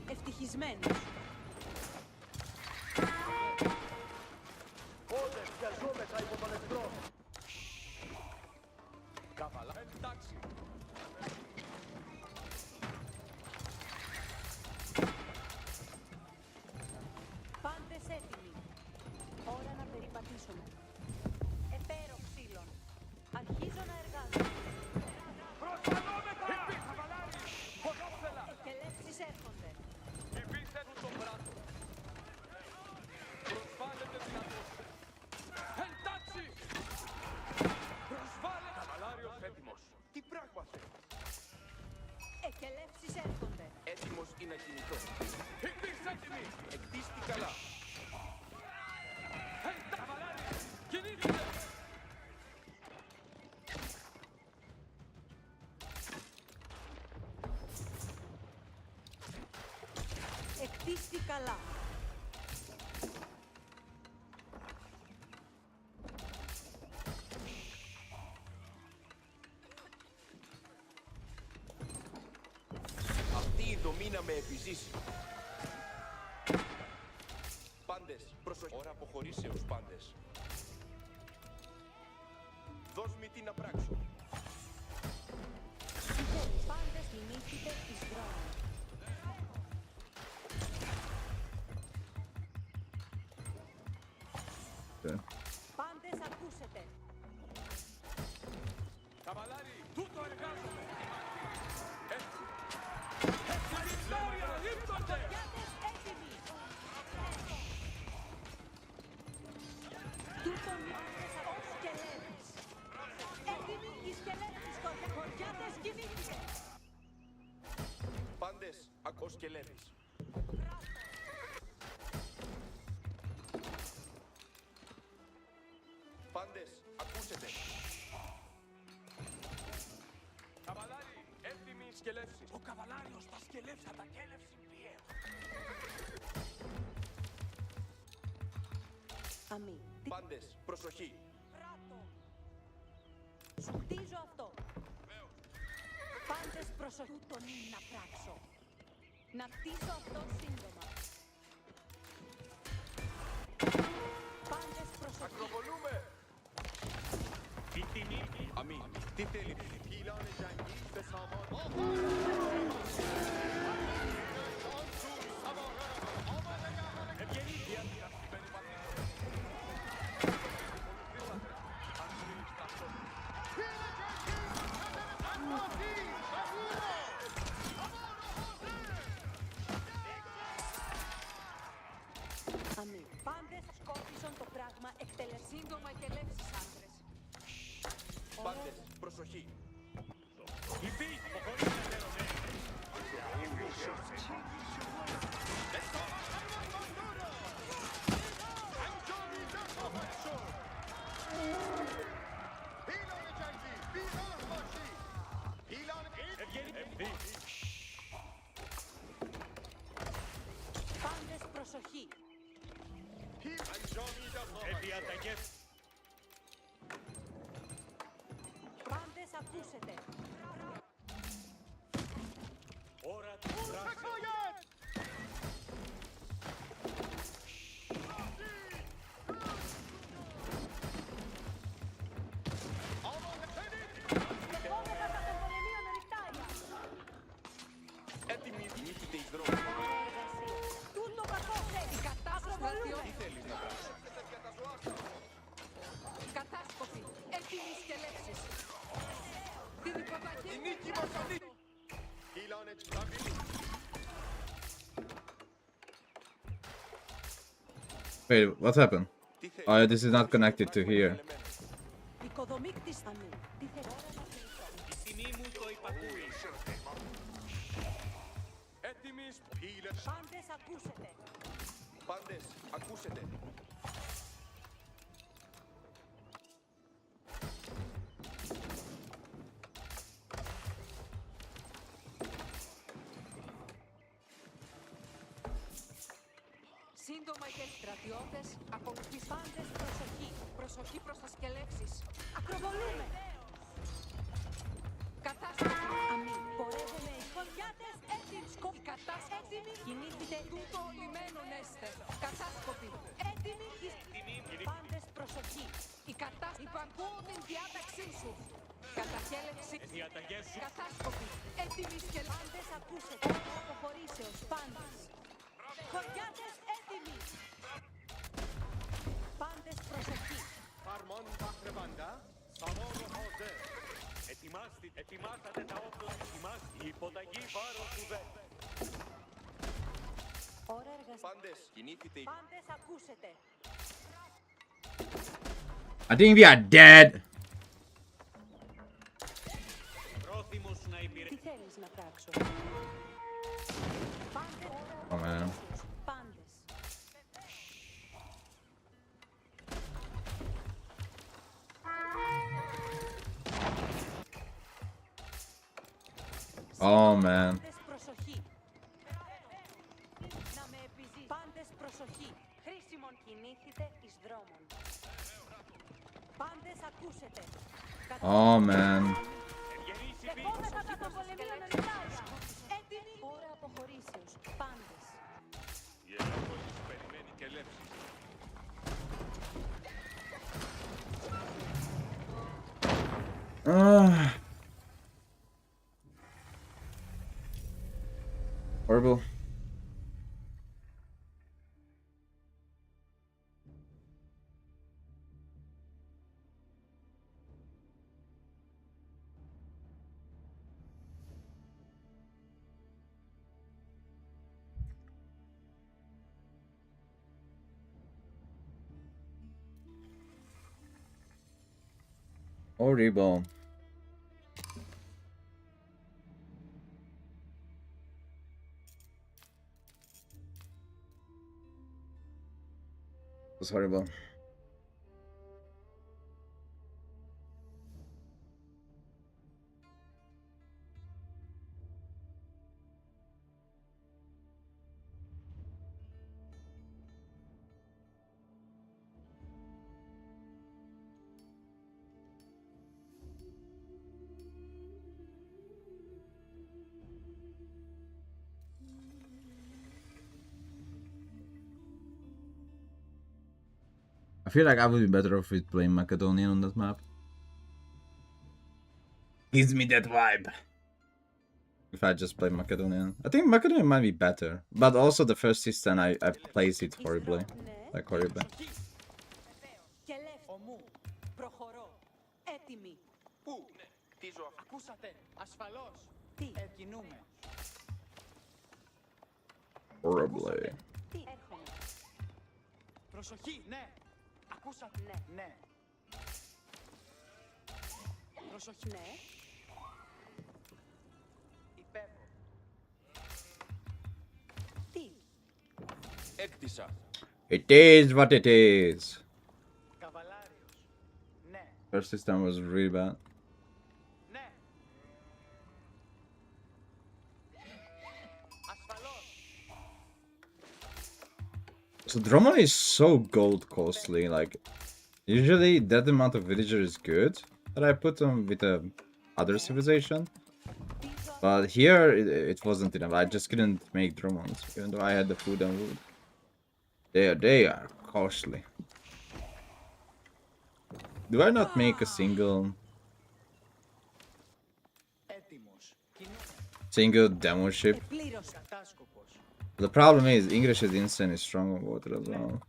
Ευτυχισμένος. Όλες βιαζόμεθα υπό τον εχθρό. Καβαλά, εντάξει. Πάντες έτοιμοι. Ώρα να περιπατήσουμε. Επέρω ξύλων. Αρχίζω να εργάζομαι. Προσφανόμεθα! Υπή, καβαλάρι! Ποδόφελα! Εκελεύσεις έρχονται. Υπήρθενουν τον πράτο. Προσβάλλεται δυνατός. Εντάξει! Προσβάλλεται! Καβαλάριος έτοιμος. Τι πράγμα θέλει. Εκελεύσεις έρχονται. Έτοιμος ή να κινηθώ. Υπήρξ έτοιμη! Εκτίστη καλά. Καβαλάρι! Κινήθηκε! Εκτίστη καλά. Αυτή η δομή να με επιζήσει. Πάντες, προς προσοχή. Ώρα αποχωρήσεως πάντες. Δώσ' μη τι να πράξω. Πάντες κινήθηκε εις δρόμο. Πάντες ακούσετε. Καβαλάρι, τούτο εργάζομαι. Έτσι. Σκοτιάτες έτοιμοι. Τούτον πάντες από σκελέτες. Έτοιμοι οι σκελέτες. Σκοτιάτες κινήθηκε. Πάντες, ακώ σκελέτης. Πάντες, ακούσετε. Καβαλάρι, έτοιμη η σκελεύση. Ο καβαλάριος θα σκελεύσει, θα τα κέλευσει πλοίο. Αμή. Πάντες, προσοχή. Πράττω. Σου χτίζω αυτό. Πάντες προσοχή τον είναι να πράξω. Να χτίσω αυτό σύντομα. Πάντες προσοχή. Ακροβολούμε. Αμήν. Τι θέλει. Πιλάνε τζανγκί, πεσάμαν. Αμή. Πάντες σκόρπισαν το πράγμα εκτελεσ. Σύντομα εκτελέσεις άντρες. Πάντες, προσοχή. Πάντες προσοχή. Πάντες ακούσετε. Ώρα του πράξεως. Επόμενα τα των πολεμίων ρητάρια. Έτοιμοι, κινήθηκε εις δρόμο. Εργασία. Τούτο κακό θέλει. Κατάσταση. Τι θέλεις να πράξω. Κατάσκοπη. Έτοιμοι σκελέψεις. Την υποταχή. Η νίκη μας ανήκει. Πιλάνε τζανγκί. Wait, what happened? Oh, this is not connected to here. Οικοδομήκτης αμή. Τι θέλω. Η τιμή μου το υπακούει. Έτοιμοι, πίλε. Πάντες ακούσετε. Πάντες, ακούσετε. Σύντομα και στρατιώτες ακολουθείς. Πάντες προσοχή. Προσοχή προς τα σκελέψεις. Ακροβολούμε. Κατάσταση. Αμή. Πορεύουμε. Σκοτιάτες έτοιμοι. Η κατάσταση έτοιμη. Κινήθηκε. Τούτο λιμένον έστε. Κατάσκοπη. Έτοιμοι. Πάντες προσοχή. Η κατάσταση. Υπακούω την διάταξή σου. Καταχέλευση. Διαταγές σου. Κατάσκοπη. Έτοιμοι σκελάντες ακούσετε. Ώρα αποχωρήσεως. Πάντες. Σκοτιάτες έτοιμοι. Πάντες προσοχή. Παρμόν παχρεβάντα. Σαμόνο χωζέ. Ετοιμάσατε τα όπλα. Η υποταγή βάρος του δε. Ώρα εργασίας. Πάντες, κινήθηκε. Πάντες ακούσετε. I think we are dead. Πρόθυμος να Τι υπηρετήσει. θέλεις να πράξω. Πάντες. Oh man. Πάντες. Oh man. Πάντες προσοχή. Να με επιζήσει. Πάντες προσοχή. Χρήσιμον κινήθητε εις δρόμων. Πάντες ακούσετε. Oh man. Δεχόμεθα τα των πολεμίων ρητάρια. Έτοιμοι. Ώρα αποχωρήσεως. Πάντες. Η Ελεύθερης περιμένει και λέψη. Horrible. Horrible. It was horrible. I feel like I would be better off with playing Macedonian on that map. Gives me that vibe. If I just play Macedonian. I think Macedonian might be better. But also the first system I plays it horribly. Like horribly. Προχωρώ. Έτοιμοι. Πού? Τι ζω? Ακούσατε. Ασφαλώς. Τι? Κινούμε. Horribly. Τι? Έρχομαι. Προσοχή. Ναι. Ακούσατε. Ναι. Ναι. Προσοχή. Ναι. Υπεύω. Τι? Έκτισα. It is what it is. Καβαλάριος. Ναι. First system was really bad. Ναι. Ασφαλώς. So Drummond is so gold costly, like usually that amount of villager is good that I put them with a other civilization. But here it wasn't enough. I just couldn't make Drummonds, even though I had the food and wood. They are costly. Do I not make a single demo ship? The problem is English is insanely strong on water as well.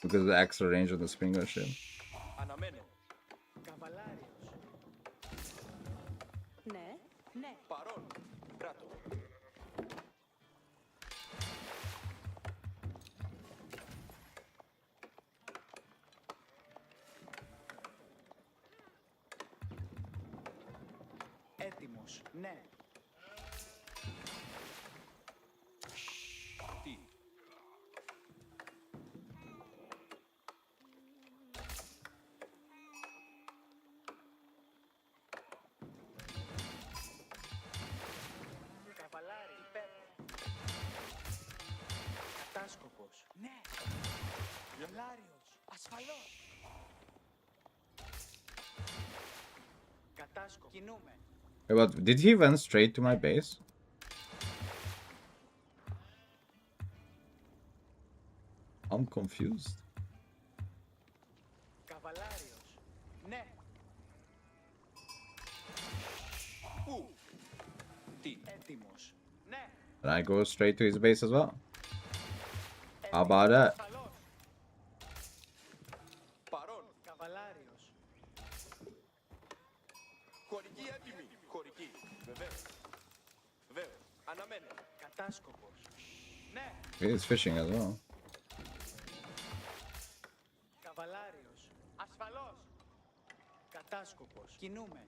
Because of the extra range of the Springer ship. Αναμένω. Καβαλάριος. Ναι. Ναι. Παρόν. Κράτο. Έτοιμος. Ναι. Τι? Καβαλάρι. Υπεύω. Κατάσκοπος. Ναι. Καβαλάριος. Ασφαλώς. Κατάσκοπος. Κινούμε. Wait, but did he went straight to my base? I'm confused. Καβαλάριος. Ναι. Πού? Τι? Έτοιμος. Ναι. And I go straight to his base as well. How about that? Ασφαλώς. Παρόν. Καβαλάριος. Χωρική έτοιμη. Χωρική. Βεβαίως. Βεβαίως. Αναμένω. Κατάσκοπος. Ναι. He is fishing as well. Καβαλάριος. Ασφαλώς. Κατάσκοπος. Κινούμε.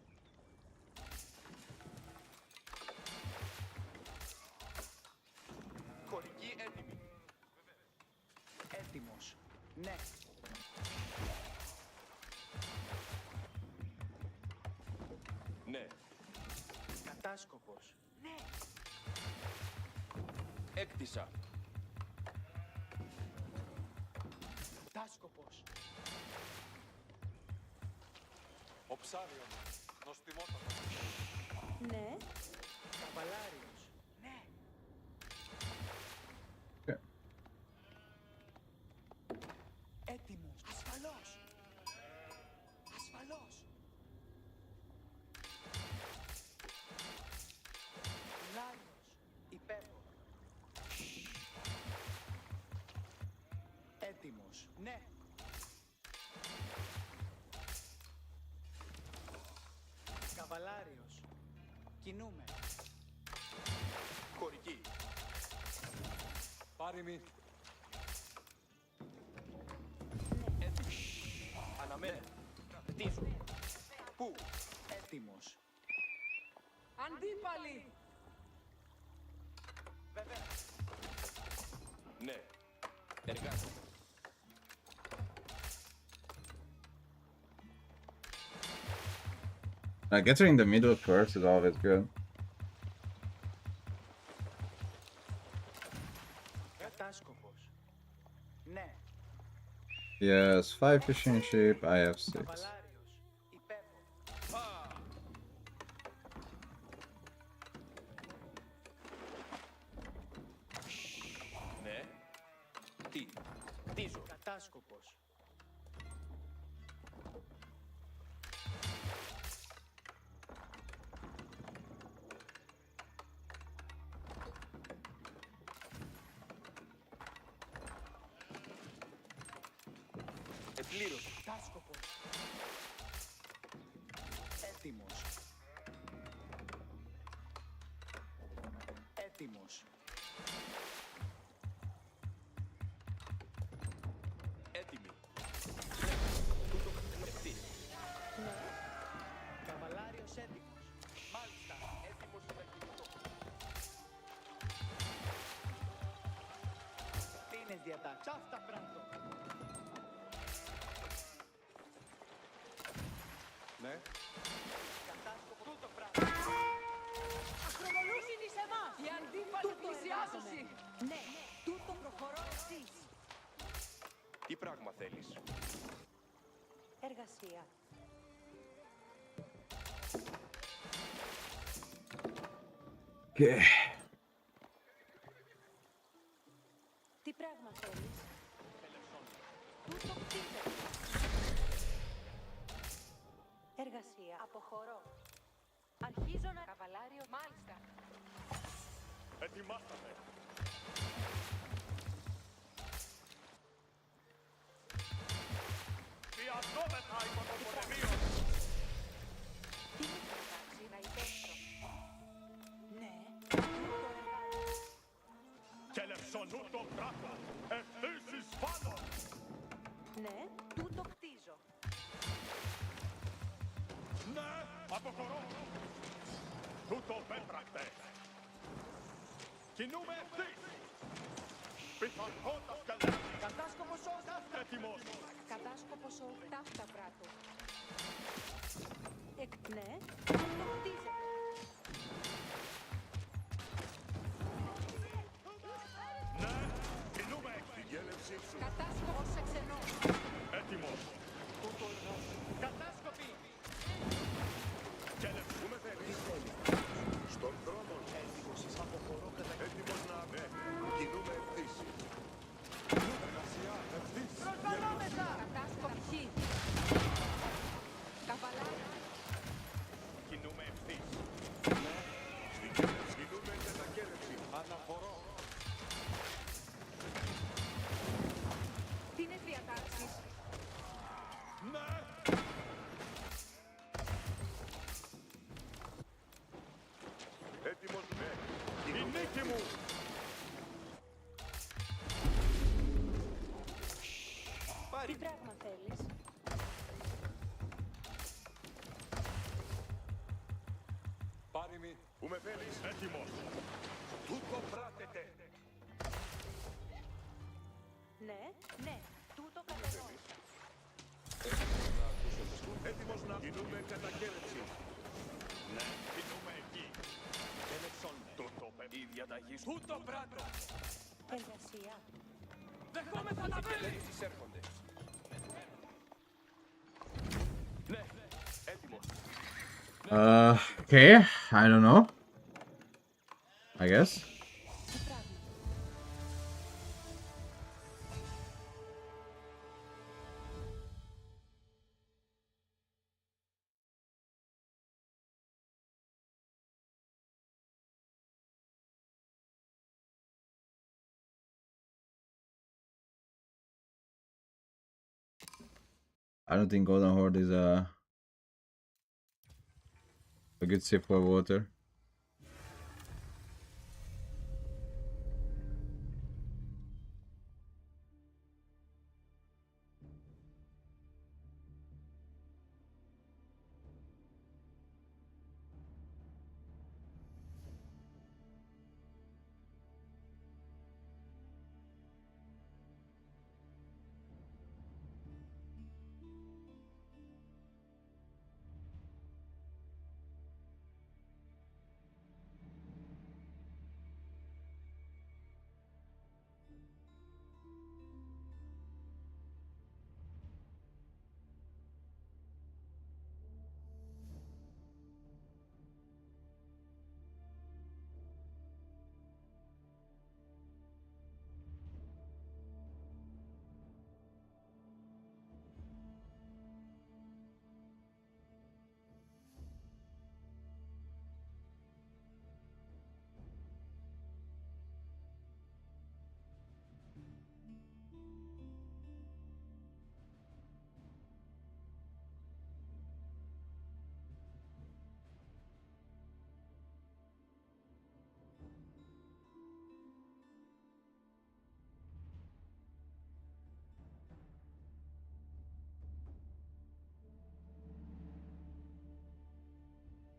Χωρική έτοιμη. Έτοιμος. Ναι. Ναι. Κατάσκοπος. Ναι. Έκτισα. Κατάσκοπος. Οψάριον. Νοστιμότατο. Ναι. Καβαλάριος. Ναι. Okay. Έτοιμος. Ασφαλώς. Καλώς. Λάριος. Υπέροχο. Έτοιμος. Ναι. Καβαλάριος. Κινούμε. Χωρική. Πάρημι. Αναμένε. Πετήσω. Πού? Έτοιμος. Αντίπαλοι. Βέβαια. Ναι. Εργάζομαι. Getting in the middle first is always good. Κατάσκοπος. Ναι. Yes, 5 fishing ship, I have 6. Καβαλάριος. Υπέροχο. Ναι. Τι? Τίζω. Κατάσκοπος. Επλήρωση. Κατάσκοπος. Έτοιμος. Έτοιμος. Έτοιμη. Τούτο ευθύ. Καβαλάριος έτοιμος. Μάλιστα. Έτοιμος να κινηθώ. Τίνες διατάξεις. Αυτά πράττω. Ναι. Κατάσκοπο. Τούτο πράγμα. Ακροβολούσιν εις εμάς. Οι αντίπαλοι πλησιάζουσιν. Ναι, τούτο προχωρώ εσείς. Τι πράγμα θέλεις? Εργασία. Okay. Τι πράγμα θέλεις? Τούτο κτίζεται. Εργασία. Αποχωρώ. Αρχίζω να... Καβαλάριο. Μάλιστα. Ετοιμάσαμε. Βιαζόμεθα υπό το πολεμείο. Τι μου προτάξει να υπέψω. Ναι, τούτο εργάζομαι. Και λευσονού το κράτο. Ευθύς εις πάνω. Ναι, τούτο κτίζω. Ναι, αποχωρώ. Τούτο πέτρακτε. Κινούμε ευθύς. Πειθαρχόντα σκελέτη. Κατάσκοπος όρτα. Έτοιμος. Κατάσκοπος ο ταύτα πράτο. Ναι, τούτο κτίζεται. Ναι, κινούμε ευθύς. Γέλευσή σου. Κατάσκοπος εξενός. Έτοιμος. Τούτο εργάζομαι. Κατάσκοποι. Γέλευσούμε θέλεις. Στον δρόμο. Έτοιμος εις αποχωρώ κατά Έτοιμος να με. Κινούμε ευθύς. Εργασία ευθύς. Προσβαλόμεθα. Κατάσκοπη χ. Καβαλάρι. Κινούμε ευθύς. Ναι. Στην κέλευση. Κινούμε κατακέλευση. Αναφορώ. Τι είναι διατάξεις. Ναι. Έτοιμος ναι. Η νίκη μου. Τι πράγμα θέλεις. Πάρημι. Που με θέλεις. Έτοιμος. Τούτο πράτεται. Ναι, ναι, τούτο κατενός. Έτοιμος να κινούμε κατακέλευση. Ναι, κινούμε εκεί. Κέλεψον. Τούτο παιδί διαταγή. Τούτο πράτο. Εργασία. Δεχόμεθα να βέλη. Εισέρχονται. Ναι, έτοιμος. Okay, I don't know. I guess. I don't think Golden Horde is a good sip for water.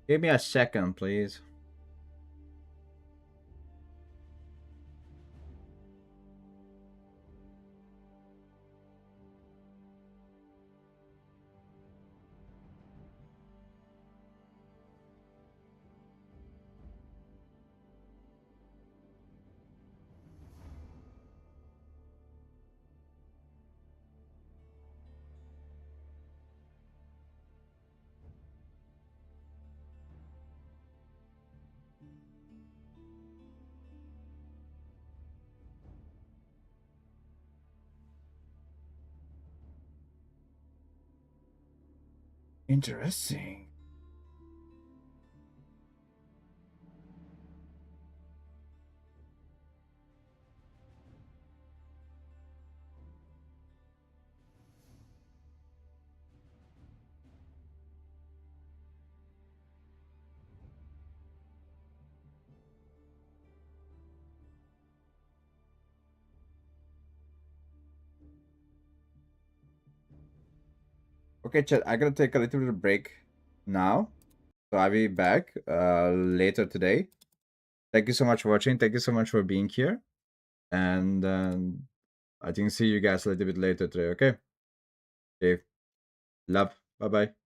Give me a second, please. Interesting. Okay, chat, I gotta take a little bit of break now. So I'll be back later today. Thank you so much for watching. Thank you so much for being here. And I think see you guys a little bit later today, okay? Okay. Love. Bye-bye.